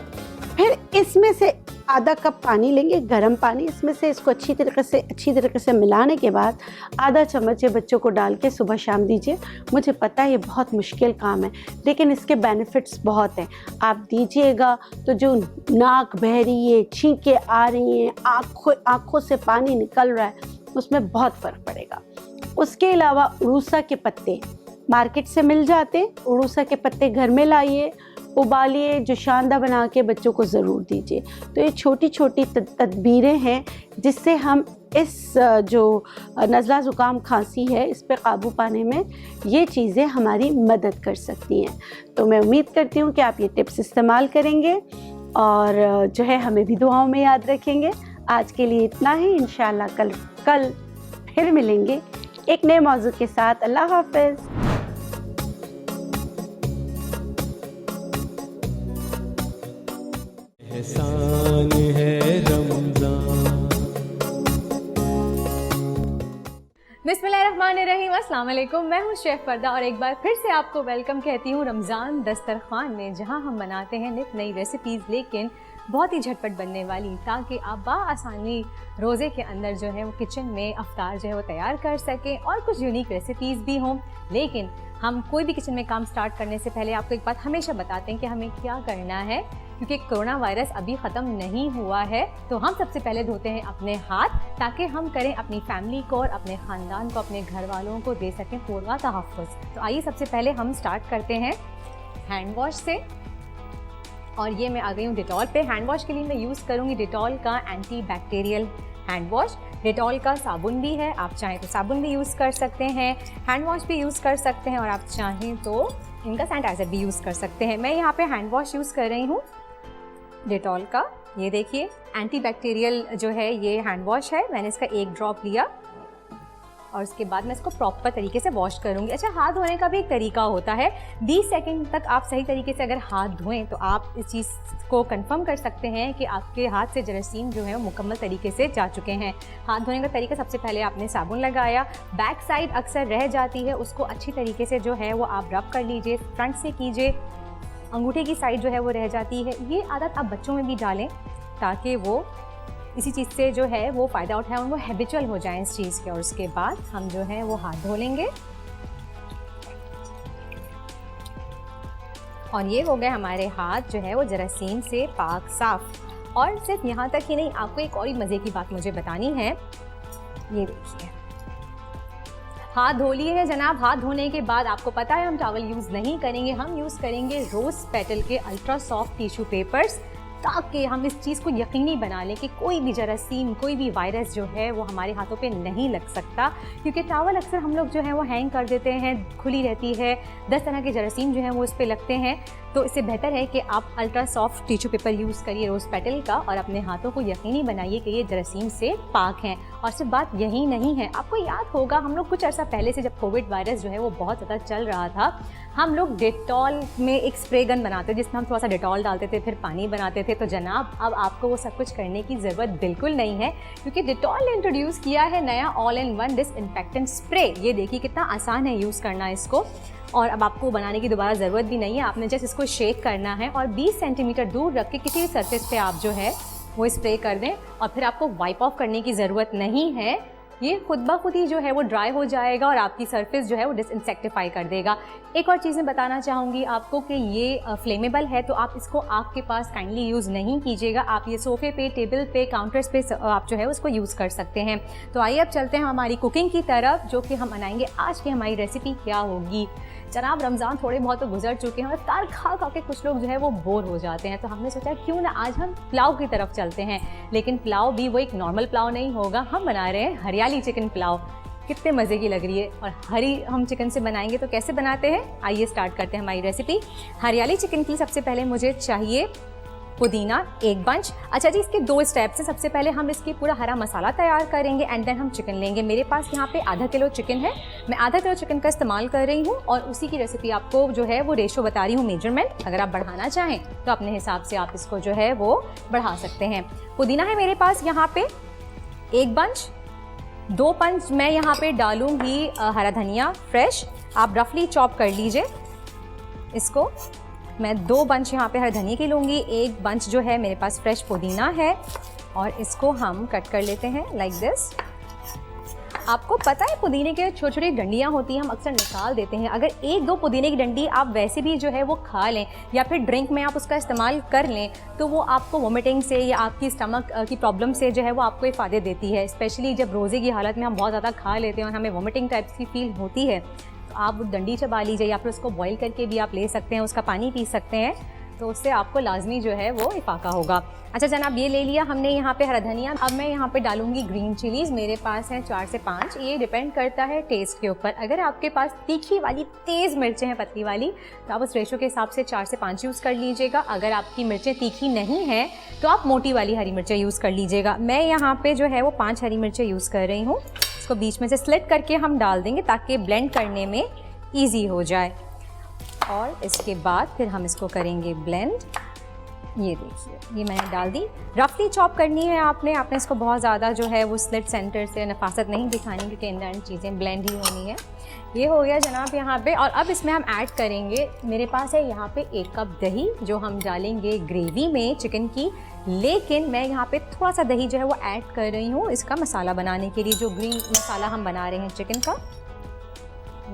پھر اس میں سے آدھا کپ پانی لیں گے, گرم پانی, اس میں سے اس کو اچھی طریقے سے ملانے کے بعد آدھا چمچ یہ بچوں کو ڈال کے صبح شام دیجئے. مجھے پتہ ہے یہ بہت مشکل کام ہے لیکن اس کے بینیفٹس بہت ہیں. آپ دیجئے گا تو جو ناک بہ رہی ہے, چھینکیں آ رہی ہیں, آنکھوں سے پانی نکل رہا ہے, اس میں بہت فرق پڑے گا. اس کے علاوہ عروسہ کے پتے مارکیٹ سے مل جاتے, عروسہ کے پتے گھر میں لائیے, ابالیے, جو شاندہ بنا کے بچوں کو ضرور دیجیے. تو یہ چھوٹی چھوٹی تدبیریں ہیں جس سے ہم اس جو نزلہ زکام کھانسی ہے اس پہ قابو پانے میں یہ چیزیں ہماری مدد کر سکتی ہیں. تو میں امید کرتی ہوں کہ آپ یہ ٹپس استعمال کریں گے اور جو ہے ہمیں بھی دعاؤں میں یاد رکھیں گے. آج کے لیے اتنا ہی, انشاءاللہ کل پھر ملیں گے ایک نئے موضوع کے ساتھ. اللہ حافظ. احسان ہے رمضان. بسم اللہ الرحمن الرحیم. السلام علیکم, میں ہوں شیخ پردہ اور ایک بار پھر سے آپ کو ویلکم کہتی ہوں رمضان دسترخوان میں, جہاں ہم بناتے ہیں نت نئی ریسیپیز لیکن بہت ہی جھٹپٹ بننے والی, تاکہ آپ بآسانی روزے کے اندر جو ہے وہ کچن میں افطار جو ہے وہ تیار کر سکیں اور کچھ یونیک ریسیپیز بھی ہوں. لیکن ہم کوئی بھی کچن میں کام سٹارٹ کرنے سے پہلے آپ کو ایک بات ہمیشہ بتاتے ہیں کہ ہمیں کیا کرنا ہے, کیونکہ کرونا وائرس ابھی ختم نہیں ہوا ہے. تو ہم سب سے پہلے دھوتے ہیں اپنے ہاتھ, تاکہ ہم کریں اپنی فیملی کو اور اپنے خاندان کو, اپنے گھر والوں کو دے سکیں پورا تحفظ. تو آئیے سب سے پہلے ہم سٹارٹ کرتے ہیں ہینڈ واش سے. اور یہ میں آ گئی ہوں ڈیٹول پہ. ہینڈ واش کے لیے میں یوز کروں گی ڈیٹول کا antibacterial hand wash. Dettol کا صابن بھی ہے, آپ چاہیں تو صابن بھی یوز کر سکتے ہیں, ہینڈ واش بھی یوز کر سکتے ہیں, اور آپ چاہیں تو ان کا سینیٹائزر بھی یوز کر سکتے ہیں. میں یہاں پہ ہینڈ واش یوز کر رہی ہوں ڈیٹول کا. یہ دیکھیے اینٹی بیکٹیریل جو ہے یہ ہینڈ واش ہے. میں نے اس کا 1 ڈراپ لیا اور اس کے بعد میں اس کو پراپر طریقے سے واش کروں گی. اچھا, ہاتھ دھونے کا بھی ایک طریقہ ہوتا ہے. 20 سیکنڈ تک آپ صحیح طریقے سے اگر ہاتھ دھوئیں تو آپ اس چیز کو کنفرم کر سکتے ہیں کہ آپ کے ہاتھ سے جراثیم جو ہے وہ مکمل طریقے سے جا چکے ہیں. ہاتھ دھونے کا طریقہ, سب سے پہلے آپ نے صابن لگایا, بیک سائڈ اکثر رہ جاتی ہے, اس کو اچھی طریقے سے جو ہے وہ آپ رب کر لیجئے, فرنٹ سے کیجئے. انگوٹھے کی سائڈ جو ہے وہ رہ جاتی ہے. یہ عادت آپ بچوں میں بھی ڈالیں تاکہ وہ اسی چیز سے جو ہے وہ فائدہ اٹھائیں اور وہ ہیبیچول ہو جائیں اس چیز کے. اور اس کے بعد ہم جو ہے وہ ہاتھ دھو لیں گے. اور یہ ہو گئے ہمارے ہاتھ جو ہے وہ جراثیم سے پاک صاف. اور صرف یہاں تک ہی نہیں, آپ کو ایک اور مزے کی بات مجھے بتانی ہے. یہ دیکھیے, ہاتھ دھو لیے ہیں جناب. ہاتھ دھونے کے بعد آپ کو پتہ ہے ہم ٹاول یوز نہیں کریں گے, ہم یوز کریں گے روز پیٹل کے الٹرا سافٹ ٹیشو پیپرز, تاکہ ہم اس چیز کو یقینی بنا لیں کہ کوئی بھی جراثیم, کوئی بھی وائرس جو ہے وہ ہمارے ہاتھوں پہ نہیں لگ سکتا. کیونکہ ٹاول اکثر ہم لوگ جو ہے وہ ہینگ کر دیتے ہیں, کھلی رہتی ہے, 10 طرح کے جراثیم جو ہیں وہ اس پہ لگتے ہیں. تو اس سے بہتر ہے کہ آپ ultra soft tissue paper use کریے روز پیٹل کا, اور اپنے ہاتھوں کو یقینی بنائیے کہ یہ جراثیم سے پاک ہیں. اور صرف بات یہی نہیں ہے, آپ کو یاد ہوگا ہم لوگ کچھ عرصہ پہلے سے جب کووڈ وائرس جو ہے وہ بہت زیادہ چل رہا تھا, ہم لوگ ڈیٹول میں ایک اسپرے گن بناتے ہیں جس میں ہم تھوڑا سا ڈیٹول ڈالتے تھے، پھر پانی بناتے تھے. تو جناب اب آپ کو وہ سب کچھ کرنے کی ضرورت بالکل نہیں ہے، کیونکہ ڈیٹول نے انٹروڈیوس کیا ہے نیا all in one disinfectant spray. یہ دیکھیے کتنا آسان ہے یوز کرنا اس کو، اور اب آپ کو بنانے کی دوبارہ ضرورت بھی نہیں ہے. آپ نے جسٹ اس کو شیک کرنا ہے اور 20 سینٹی میٹر دور رکھ کے کسی بھی سرفیس پہ آپ جو ہے وہ اسپرے کر دیں، اور پھر آپ کو وائپ آف کرنے کی ضرورت نہیں ہے. یہ خود بخود ہی جو ہے وہ ڈرائی ہو جائے گا اور آپ کی سرفیس جو ہے وہ ڈس انسیکٹیفائی کر دے گا. ایک اور چیز میں بتانا چاہوں گی آپ کو کہ یہ فلیمیبل ہے، تو آپ اس کو آگ کے پاس کائنڈلی یوز نہیں کیجیے گا. آپ یہ صوفے پہ، ٹیبل پہ، کاؤنٹرز پہ آپ جو ہے اس کو یوز کر سکتے ہیں. تو آئیے اب چلتے ہیں ہماری کوکنگ کی طرف، جو کہ ہم بنائیں گے آج کی ہماری ریسیپی کیا ہوگی. جناب رمضان تھوڑے بہت تو گزر چکے ہیں اور افطار کھا کے کچھ لوگ جو ہے وہ بور ہو جاتے ہیں، تو ہم نے سوچا کیوں نہ آج ہم پلاؤ کی طرف چلتے ہیں. لیکن پلاؤ بھی وہ ایک نارمل پلاؤ نہیں ہوگا، ہم بنا رہے ہیں ہریالی چکن پلاؤ. کتنے مزے کی لگ رہی ہے، اور ہری ہم چکن سے بنائیں گے. تو کیسے بناتے ہیں آئیے اسٹارٹ کرتے ہیں ہماری ریسیپی. ہریالی چکن کی سب سے پہلے مجھے چاہیے پودینہ 1 بنچ. اچھا جی، اس کے 2 اسٹیپس ہیں. سب سے پہلے ہم اس کی پورا ہرا مسالہ تیار کریں گے اینڈ دین ہم چکن لیں گے. میرے پاس یہاں پہ ½ کلو چکن ہے، میں ½ کلو چکن کا استعمال کر رہی ہوں، اور اسی کی ریسیپی آپ کو جو ہے وہ ریشو بتا رہی ہوں، میجرمنٹ. اگر آپ بڑھانا چاہیں تو اپنے حساب سے آپ اس کو جو ہے وہ بڑھا سکتے ہیں. پودینہ ہے میرے پاس یہاں پہ 1 بنچ. 2 پنچ میں یہاں پہ ڈالوں گی ہرا دھنیا فریش. آپ رفلی چاپ کر لیجئے اس کو. میں 2 بنچ یہاں پہ ہر دھنیا کی لوں گی. 1 بنچ جو ہے میرے پاس فریش پودینہ ہے، اور اس کو ہم کٹ کر لیتے ہیں لائک دس. آپ کو پتہ ہے پودینے کے چھوٹی چھوٹی ڈنڈیاں ہوتی ہیں، ہم اکثر نکال دیتے ہیں. اگر 1-2 پودینے کی ڈنڈی آپ ویسے بھی جو ہے وہ کھا لیں یا پھر ڈرنک میں آپ اس کا استعمال کر لیں، تو وہ آپ کو وومٹنگ سے یا آپ کی اسٹمک کی پرابلم سے جو ہے وہ آپ کو افادہ دیتی ہے. اسپیشلی جب روزے کی حالت میں ہم بہت زیادہ کھا لیتے ہیں اور ہمیں وومٹنگ ٹائپس کی فیل ہوتی ہے، تو آپ ڈنڈی چبا لیجیے یا پھر اس کو بوائل کر کے بھی آپ لے سکتے ہیں، اس کا پانی پی سکتے ہیں، تو اس سے آپ کو لازمی جو ہے وہ افاقہ ہوگا. اچھا جناب، یہ لے لیا ہم نے یہاں پہ ہرا دھنیا. اب میں یہاں پہ ڈالوں گی گرین چلیز. میرے پاس ہیں 4 سے 5. یہ ڈیپینڈ کرتا ہے ٹیسٹ کے اوپر. اگر آپ کے پاس تیکھی والی تیز مرچیں ہیں پتلی والی، تو آپ اس ریشو کے حساب سے 4 سے 5 یوز کر لیجیے گا. اگر آپ کی مرچیں تیکھی نہیں ہیں تو آپ موٹی والی ہری مرچیں یوز کر لیجیے گا. میں یہاں پہ جو ہے وہ 5 ہری مرچیں یوز کر رہی ہوں. اس کو بیچ میں سے سلٹ کر کے ہم ڈال دیں گے تاکہ بلینڈ کرنے میں ایزی ہو جائے. اور اس کے بعد پھر ہم اس کو کریں گے بلینڈ. یہ دیکھیے یہ میں نے ڈال دی. رفلی چاپ کرنی ہے آپ نے اس کو بہت زیادہ جو ہے وہ سلٹ سینٹر سے نفاست نہیں دکھانی، کیونکہ اندر چیزیں بلینڈ ہی ہونی ہے. یہ ہو گیا جناب یہاں پہ. اور اب اس میں ہم ایڈ کریں گے، میرے پاس ہے یہاں پہ 1 کپ دہی جو ہم ڈالیں گے گریوی میں چکن کی. لیکن میں یہاں پہ تھوڑا سا دہی جو ہے وہ ایڈ کر رہی ہوں اس کا مسالہ بنانے کے لیے، جو گرین مسالہ ہم بنا رہے ہیں چکن کا.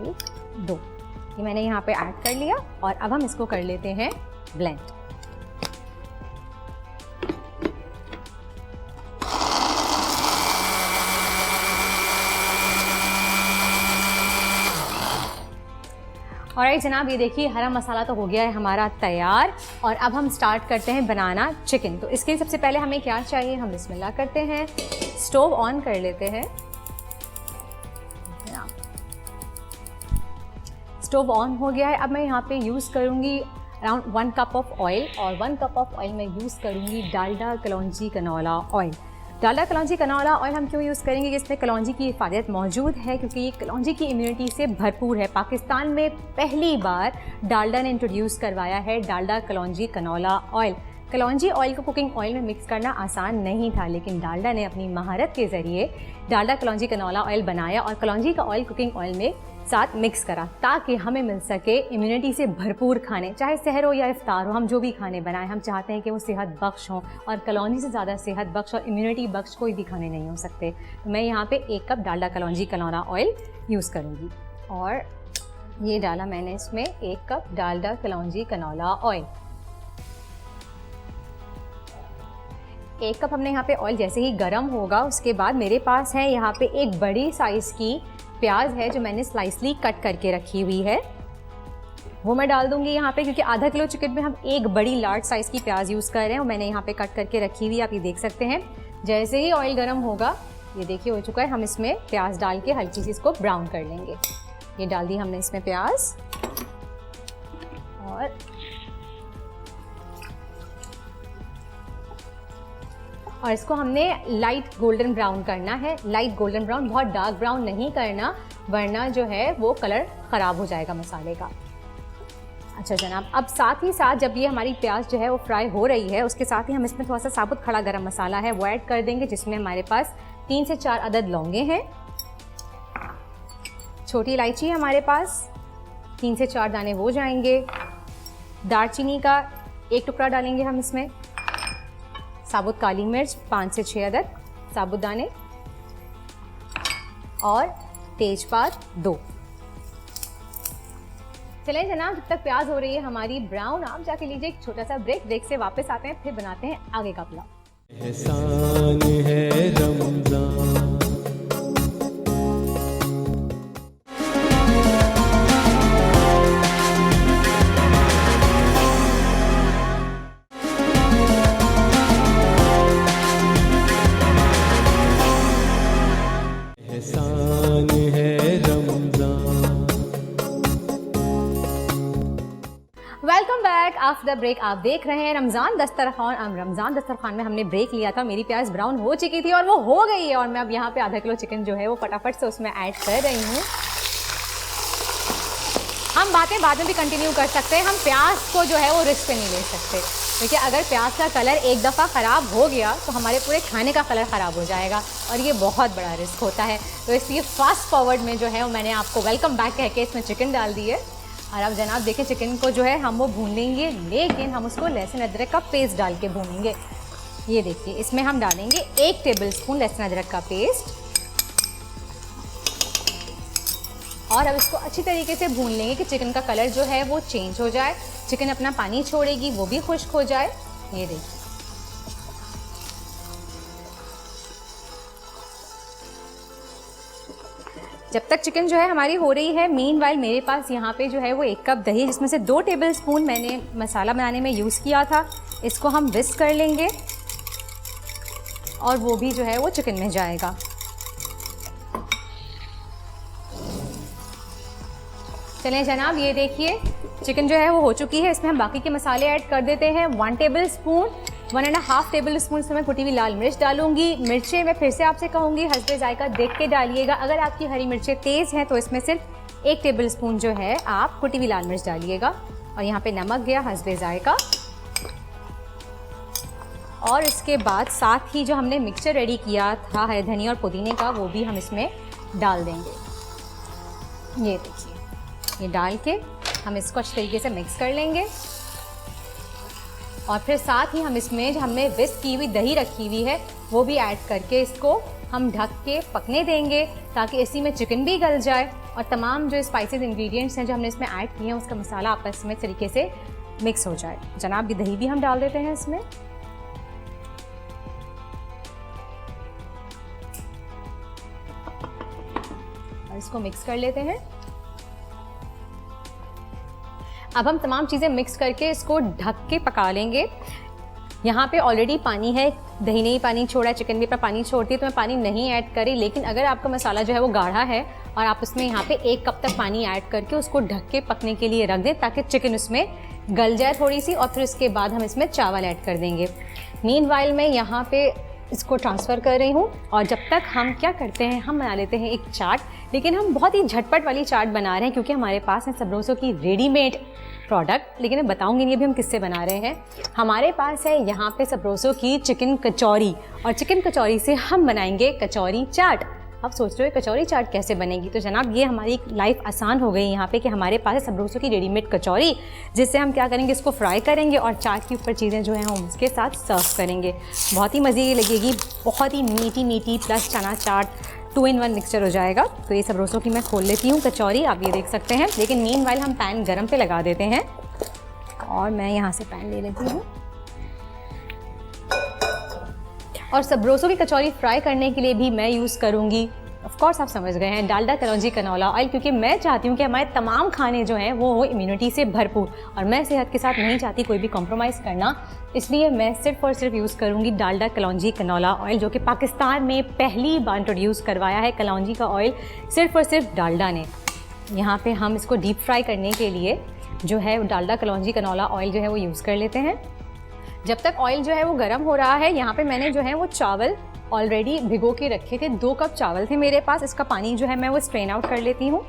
1 2 یہ میں نے یہاں پہ ایڈ کر لیا، اور اب ہم اس کو کر لیتے ہیں بلینڈ. اور جناب یہ دیکھیے ہرا مسالہ تو ہو گیا ہے ہمارا تیار. اور اب ہم سٹارٹ کرتے ہیں بنانا چکن. تو اس کے لیے سب سے پہلے ہمیں کیا چاہیے، ہم بسم اللہ کرتے ہیں، اسٹوو آن کر لیتے ہیں. اسٹوو آن ہو گیا ہے. اب میں یہاں پہ یوز کروں گی اراؤنڈ 1 کپ آف آئل، اور 1 کپ آف آئل میں یوز کروں گی Dalda kalonji canola oil. Dalda kalonji canola oil ہم کیوں یوز کریں گے کہ اس میں کلونجی کی افادیت موجود ہے، کیونکہ یہ کلونجی کی امیونٹی سے بھرپور ہے. پاکستان میں پہلی بار ڈالڈا نے انٹروڈیوس کروایا ہے Dalda kalonji canola oil. Kalonji oil کو کوکنگ آئل میں مکس کرنا آسان نہیں تھا، لیکن ڈالڈا نے اپنی مہارت کے ذریعے ڈالڈا کلونجی کنولا آئل بنایا اور کلونجی کا آئل کوکنگ آئل میں ساتھ مکس کرا، تاکہ ہمیں مل سکے امیونٹی سے بھرپور کھانے. چاہے سحر ہو یا افطار ہو، ہم جو بھی کھانے بنائیں ہم چاہتے ہیں کہ وہ صحت بخش ہوں، اور کلونجی سے زیادہ صحت بخش اور امیونٹی بخش کوئی بھی کھانے نہیں ہو سکتے. تو میں یہاں پہ 1 cup Dalda kalonji canola oil use کروں گی، اور یہ ڈالا میں نے اس میں 1 cup Dalda kalonji canola oil. 1 cup ہم نے یہاں پہ آئل جیسے ہی گرم ہوگا، اس کے بعد میرے پاس ہے یہاں پہ ایک بڑی سائز کی پیاز ہے جو میں نے سلائسلی کٹ کر کے رکھی ہوئی ہے، وہ میں ڈال دوں گی یہاں پہ، کیونکہ ½ کلو چکن میں ہم ایک بڑی لارج سائز کی پیاز یوز کر رہے ہیں، اور میں نے یہاں پہ کٹ کر کے رکھی ہوئی، آپ یہ دیکھ سکتے ہیں. جیسے ہی آئل گرم ہوگا، یہ دیکھیے ہو چکا ہے، ہم اس میں پیاز ڈال کے ہلکی سی اس کو براؤن کر لیں گے. یہ ڈال دی ہم نے اس میں پیاز، اور اس کو ہم نے لائٹ گولڈن براؤن کرنا ہے. لائٹ گولڈن براؤن، بہت ڈارک براؤن نہیں کرنا، ورنہ جو ہے وہ کلر خراب ہو جائے گا مسالے کا. اچھا جناب، اب ساتھ ہی ساتھ جب یہ ہماری پیاز جو ہے وہ فرائی ہو رہی ہے، اس کے ساتھ ہی ہم اس میں تھوڑا سا ثابت کھڑا گرم مسالہ ہے وہ ایڈ کر دیں گے، جس میں ہمارے پاس 3 سے 4 عدد لونگیں ہیں، چھوٹی الائچی ہے ہمارے پاس 3 سے 4 دانے وہ جائیں گے، دار چینی کا 1 ٹکڑا ڈالیں گے ہم اس میں، ثابت کالی مرچ 5 سے 6 عدد ثابت دانے، اور تیز پات 2۔ چلیں جناب، جب تک پیاز ہو رہی ہے ہماری براؤن، آپ جا کے لیجیے ایک چھوٹا سا بریک سے واپس آتے ہیں، پھر بناتے ہیں آگے کا پلاؤ۔ احسان ہے رمضان، احسان ہے رمضان۔ ویلکم بیک آفٹر بریک، آپ دیکھ رہے ہیں رمضان دسترخوان۔ رمضان دسترخوان میں ہم نے بریک لیا تھا، میری پیاز براؤن ہو چکی تھی اور وہ ہو گئی ہے، اور میں اب یہاں پہ آدھا کلو چکن جو ہے وہ فٹافٹ سے اس میں ایڈ کر رہی ہوں۔ ہم باتیں بعد میں بھی کنٹینیو کر سکتے ہیں، ہم پیاز کو جو ہے وہ رسک پہ نہیں لے سکتے، کیونکہ اگر پیاز کا کلر ایک دفعہ خراب ہو گیا تو ہمارے پورے کھانے کا کلر خراب ہو جائے گا، اور یہ بہت بڑا رسک ہوتا ہے۔ تو اس لیے فاسٹ فارورڈ میں جو ہے میں نے آپ کو ویلکم بیک کہہ کے اس میں چکن ڈال دی ہے، اور اب جناب دیکھیں چکن کو جو ہے ہم وہ بھون لیں گے، لیکن ہم اس کو لہسن ادرک کا پیسٹ ڈال کے بھونیں گے۔ یہ دیکھیے اس میں ہم ڈالیں گے 1 ٹیبل اسپون لہسن ادرک کا پیسٹ، اور اب اس کو اچھی طریقے سے بھون لیں گے کہ چکن کا کلر جو ہے وہ چینج ہو جائے، چکن اپنا پانی چھوڑے گی، وہ بھی خشک ہو جائے۔ یہ دیکھیے جب تک چکن جو ہے ہماری ہو رہی ہے، مین وائل میرے پاس یہاں پہ جو ہے وہ 1 کپ دہی، جس میں سے 2 ٹیبل اسپون میں نے مسالہ بنانے میں یوز کیا تھا، اس کو ہم وسک کر لیں گے، اور وہ بھی جو ہے وہ چکن میں جائے گا۔ چلیں جناب، یہ دیکھیے چکن جو ہے وہ ہو چکی ہے، اس میں ہم باقی کے مسالے ایڈ کر دیتے ہیں۔ 1 ٹیبل اسپون 1.5 ٹیبل اسپون اس میں کٹی ہوئی لال مرچ ڈالوں گی۔ مرچیں میں پھر سے آپ سے کہوں گی حسب ذائقہ دیکھ کے ڈالیے گا، اگر آپ کی ہری مرچیں تیز ہیں تو اس میں صرف 1 ٹیبل اسپون جو ہے آپ کٹی ہوئی لال مرچ ڈالیے گا، اور یہاں پہ نمک گیا حسب ذائقہ۔ اور اس کے بعد ساتھ ہی جو ہم نے مکسچر ریڈی کیا تھا ہرے دھنیا اور پودینے کا، وہ بھی ہم اس میں ڈال دیں گے۔ یہ دیکھیے یہ ڈال کے ہم اس کو اچھی طریقے سے مکس کر لیں گے، اور پھر ساتھ ہی ہم اس میں جو ہم نے وسک کی ہوئی دہی رکھی ہوئی ہے وہ بھی ایڈ کر کے اس کو ہم ڈھک کے پکنے دیں گے، تاکہ اسی میں چکن بھی گل جائے، اور تمام جو اسپائسیز انگریڈینٹس ہیں جو ہم نے اس میں ایڈ کیے ہیں اس کا مسالہ آپس میں طریقے سے مکس ہو جائے۔ جناب یہ دہی بھی ہم ڈال دیتے ہیں اس میں، اور اس کو مکس کر لیتے ہیں۔ اب ہم تمام چیزیں مکس کر کے اس کو ڈھک کے پکا لیں گے۔ یہاں پہ آلریڈی پانی ہے، دہی نے ہی پانی چھوڑا ہے، چکن بھی اپنا پانی چھوڑتی ہے، تو میں پانی نہیں ایڈ کری، لیکن اگر آپ کا مسالہ جو ہے وہ گاڑھا ہے اور آپ اس میں یہاں پہ 1 کپ تک پانی ایڈ کر کے اس کو ڈھک کے پکنے کے لیے رکھ دیں، تاکہ چکن اس میں گل جائے تھوڑی سی، اور پھر اس کے بعد ہم اس میں چاول ایڈ کر دیں گے۔ مین وائل میں یہاں پہ اس کو ٹرانسفر کر رہی ہوں، اور جب تک ہم کیا کرتے ہیں، ہم بنا لیتے ہیں ایک چاٹ، لیکن ہم بہت ہی جھٹپٹ والی چاٹ بنا رہے ہیں، کیونکہ ہمارے پاس ہے سبروسو کی ریڈی میڈ پروڈکٹ، لیکن میں بتاؤں گی نہیں ابھی ہم کس سے بنا رہے ہیں۔ ہمارے پاس ہے یہاں پہ سبروسو کی چکن کچوری، اور چکن کچوری سے ہم بنائیں گے کچوری چاٹ۔ اب سوچ رہے ہو کچوری چاٹ کیسے بنے گی، تو جناب یہ ہماری لائف آسان ہو گئی یہاں پہ کہ ہمارے پاس ہے سبروسو کی ریڈی میڈ کچوری، جس سے ہم کیا کریں گے، اس کو فرائی کریں گے اور چاٹ کے اوپر چیزیں جو ہیں ہم اس کے ساتھ سرو کریں گے۔ بہت ہی مزے کی لگے گی، بہت ہی میٹھی plus Channa chaat 2 in 1 mixture ہو جائے گا۔ تو یہ سبروسو کی میں کھول لیتی ہوں کچوری، آپ یہ دیکھ سکتے ہیں، لیکن مین وائل ہم پین گرم پہ لگا دیتے ہیں، اور میں یہاں سے پین لے لیتی ہوں۔ اور سبروسو کی کچوری فرائی کرنے کے لیے بھی میں یوز کروں گی، آف کورس آپ سمجھ گئے ہیں، ڈالڈا کلونجی کنولا آئل، کیونکہ میں چاہتی ہوں کہ ہمارے تمام کھانے جو ہیں وہ ہو امیونٹی سے بھرپور، اور میں صحت کے ساتھ نہیں چاہتی کوئی بھی کمپرومائز کرنا، اس لیے میں صرف اور صرف یوز کروں گی ڈالڈا کلونجی کنولا آئل، جو کہ پاکستان میں پہلی بار انٹروڈیوس کروایا ہے کلونجی کا آئل صرف اور صرف ڈالڈا نے۔ یہاں پہ ہم اس کو ڈیپ فرائی کرنے کے لیے جو ہے ڈالڈا کلونجی کنولا آئل جو ہے وہ یوز کر لیتے ہیں۔ جب تک آئل جو ہے وہ گرم ہو رہا ہے، یہاں پہ میں نے جو ہے وہ چاول آلریڈی بھگو کے رکھے تھے، 2 کپ چاول تھے میرے پاس، اس کا پانی جو ہے میں وہ اسٹرین آؤٹ کر لیتی ہوں۔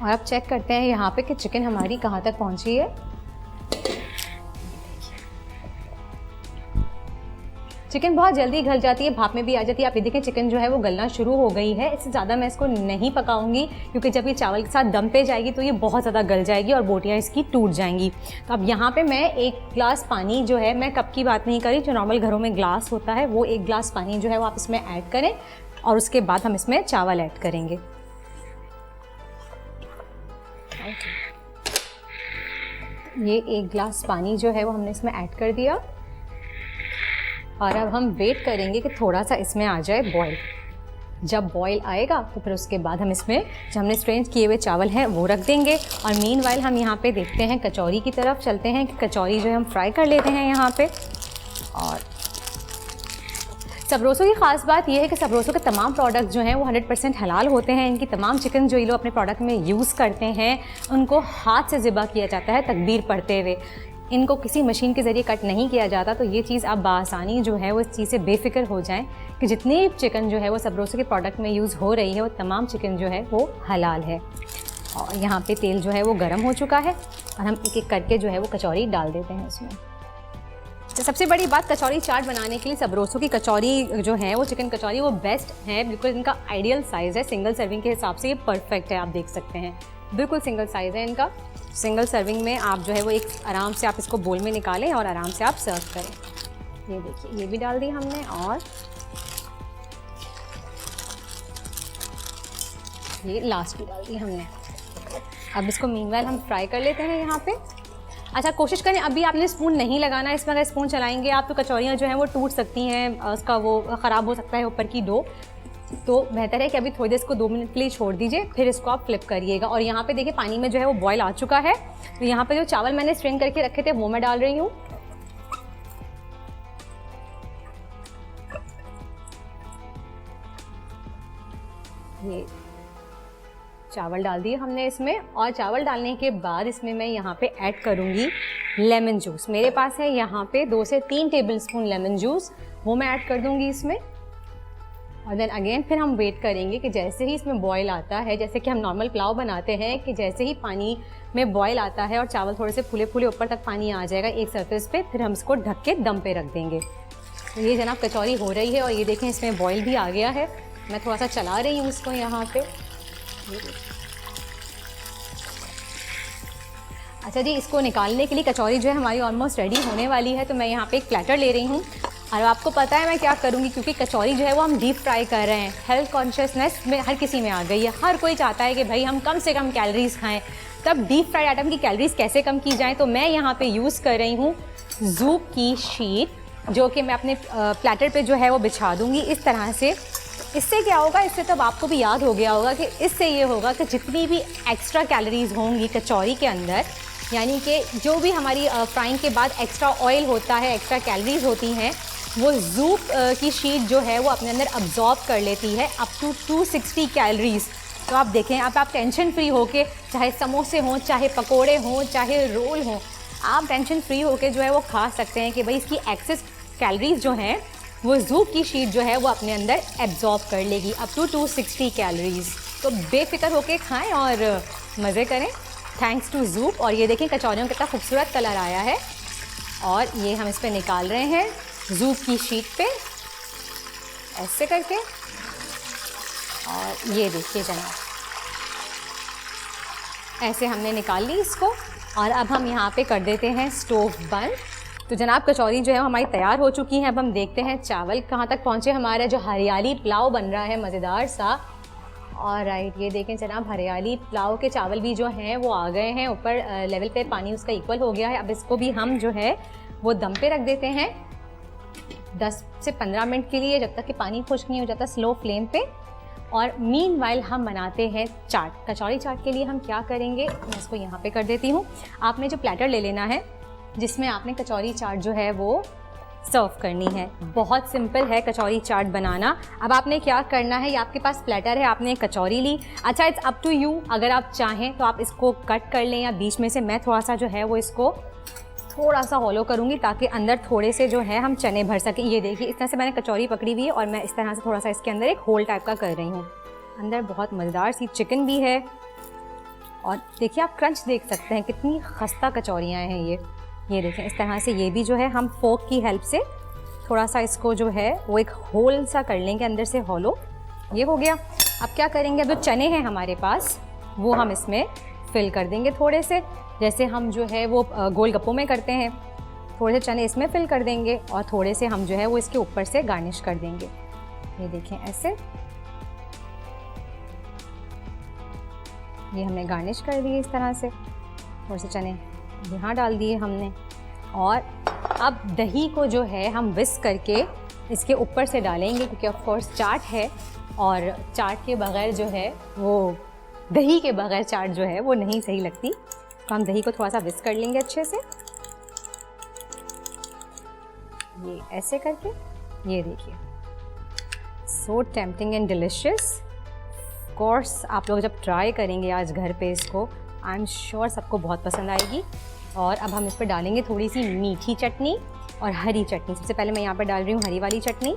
اور اب چیک کرتے ہیں یہاں پہ کہ چکن ہماری کہاں تک پہنچی ہے. چکن بہت جلدی گل جاتی ہے, بھاپ میں بھی آ جاتی ہے. آپ یہ دیکھیں چکن جو ہے وہ گلنا شروع ہو گئی ہے. اس سے زیادہ میں اس کو نہیں پکاؤں گی کیونکہ جب یہ چاول کے ساتھ دم پہ جائے گی تو یہ بہت زیادہ گل جائے گی اور بوٹیاں اس کی ٹوٹ جائیں گی. تو اب یہاں پہ میں 1 گلاس پانی جو ہے, میں کپ کی بات نہیں کری, جو نارمل گھروں میں گلاس ہوتا ہے وہ 1 گلاس پانی جو ہے وہ آپ اس میں ایڈ کریں اور اس کے بعد ہم اس میں چاول ایڈ کریں گے. یہ 1 گلاس پانی جو ہے وہ ہم نے اس میں ایڈ کر دیا اور اب ہم ویٹ کریں گے کہ تھوڑا سا اس میں آ جائے بوائل. جب بوائل آئے گا تو پھر اس کے بعد ہم اس میں جو ہم نے اسٹرین کیے ہوئے چاول ہیں وہ رکھ دیں گے. اور مین وائل ہم یہاں پہ دیکھتے ہیں کچوری کی طرف چلتے ہیں کہ کچوری جو ہے ہم فرائی کر لیتے ہیں یہاں پہ. اور سبروسو کی خاص بات یہ ہے کہ سبروسو کے تمام پروڈکٹ جو ہیں وہ 100% حلال ہوتے ہیں. ان کی تمام چکن جو یہ لوگ اپنے پروڈکٹ میں یوز کرتے ہیں ان کو ہاتھ سے ذبح کیا جاتا ہے تکبیر پڑھتے ہوئے. ان کو کسی مشین کے ذریعے کٹ نہیں کیا جاتا. تو یہ چیز آپ بآسانی جو ہے وہ اس چیز سے بے فکر ہو جائیں کہ جتنی چکن جو ہے وہ سبروسو کے پروڈکٹ میں یوز ہو رہی ہے وہ تمام چکن جو ہے وہ حلال ہے. اور یہاں پہ تیل جو ہے وہ گرم ہو چکا ہے اور ہم ایک ایک کر کے جو ہے وہ کچوری ڈال دیتے ہیں اس میں. سب سے بڑی بات کچوری چاٹ بنانے کے لیے سبروسو کی کچوری جو ہے وہ چکن کچوری وہ بیسٹ ہے. بالکل ان کا آئیڈیل سائز ہے, سنگل سرونگ کے حساب سے یہ پرفیکٹ ہے. آپ دیکھ سکتے ہیں بالکل سنگل سائز ہے ان کا. سنگل سرونگ میں آپ جو ہے وہ ایک آرام سے آپ اس کو بول میں نکالیں اور آرام سے آپ سرو کریں. یہ دیکھیے یہ بھی ڈال دی ہم نے اور یہ لاسٹ بھی ڈال دی ہم نے. اب اس کو مین وائل ہم فرائی کر لیتے ہیں یہاں پہ. اچھا کوشش کریں ابھی آپ نے اسپون نہیں لگانا ہے اس میں. اگر اسپون چلائیں گے آپ تو کچوریاں جو ہیں وہ ٹوٹ سکتی ہیں, اس کا وہ خراب ہو سکتا ہے اوپر کی ڈو. تو بہتر ہے کہ ابھی تھوڑی دیر اس کو 2 منٹ کے لیے چھوڑ دیجیے, پھر اس کو آپ فلپ کریے گا. اور یہاں پہ دیکھیں پانی میں جو ہے وہ بوائل آ چکا ہے. تو یہاں پہ جو چاول میں نے اسٹرین کر کے رکھے تھے وہ میں ڈال رہی ہوں. یہ چاول ڈال دیے ہم نے اس میں. اور چاول ڈالنے کے بعد اس میں یہاں پہ ایڈ کروں گی لیمن جوس. میرے پاس ہے یہاں پہ 2 سے 3 ٹیبل اسپون لیمن جوس, وہ میں ایڈ کر دوں گی اس میں. اور دین اگین پھر ہم ویٹ کریں گے کہ جیسے ہی اس میں بوائل آتا ہے, جیسے کہ ہم نارمل پلاؤ بناتے ہیں کہ جیسے ہی پانی میں بوائل آتا ہے اور چاول تھوڑے سے پھولے پھولے اوپر تک پانی آ جائے گا ایک سرفیس پہ, پھر ہم اس کو ڈھک کے دم پہ رکھ دیں گے. تو یہ جناب کچوری ہو رہی ہے اور یہ دیکھیں اس میں بوائل بھی آ گیا ہے. میں تھوڑا سا چلا رہی ہوں اس کو یہاں پہ. اچھا جی, اس کو نکالنے کے لیے کچوری جو ہے ہماری آلموسٹ ریڈی ہونے والی ہے. تو میں یہاں پہ ایک پلیٹر لے رہی ہوں اور آپ کو پتہ ہے میں کیا کروں گی, کیونکہ کچوری جو ہے وہ ہم ڈیپ فرائی کر رہے ہیں. ہیلتھ کانشیسنیس میں ہر کسی میں آ گئی ہے. ہر کوئی چاہتا ہے کہ بھائی ہم کم سے کم کیلریز کھائیں. تب ڈیپ فرائڈ آئٹم کی کیلریز کیسے کم کی جائیں. تو میں یہاں پہ یوز کر رہی ہوں زوپ کی شیٹ, جو کہ میں اپنے پلیٹر پہ جو ہے وہ بچھا دوں گی اس طرح سے. اس سے کیا ہوگا, اس سے تب آپ کو بھی یاد ہو گیا ہوگا کہ اس سے یہ ہوگا کہ جتنی بھی ایکسٹرا کیلریز ہوں گی کچوری کے اندر, یعنی کہ جو بھی ہماری فرائنگ کے بعد ایکسٹرا آئل ہوتا ہے, ایکسٹرا کیلریز ہوتی ہیں, وہ زوپ کی شیٹ جو ہے وہ اپنے اندر ابزارب کر لیتی ہے اپ ٹو 260 کیلریز. تو آپ دیکھیں اب آپ ٹینشن فری ہو کے, چاہے سموسے ہوں, چاہے پکوڑے ہوں, چاہے رول ہوں, آپ ٹینشن فری ہو کے جو ہے وہ کھا سکتے ہیں کہ بھائی اس کی ایکسس کیلریز جو ہیں وہ زوپ کی شیٹ جو ہے وہ اپنے اندر ایبزارب کر لے گی اپ ٹو 260 کیلریز. تو بے فکر ہو کے کھائیں اور مزے کریں تھینکس ٹو زوپ. اور یہ دیکھیں کچوریوں کا کتنا خوبصورت کلر آیا ہے. اور یہ ہم اس پہ نکال رہے ہیں زوپ کی شیٹ پہ ایسے کر کے. اور یہ دیکھیے جناب ایسے ہم نے نکال لی اس کو. اور اب ہم یہاں پہ کر دیتے ہیں اسٹوو بند. تو جناب کچوری جو ہے ہماری تیار ہو چکی ہیں. اب ہم دیکھتے ہیں چاول کہاں تک پہنچے ہمارا جو ہریالی پلاؤ بن رہا ہے مزیدار سا. اور رائٹ یہ دیکھیں جناب ہریالی پلاؤ کے چاول بھی جو ہیں وہ آ گئے ہیں اوپر لیول پہ, پانی اس کا ایکول ہو گیا ہے. اب اس کو بھی ہم جو ہے وہ دم پہ رکھ دیتے ہیں 10 سے 15 منٹ کے لیے, جب تک کہ پانی خشک نہیں ہو جاتا سلو فلیم پہ. اور مین وائل ہم بناتے ہیں چاٹ. کچوری چاٹ کے لیے ہم کیا کریں گے, میں اس کو یہاں پہ کر دیتی ہوں. آپ نے جو پلیٹر لے لینا ہے جس میں آپ نے کچوری چاٹ جو ہے وہ سرو کرنی ہے. بہت سمپل ہے کچوری چاٹ بنانا. اب آپ نے کیا کرنا ہے, یہ آپ کے پاس پلیٹر ہے, آپ نے کچوری لی. اچھا اٹس اپ ٹو یو, اگر آپ چاہیں تو آپ اس کو کٹ کر لیں یا بیچ میں سے. میں تھوڑا سا جو ہے وہ اس کو تھوڑا سا ہالو کروں گی تاکہ اندر تھوڑے سے جو ہے ہم چنے بھر سکیں. یہ دیکھیے اس طرح سے میں نے کچوری پکڑی ہوئی ہے اور میں اس طرح سے تھوڑا سا اس کے اندر ایک ہول ٹائپ کا کر رہی ہوں. اندر بہت مزیدار سی چکن بھی ہے اور دیکھیے آپ کرنچ دیکھ سکتے ہیں کتنی خستہ کچوریاں ہیں یہ دیکھیں اس طرح سے. یہ بھی جو ہے ہم فورک کی ہیلپ سے تھوڑا سا اس کو جو ہے وہ ایک ہول سا کر لیں گے اندر سے ہالو. یہ ہو گیا. اب کیا کریں گے, اب جو چنے ہیں ہمارے پاس وہ ہم اس میں فل کر دیں گے تھوڑے سے, جیسے ہم جو ہے وہ گول گپوں میں کرتے ہیں. تھوڑے سے چنے اس میں فل کر دیں گے اور تھوڑے سے ہم جو ہے وہ اس کے اوپر سے گارنش کر دیں گے. یہ دیکھیں ایسے, یہ ہم نے گارنش کر دیے اس طرح سے. تھوڑے سے چنے یہاں ڈال دیے ہم نے, اور اب دہی کو جو ہے ہم وسک کر کے اس کے اوپر سے ڈالیں گے, کیونکہ آف کورس چاٹ ہے اور چاٹ کے بغیر جو ہے وہ دہی کے بغیر چاٹ جو ہے وہ نہیں صحیح لگتی. تو ہم دہی کو تھوڑا سا وسک کر لیں گے اچھے سے, یہ ایسے کر کے. یہ دیکھیے سو ٹیمپٹنگ اینڈ ڈیلیشیس. آف کورس آپ لوگ جب ٹرائی کریں گے آج گھر پہ اس کو, آئی ایم شیور سب کو بہت پسند آئے گی. اور اب ہم اس پہ ڈالیں گے تھوڑی سی میٹھی چٹنی اور ہری چٹنی. سب سے پہلے میں یہاں پہ ڈال رہی ہوں ہری والی چٹنی.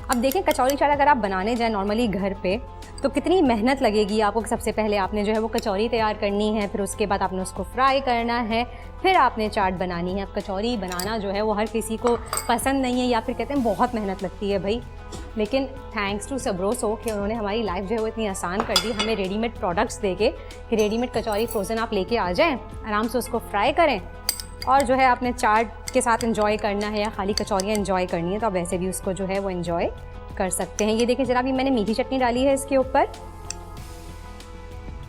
اب دیکھیں کچوری چاٹ اگر آپ بنانے جائیں نارملی گھر پہ تو کتنی محنت لگے گی آپ کو. سب سے پہلے آپ نے جو ہے وہ کچوری تیار کرنی ہے, پھر اس کے بعد آپ نے اس کو فرائی کرنا ہے, پھر آپ نے چاٹ بنانی ہے. اب کچوری بنانا جو ہے وہ ہر کسی کو پسند نہیں ہے, یا پھر کہتے ہیں بہت محنت لگتی ہے بھائی. لیکن تھینکس ٹو سبروسو کہ انہوں نے ہماری لائف جو ہے وہ اتنی آسان کر دی, ہمیں ریڈی میڈ پروڈکٹس دے کے کہ ریڈی میڈ کچوری فروزن آپ لے کے آ جائیں, آرام سے اس کو فرائی کریں, اور جو ہے آپ نے چاٹ کے ساتھ انجوائے کرنا ہے یا خالی کچوریاں انجوائے کرنی ہے تو آپ ویسے بھی اس کو جو ہے وہ انجوائے کر سکتے ہیں. یہ دیکھیں جناب, یہ میں نے میٹھی چٹنی ڈالی ہے اس کے اوپر.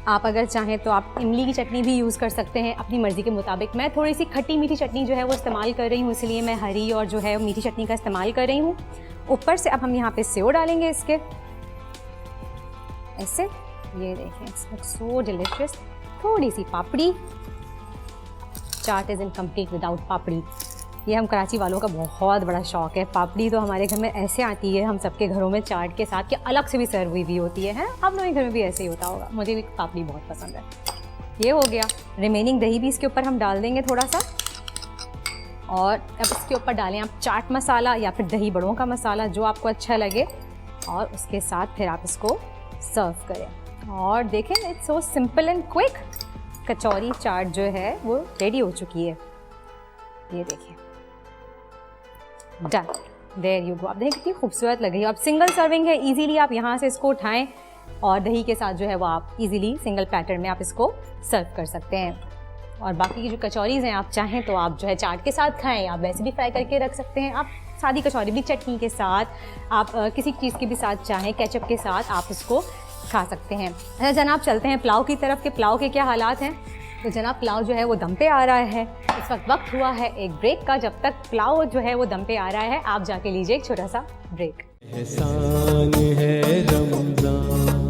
آپ اگر چاہیں تو آپ املی کی چٹنی بھی یوز کر سکتے ہیں اپنی مرضی کے مطابق. میں تھوڑی سی کھٹی میٹھی چٹنی جو ہے وہ استعمال کر رہی ہوں, اس لیے میں ہری اور جو ہے میٹھی چٹنی کا استعمال کر رہی ہوں. اوپر سے اب ہم یہاں پہ سیو ڈالیں گے اس کے ایسے. یہ دیکھیں اٹس لک سو ڈیلیشیس. تھوڑی سی پاپڑی, چاٹ از انکمپلیٹ وداؤٹ پاپڑی. یہ ہم کراچی والوں کا بہت بڑا شوق ہے. پاپڑی تو ہمارے گھر میں ایسے آتی ہے ہم سب کے گھروں میں چاٹ کے ساتھ, کہ الگ سے بھی سرو ہوئی بھی ہوتی ہے. آپ لوگوں کے گھر میں بھی ایسے ہی ہوتا ہوگا. مجھے بھی پاپڑی بہت پسند ہے. یہ ہو گیا. ریمیننگ دہی بھی اس کے اوپر ہم ڈال دیں گے تھوڑا سا, اور اب اس کے اوپر ڈالیں آپ چاٹ مسالہ یا پھر دہی بڑوں کا مسالہ جو آپ کو اچھا لگے, اور اس کے ساتھ پھر آپ اس کو سرو کریں. اور دیکھیں it's so simple and quick. Kachori chaat جو ہے وہ ریڈی ہو چکی ہے. یہ دیکھیں ڈن, دیر یو گو. اب دیکھیں کتنی خوبصورت لگ رہی ہے. اب سنگل سرونگ ہے, ایزیلی آپ یہاں سے اس کو اٹھائیں اور دہی کے ساتھ جو ہے وہ آپ ایزیلی سنگل پیٹر میں آپ اس کو سرو کر سکتے ہیں. اور باقی کی جو کچوریز ہیں آپ چاہیں تو آپ جو ہے چاٹ کے ساتھ کھائیں, آپ ویسے بھی فرائی کر کے رکھ سکتے ہیں. آپ سادی کچوری بھی چٹنی کے ساتھ, آپ کسی چیز کے بھی ساتھ چاہیں, کیچپ کے ساتھ آپ اس کو کھا سکتے ہیں. اچھا جناب چلتے ہیں پلاؤ کی طرف کہ پلاؤ کے کیا حالات ہیں. تو جناب پلاؤ جو ہے وہ دم پہ آ رہا ہے. اس وقت ہوا ہے ایک بریک کا. جب تک پلاؤ جو ہے وہ دم پہ آ رہا ہے آپ جا کے لیجیے ایک چھوٹا سا بریک. احسان ہے رمضان.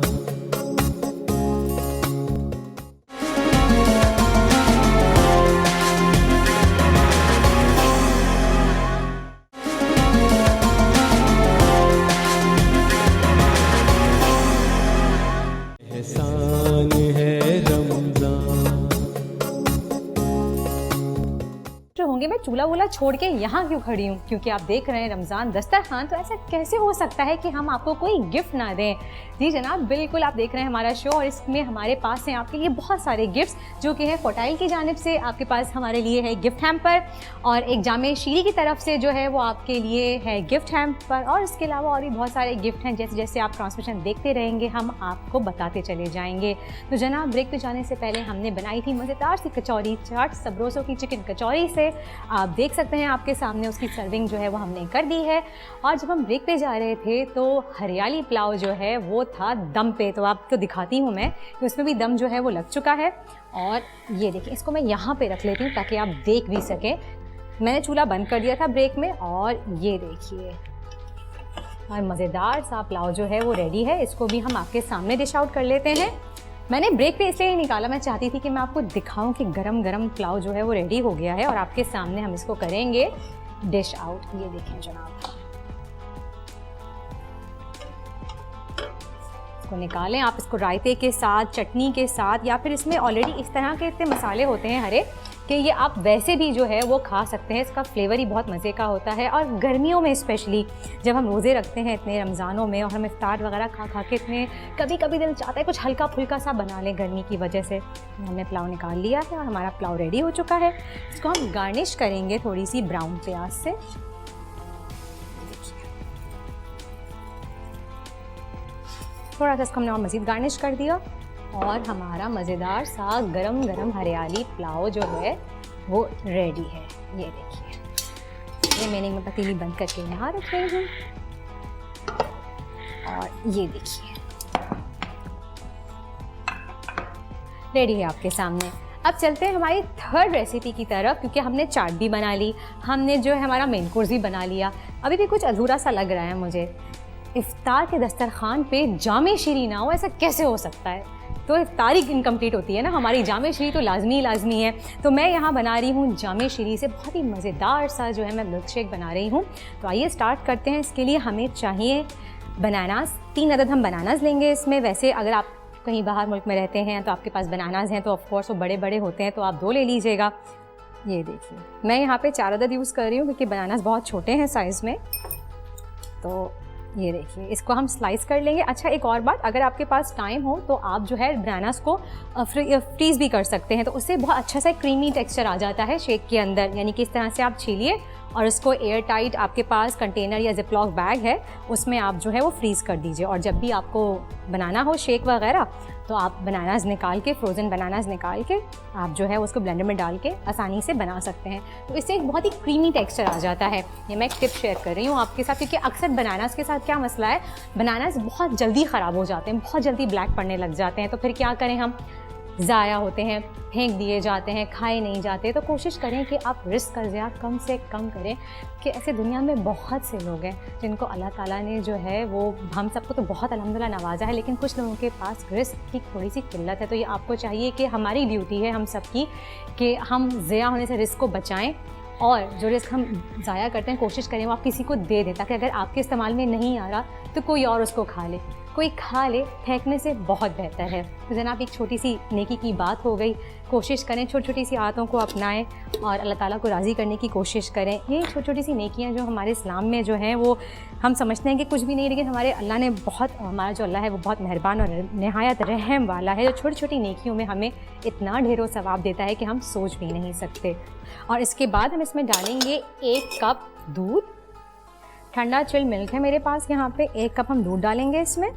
میں چولہا وولہا چھوڑ کے یہاں کیوں کھڑی ہوں, کیونکہ آپ دیکھ رہے ہیں رمضان دسترخوان. تو ایسا کیسے ہو سکتا ہے کہ ہم آپ کو کوئی گفٹ نہ دیں. جی جناب بالکل, آپ دیکھ رہے ہیں ہمارا شو, اور اس میں ہمارے پاس ہیں آپ کے لیے بہت سارے گفٹس جو کہ ہے فوٹائل کی جانب سے. آپ کے پاس ہمارے لیے ہے گفٹ ہیمپر, اور ایک جامع شیری کی طرف سے جو ہے وہ آپ کے لیے ہے گفٹ ہیمپر. اور اس کے علاوہ اور بھی بہت سارے گفٹ ہیں, جیسے جیسے آپ ٹرانسمیشن دیکھتے رہیں گے ہم آپ کو بتاتے چلے جائیں گے. تو جناب بریک پہ جانے سے پہلے ہم نے بنائی تھی مزیدار سی کچوری چاٹ سبروسو کی چکن کچوری سے. آپ دیکھ سکتے ہیں آپ کے سامنے اس کی سرونگ جو ہے وہ ہم نے کر دی ہے. اور جب ہم بریک پہ جا رہے تھے تو ہریالی پلاؤ جو ہے وہ تھا دم پہ. تو آپ کو دکھاتی ہوں میں کہ اس میں بھی دم جو ہے وہ لگ چکا ہے. اور یہ دیکھیں, اس کو میں یہاں پہ رکھ لیتی ہوں تاکہ آپ دیکھ بھی سکیں. میں نے چولہا بند کر دیا تھا بریک میں, اور یہ دیکھیے اور مزیدار سا پلاؤ جو ہے وہ ریڈی ہے. اس کو بھی ہم آپ کے سامنے ڈش آؤٹ کر لیتے ہیں. میں نے بریک پہ اس لیے نکالا, میں چاہتی تھی کہ میں آپ کو دکھاؤں کہ گرم گرم پلاؤ جو ہے وہ ریڈی ہو گیا ہے, اور آپ کے سامنے ہم اس کو کریں گے ڈش آؤٹ. یہ دیکھیں جناب, اس کو نکالیں. آپ اس کو رائتے کے ساتھ, چٹنی کے ساتھ, یا پھر اس میں آلریڈی اس طرح کے اتنے مسالے ہوتے ہیں ہرے کہ یہ آپ ویسے بھی جو ہے وہ کھا سکتے ہیں. اس کا فلیور ہی بہت مزے کا ہوتا ہے, اور گرمیوں میں اسپیشلی جب ہم روزے رکھتے ہیں اتنے رمضانوں میں, اور ہم افطار وغیرہ کھا کے اتنے کبھی کبھی دل چاہتا ہے کچھ ہلکا پھلکا سا بنا لیں گرمی کی وجہ سے. ہم نے پلاؤ نکال لیا ہے اور ہمارا پلاؤ ریڈی ہو چکا ہے. اس کو ہم گارنش کریں گے تھوڑی سی براؤن پیاز سے. تھوڑا سا اس کو ہم نے اور مزید گارنش کر دیا, اور ہمارا مزیدار سا گرم گرم ہریالی پلاؤ جو ہے وہ ریڈی ہے. یہ دیکھیے, یہ میں نے پتیلی بند کر کے یہاں رکھ رہی ہوں, اور یہ دیکھیے ریڈی ہے آپ کے سامنے. اب چلتے ہیں ہماری تھرڈ ریسیپی کی طرف, کیونکہ ہم نے چاٹ بھی بنا لی, ہم نے جو ہے ہمارا مین کورس بھی بنا لیا. ابھی بھی کچھ ادھورا سا لگ رہا ہے مجھے. افطار کے دسترخوان پہ جامع شیریں نہ ہو, ایسا کیسے ہو سکتا ہے؟ تو افطاری انکمپلیٹ ہوتی ہے نا, ہماری جامع شیریں تو لازمی ہے. تو میں یہاں بنا رہی ہوں جامع شیریں سے بہت ہی مزیدار سا جو ہے میں ملک شیک بنا رہی ہوں. تو آئیے اسٹارٹ کرتے ہیں. اس کے لیے ہمیں چاہیے بناناز. 3 عدد ہم بناناز لیں گے. اس میں ویسے اگر آپ کہیں باہر ملک میں رہتے ہیں تو آپ کے پاس بناناز ہیں تو آف کورس وہ بڑے بڑے ہوتے ہیں, تو آپ 2 لے لیجیے گا. یہ دیکھیے میں یہاں پہ 4 عدد یوز کر رہی ہوں کیونکہ بناناز بہت چھوٹے ہیں سائز میں. تو یہ دیکھیے اس کو ہم سلائس کر لیں گے. اچھا ایک اور بات, اگر آپ کے پاس ٹائم ہو تو آپ جو ہے بناناز کو فریز بھی کر سکتے ہیں, تو اس سے بہت اچھا سا کریمی ٹیکسچر آ جاتا ہے شیک کے اندر. یعنی کہ اس طرح سے آپ چھیلیے اور اس کو ایئر ٹائٹ آپ کے پاس کنٹینر یا زپ لاک بیگ ہے اس میں آپ جو ہے وہ فریز کر دیجیے, اور جب بھی آپ کو بنانا ہو شیک وغیرہ تو آپ بناناز نکال کے, فروزن بناناز نکال کے آپ جو ہے اس کو بلینڈر میں ڈال کے آسانی سے بنا سکتے ہیں. تو اس سے ایک بہت ہی کریمی ٹیکسچر آ جاتا ہے. یہ میں ایک ٹپ شیئر کر رہی ہوں آپ کے ساتھ, کیونکہ اکثر بناناز کے ساتھ کیا مسئلہ ہے, بناناز بہت جلدی خراب ہو جاتے ہیں, بہت جلدی بلیک پڑنے لگ جاتے ہیں. تو پھر کیا کریں, ہم ضائع ہوتے ہیں, پھینک دیے جاتے ہیں, کھائے نہیں جاتے. تو کوشش کریں کہ آپ رزق کا ضیاع کم سے کم کریں, کہ ایسے دنیا میں بہت سے لوگ ہیں جن کو اللہ تعالیٰ نے جو ہے وہ ہم سب کو تو بہت الحمدللہ نوازا ہے, لیکن کچھ لوگوں کے پاس رزق کی تھوڑی سی قلت ہے. تو یہ آپ کو چاہیے کہ ہماری ڈیوٹی ہے ہم سب کی کہ ہم ضیاع ہونے سے رزق کو بچائیں, اور جو رزق ہم ضائع کرتے ہیں کوشش کریں وہ آپ کسی کو دے دیں, تاکہ اگر آپ کے استعمال میں نہیں آ رہا تو کوئی اور اس کو کھا لے. کوئی کھا لے, پھینکنے سے بہت بہتر ہے. تو جناب ایک چھوٹی سی نیکی کی بات ہو گئی. کوشش کریں چھوٹی چھوٹی سی عادتوں کو اپنائیں اور اللہ تعالیٰ کو راضی کرنے کی کوشش کریں. یہ چھوٹی چھوٹی سی نیکیاں جو ہمارے اسلام میں جو ہیں وہ ہم سمجھتے ہیں کہ کچھ بھی نہیں, لیکن ہمارے اللہ نے بہت, ہمارا جو اللہ ہے وہ بہت مہربان اور نہایت رحم والا ہے, جو چھوٹی چھوٹی نیکیوں میں ہمیں اتنا ڈھیروں ثواب دیتا ہے کہ ہم سوچ بھی نہیں سکتے. اور اس کے بعد ہم اس میں ڈالیں گے 1 کپ دودھ. ٹھنڈا چل ملک ہے میرے پاس یہاں پہ. 1 کپ ہم دودھ ڈالیں گے اس میں,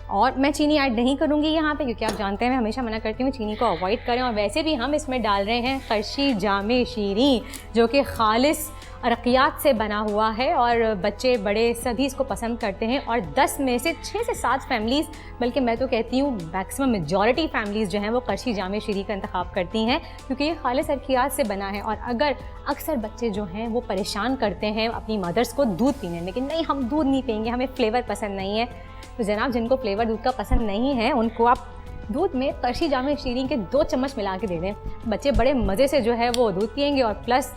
اور میں چینی ایڈ نہیں کروں گی یہاں پہ, کیونکہ آپ جانتے ہیں میں ہمیشہ منع کرتی ہوں چینی کو اوائڈ کریں. اور ویسے بھی ہم اس میں ڈال رہے ہیں قرشی جامع شیریں, جو کہ خالص عرقیات سے بنا ہوا ہے, اور بچے بڑے سبھی اس کو پسند کرتے ہیں. اور 10 میں سے 6 سے 7 فیملیز, بلکہ میں تو کہتی ہوں میکسیمم میجورٹی فیملیز جو ہیں وہ قرشی جامع شیریں کا انتخاب کرتی ہیں, کیونکہ یہ خالص عرقیات سے بنا ہے. اور اگر اکثر بچے جو ہیں وہ پریشان کرتے ہیں اپنی مدرس کو دودھ پینے میں, کہ نہیں ہم دودھ نہیں پئیں گے, ہمیں فلیور پسند نہیں ہے, تو جناب جن کو فلیور دودھ کا پسند نہیں ہے ان کو آپ دودھ میں قرشی جامع شیریں کے 2 چمچ ملا کے دے دیں. بچے بڑے مزے سے جو ہے وہ دودھ پئیں گے, اور پلس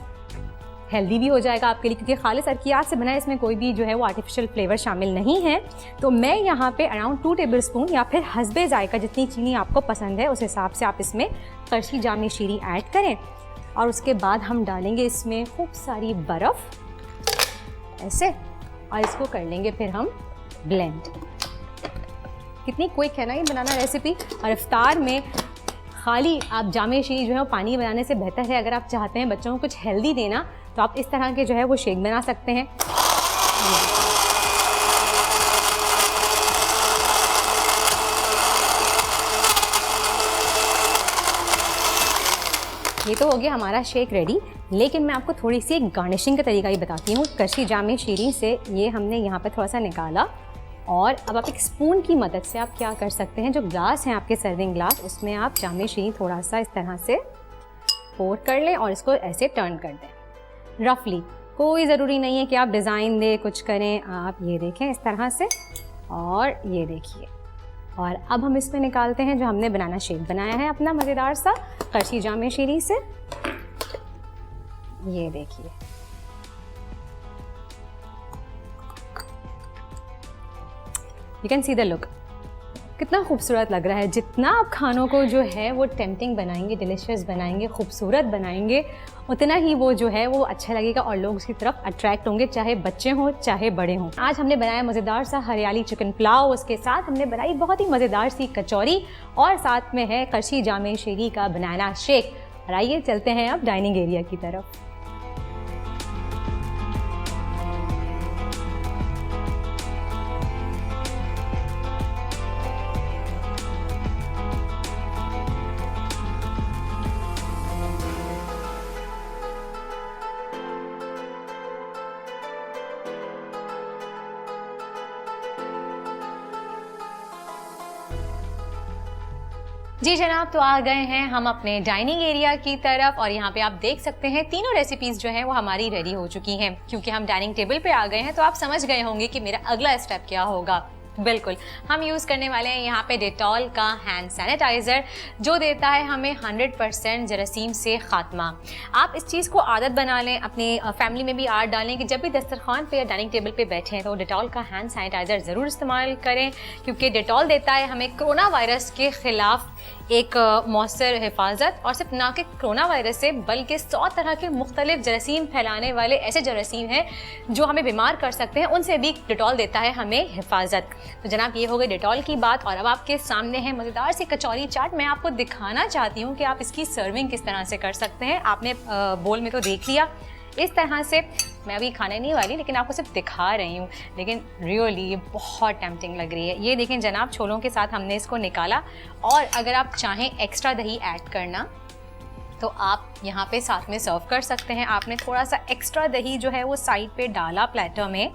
ہیلدی بھی ہو جائے گا آپ کے لیے, کیونکہ خالص عرقیات سے بنا ہے, اس میں کوئی بھی جو ہے وہ آرٹیفیشیل فلیور شامل نہیں ہے. تو میں یہاں پہ اراؤنڈ 2 ٹیبل اسپون یا پھر حسب ذائقہ جتنی چینی آپ کو پسند ہے اس حساب سے آپ اس میں قرشی جامع شیریں ایڈ کریں. اور اس کے بعد ہم ڈالیں گے اس میں خوب ساری برف ایسے, اور اس کو کر لیں گے پھر ہم بلینڈ. کتنی کوئک ہے نا یہ بنانا ریسیپی. اور افطار میں خالی آپ جامع شیریں جو ہے وہ پانی بنانے سے بہتر ہے, اگر آپ چاہتے ہیں بچوں کو کچھ ہیلدی دینا تو آپ اس طرح کے جو ہے وہ شیک بنا سکتے ہیں. یہ تو ہو گیا ہمارا شیک ریڈی, لیکن میں آپ کو تھوڑی سی ایک گارنشنگ کا طریقہ ہی بتاتی ہوں. قرشی جامع شیریں سے یہ ہم نے یہاں پہ تھوڑا سا نکالا, اور اب آپ ایک اسپون کی مدد سے آپ کیا کر سکتے ہیں, جو گلاس ہیں آپ کے سرونگ گلاس اس میں آپ جامع شیریں تھوڑا سا اس طرح سے پور کر لیں, اور اس کو ایسے ٹرن کر دیں رفلی. کوئی ضروری نہیں ہے کہ آپ ڈیزائن دیں کچھ کریں, آپ یہ دیکھیں اس طرح سے, اور یہ دیکھیے. اور اب ہم اس میں نکالتے ہیں جو ہم نے بنانا شیک بنایا ہے اپنا مزیدار سا قرشی جامع شیریں سے. یہ دیکھیے you can see the look. کتنا خوبصورت لگ رہا ہے. جتنا آپ کھانوں کو جو ہے وہ ٹیمپٹنگ بنائیں گے, ڈیلیشیس بنائیں گے, خوبصورت بنائیں گے, اتنا ہی وہ جو ہے وہ اچھا لگے گا اور لوگ اس کی طرف اٹریکٹ ہوں گے, چاہے بچے ہوں چاہے بڑے ہوں. آج ہم نے بنایا مزیدار سا ہریالی چکن پلاؤ, اس کے ساتھ ہم نے بنائی بہت ہی مزیدار سی کچوری, اور ساتھ میں ہے قرشی جامع شیری کا بنانا شیک. اور آئیے چلتے ہیں اب ڈائننگ ایریا کی طرف. جی جناب, تو آ گئے ہیں ہم اپنے ڈائننگ ایریا کی طرف, اور یہاں پہ آپ دیکھ سکتے ہیں تینوں ریسیپیز جو ہیں وہ ہماری ریڈی ہو چکی ہیں. کیونکہ ہم ڈائننگ ٹیبل پہ آ گئے ہیں تو آپ سمجھ گئے ہوں گے کہ میرا اگلا اسٹیپ کیا ہوگا. بالکل, ہم یوز کرنے والے ہیں یہاں پہ ڈیٹول کا ہینڈ سینیٹائزر, جو دیتا ہے ہمیں 100% جراثیم سے خاتمہ. آپ اس چیز کو عادت بنا لیں, اپنی فیملی میں بھی عادت ڈالیں کہ جب بھی دسترخوان پہ یا ڈائننگ ٹیبل پہ بیٹھیں تو ڈیٹول کا ہینڈ سینیٹائزر ضرور استعمال کریں, کیونکہ ڈیٹول دیتا ہے ہمیں کرونا وائرس کے خلاف ایک مؤثر حفاظت, اور صرف نہ کہ کرونا وائرس سے بلکہ 100 طرح کے مختلف جراثیم پھیلانے والے ایسے جراثیم ہیں جو ہمیں بیمار کر سکتے ہیں, ان سے بھی ڈیٹول دیتا ہے ہمیں حفاظت. تو جناب یہ ہو گئی ڈیٹول کی بات, اور اب آپ کے سامنے ہے مزیدار سی کچوری چاٹ. میں آپ کو دکھانا چاہتی ہوں کہ آپ اس کی سرونگ کس طرح سے کر سکتے ہیں. آپ نے بول میں تو دیکھ لیا اس طرح سے, میں ابھی کھانے نہیں والی لیکن آپ کو صرف دکھا رہی ہوں, لیکن ریئلی یہ بہت ٹیمپٹنگ لگ رہی ہے. یہ دیکھیں جناب, چھولوں کے ساتھ ہم نے اس کو نکالا, اور اگر آپ چاہیں ایکسٹرا دہی ایڈ کرنا تو آپ یہاں پہ ساتھ میں سرو کر سکتے ہیں. آپ نے تھوڑا سا ایکسٹرا دہی جو ہے وہ سائڈ پہ ڈالا پلیٹر میں,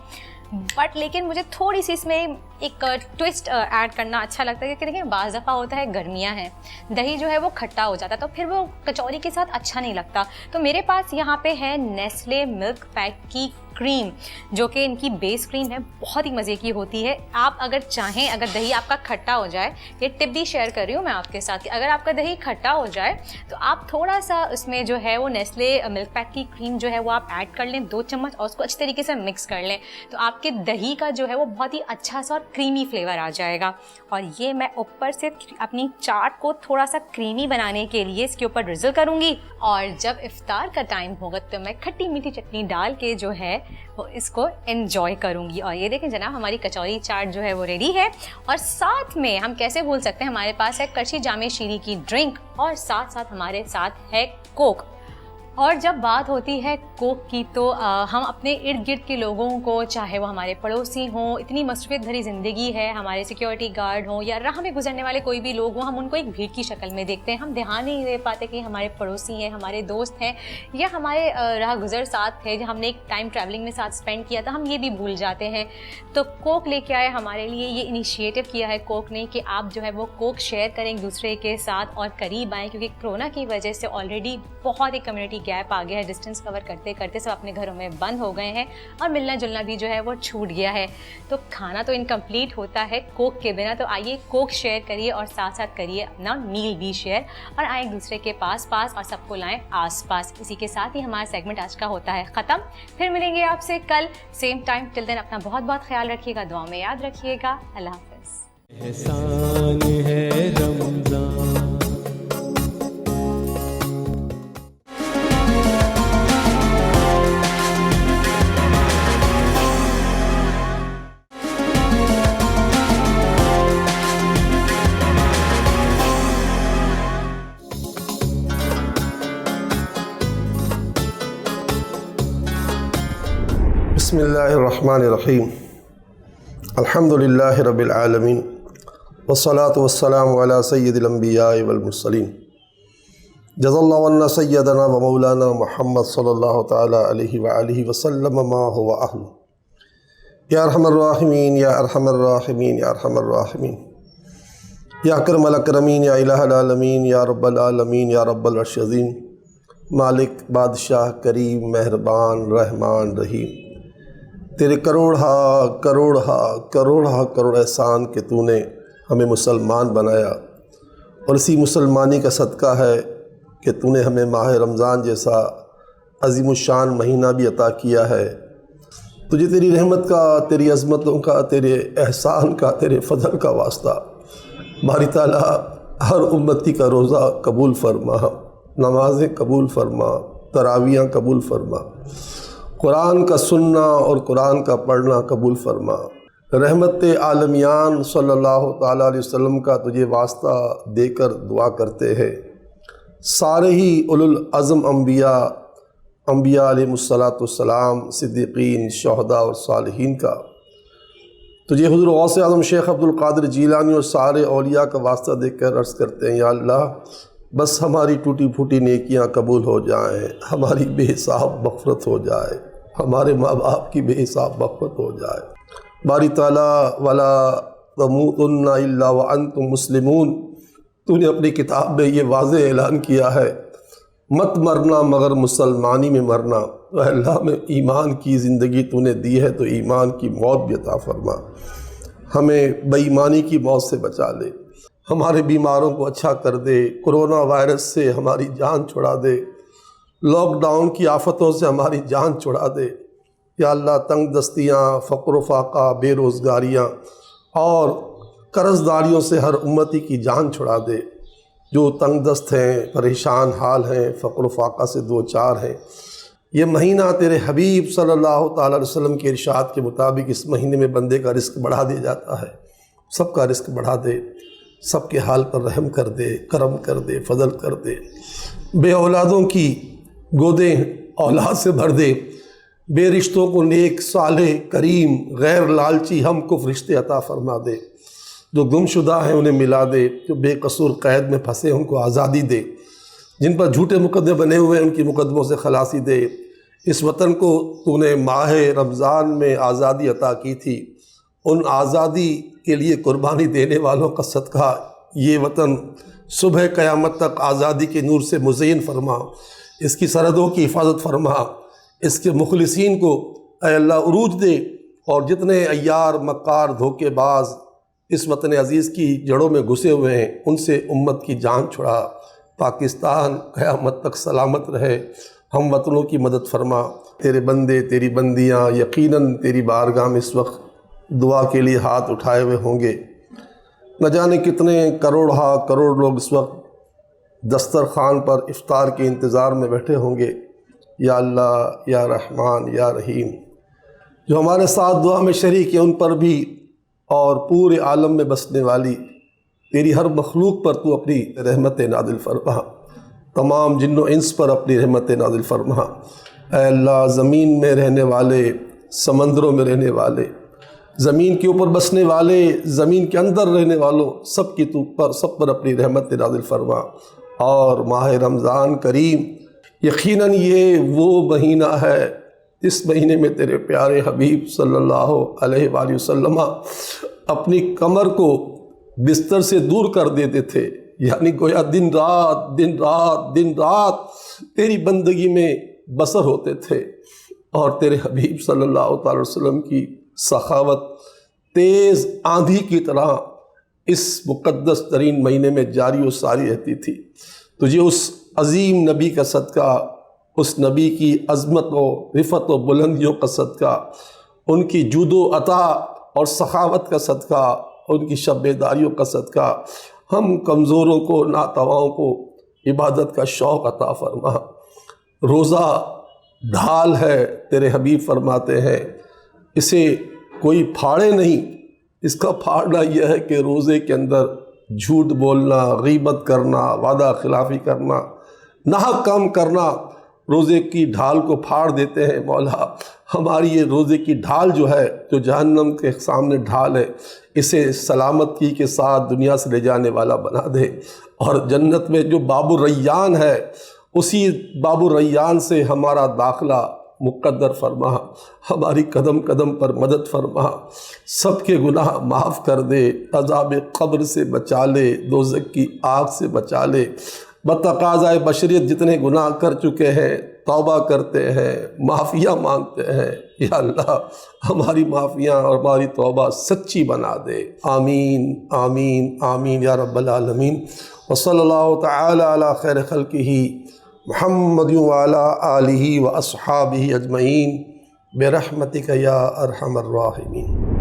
بٹ لیکن مجھے تھوڑی سی اس میں ایک ٹوسٹ ایڈ کرنا اچھا لگتا ہے, کیونکہ دیکھیں بعض دفعہ ہوتا ہے گرمیاں ہیں, دہی جو ہے وہ کھٹا ہو جاتا ہے, تو پھر وہ کچوری کے ساتھ اچھا نہیں لگتا. تو میرے پاس یہاں پہ ہے نیسلے ملک پیک کی کریم, جو کہ ان کی بیس کریم ہے, بہت ہی مزے کی ہوتی ہے. آپ اگر چاہیں, اگر دہی آپ کا کھٹا ہو جائے, یہ ٹپ بھی شیئر کر رہی ہوں میں آپ کے ساتھ, کہ اگر آپ کا دہی کھٹا ہو جائے تو آپ تھوڑا سا اس میں جو ہے وہ نیسلے ملک پیک کی کریم جو ہے وہ آپ ایڈ کر لیں 2 چمچ, اور اس کو اچھی طریقے سے مکس کر لیں, تو آپ کے دہی کا جو ہے وہ بہت ہی اچھا سا اور کریمی فلیور آ جائے گا. اور یہ میں اوپر سے اپنی چاٹ کو تھوڑا سا کریمی بنانے کے لیے اس کے اوپر ڈرزل کروں گی, اور جب افطار کا ٹائم ہوگا تو میں کھٹی میٹھی چٹنی ڈال کے جو ہے وہ اس کو انجوائے کروں گی. اور یہ دیکھیں جناب, ہماری کچوری چاٹ جو ہے وہ ریڈی ہے, اور ساتھ میں ہم کیسے بھول سکتے ہیں, ہمارے پاس ہے قرشی جامع شیری کی ڈرنک, اور ساتھ ساتھ ہمارے ساتھ ہے کوک. اور جب بات ہوتی ہے کوک کی تو ہم اپنے ارد گرد کے لوگوں کو, چاہے وہ ہمارے پڑوسی ہوں, اتنی مصروفیت بھری زندگی ہے, ہمارے سیکیورٹی گارڈ ہوں یا راہ میں گزرنے والے کوئی بھی لوگ ہوں, ہم ان کو ایک بھیڑ کی شکل میں دیکھتے ہیں. ہم دھیان نہیں دے پاتے کہ ہمارے پڑوسی ہیں, ہمارے دوست ہیں, یا ہمارے راہ گزر ساتھ تھے جو ہم نے ایک ٹائم ٹریولنگ میں ساتھ اسپینڈ کیا تھا, ہم یہ بھی بھول جاتے ہیں. تو کوک لے کے آئے ہمارے لیے, یہ انیشیٹو کیا ہے کوک نے کہ آپ جو ہے وہ کوک شیئر کریں ایک دوسرے کے ساتھ اور قریب آئیں, کیونکہ کرونا کی وجہ سے آلریڈی بہت ایک کمیونٹی گیپ آ گیا ہے, ڈسٹینس کور کرتے کرتے سب اپنے گھروں میں بند ہو گئے ہیں, اور ملنا جلنا بھی جو ہے وہ چھوٹ گیا ہے. تو کھانا تو انکمپلیٹ ہوتا ہے کوک کے بنا, تو آئیے کوک شیئر کریے اور ساتھ ساتھ کریے اپنا میل بھی شیئر, اور آئیں ایک دوسرے کے پاس اور سب کو لائیں آس پاس. اسی کے ساتھ ہی ہمارا سیگمنٹ آج کا ہوتا ہے ختم. پھر ملیں گے آپ سے کل سیم ٹائم. ٹل دین اپنا بہت بہت خیال رکھیے گا, دعاؤں میں یاد رکھیے گا. اللہ حافظ. احسان ہے رمضان. بسم اللہ الرحمن الرحیم. الحمد للہ رب العالمین, والصلاة والسلام علی سید الانبیاء والمرسلین. جزا اللہ عنا سیدنا و مولانا محمد صلی اللہ تعالی علیہ وآلہ وسلم ما هو اہل. یا ارحم الراحمین یا ارحم الراحمین یا ارحم الراحمین یا اکرم الاکرمین یا الہ العالمین یا رب العالمین یا رب العرش عظیم. مالک, بادشاہ, کریم, مہربان, رحمان, رحیم, تیرے کروڑ احسان کہ تو نے ہمیں مسلمان بنایا, اور اسی مسلمانی کا صدقہ ہے کہ تو نے ہمیں ماہ رمضان جیسا عظیم الشان مہینہ بھی عطا کیا ہے. تجھے تیری رحمت کا, تیری عظمتوں کا, تیرے احسان کا, تیرے فضل کا واسطہ باری تعالیٰ ہر امتی کا روزہ قبول فرما، نمازیں قبول فرما، تراویحاں قبول فرما، قرآن کا سننا اور قرآن کا پڑھنا قبول فرما۔ رحمت عالمیان صلی اللہ تعالیٰ علیہ وسلم کا تجھے واسطہ دے کر دعا کرتے ہیں، سارے ہی اولو العزم انبیاء علیہ السلام، صدیقین، شہداء اور صالحین کا تجھے حضور غوث اعظم شیخ عبد القادر جیلانی اور سارے اولیاء کا واسطہ دے کر عرض کرتے ہیں، یا اللہ بس ہماری ٹوٹی پھوٹی نیکیاں قبول ہو جائیں، ہماری بے حساب مغفرت ہو جائے، ہمارے ماں باپ کی بے حساب مغفرت ہو جائے۔ باری تعالیٰ وَلَا تَمُوتُنَّ إِلَّا وَأَنْتُمْ مُسْلِمُونَ، تو نے اپنی کتاب میں یہ واضح اعلان کیا ہے، مت مرنا مگر مسلمانی میں مرنا۔ تو اللہ میں ایمان کی زندگی تو نے دی ہے تو ایمان کی موت بھی عطا فرما، ہمیں بے ایمانی کی موت سے بچا لے، ہمارے بیماروں کو اچھا کر دے، کرونا وائرس سے ہماری جان چھڑا دے، لاک ڈاؤن کی آفتوں سے ہماری جان چھڑا دے۔ یا اللہ تنگ دستیاں، فقر و فاقہ، بے روزگاریاں اور قرض داریوں سے ہر امتی کی جان چھڑا دے، جو تنگ دست ہیں، پریشان حال ہیں، فقر و فاقہ سے دو چار ہیں۔ یہ مہینہ تیرے حبیب صلی اللہ تعالیٰ علیہ وسلم کے ارشاد کے مطابق اس مہینے میں بندے کا رزق بڑھا دیا جاتا ہے، سب کا رزق بڑھا دے، سب کے حال پر رحم کر دے، کرم کر دے، فضل کر دے، بے اولادوں کی گودیں اولاد سے بھر دے، بے رشتوں کو نیک، صالح، کریم، غیر لالچی ہم کف رشتے عطا فرما دے، جو گم شدہ ہیں انہیں ملا دے، جو بے قصور قید میں پھنسے ان کو آزادی دے، جن پر جھوٹے مقدمے بنے ہوئے ہیں ان کی مقدموں سے خلاصی دے۔ اس وطن کو تو نے ماہ رمضان میں آزادی عطا کی تھی، ان آزادی کے لیے قربانی دینے والوں کا صدقہ یہ وطن صبح قیامت تک آزادی کے نور سے مزین فرما، اس کی سرحدوں کی حفاظت فرما، اس کے مخلصین کو اے اللہ عروج دے، اور جتنے عیار، مکار، دھوکے باز اس وطن عزیز کی جڑوں میں گھسے ہوئے ہیں ان سے امت کی جان چھڑا، پاکستان قیامت تک سلامت رہے، ہم وطنوں کی مدد فرما۔ تیرے بندے، تیری بندیاں یقیناً تیری بارگاہ میں اس وقت دعا کے لیے ہاتھ اٹھائے ہوئے ہوں گے، نہ جانے کتنے کروڑ لوگ اس وقت دسترخوان پر افطار کے انتظار میں بیٹھے ہوں گے۔ یا اللہ، یا رحمان، یا رحیم، جو ہمارے ساتھ دعا میں شریک ہیں ان پر بھی اور پورے عالم میں بسنے والی تیری ہر مخلوق پر تو اپنی رحمت نازل فرما، تمام جن و انس پر اپنی رحمت نازل فرما۔ اے اللہ، زمین میں رہنے والے، سمندروں میں رہنے والے، زمین کے اوپر بسنے والے، زمین کے اندر رہنے والوں، سب پر اپنی رحمت نازل فرما۔ اور ماہ رمضان کریم یقیناً یہ وہ مہینہ ہے، اس مہینے میں تیرے پیارے حبیب صلی اللہ علیہ وآلہ وسلم اپنی کمر کو بستر سے دور کر دیتے تھے، یعنی گویا دن رات تیری بندگی میں بسر ہوتے تھے، اور تیرے حبیب صلی اللہ تعالی وسلم کی سخاوت تیز آندھی کی طرح اس مقدس ترین مہینے میں جاری و ساری رہتی تھی۔ تجھے اس عظیم نبی کا صدقہ، اس نبی کی عظمت و رفعت و بلندیوں کا صدقہ، ان کی جود و عطا اور سخاوت کا صدقہ، ان کی شب بیداریوں کا صدقہ، ہم کمزوروں کو، ناتواؤں کو عبادت کا شوق عطا فرما۔ روزہ ڈھال ہے، تیرے حبیب فرماتے ہیں اسے کوئی پھاڑے نہیں، اس کا پھاڑنا یہ ہے کہ روزے کے اندر جھوٹ بولنا، غیبت کرنا، وعدہ خلافی کرنا، ناحق کام کرنا روزے کی ڈھال کو پھاڑ دیتے ہیں۔ مولا، ہماری یہ روزے کی ڈھال جو ہے، جو جہنم کے سامنے ڈھال ہے، اسے سلامتی کے ساتھ دنیا سے لے جانے والا بنا دے، اور جنت میں جو باب الریان ہے اسی باب الریان سے ہمارا داخلہ مقدر فرما، ہماری قدم قدم پر مدد فرما، سب کے گناہ معاف کر دے، عذاب قبر سے بچا لے، دوزخ کی آگ سے بچا لے۔ بتقاضۂ بشریت جتنے گناہ کر چکے ہیں، توبہ کرتے ہیں، معافیاں مانگتے ہیں، یا اللہ ہماری معافیاں اور ہماری توبہ سچی بنا دے۔ آمین آمین آمین یا رب العالمین۔ وصلی اللہ تعالی علی خیر خلقہ محمد وعلی آلہ واصحابہ اجمعین برحمتک یا ارحم الراحمین۔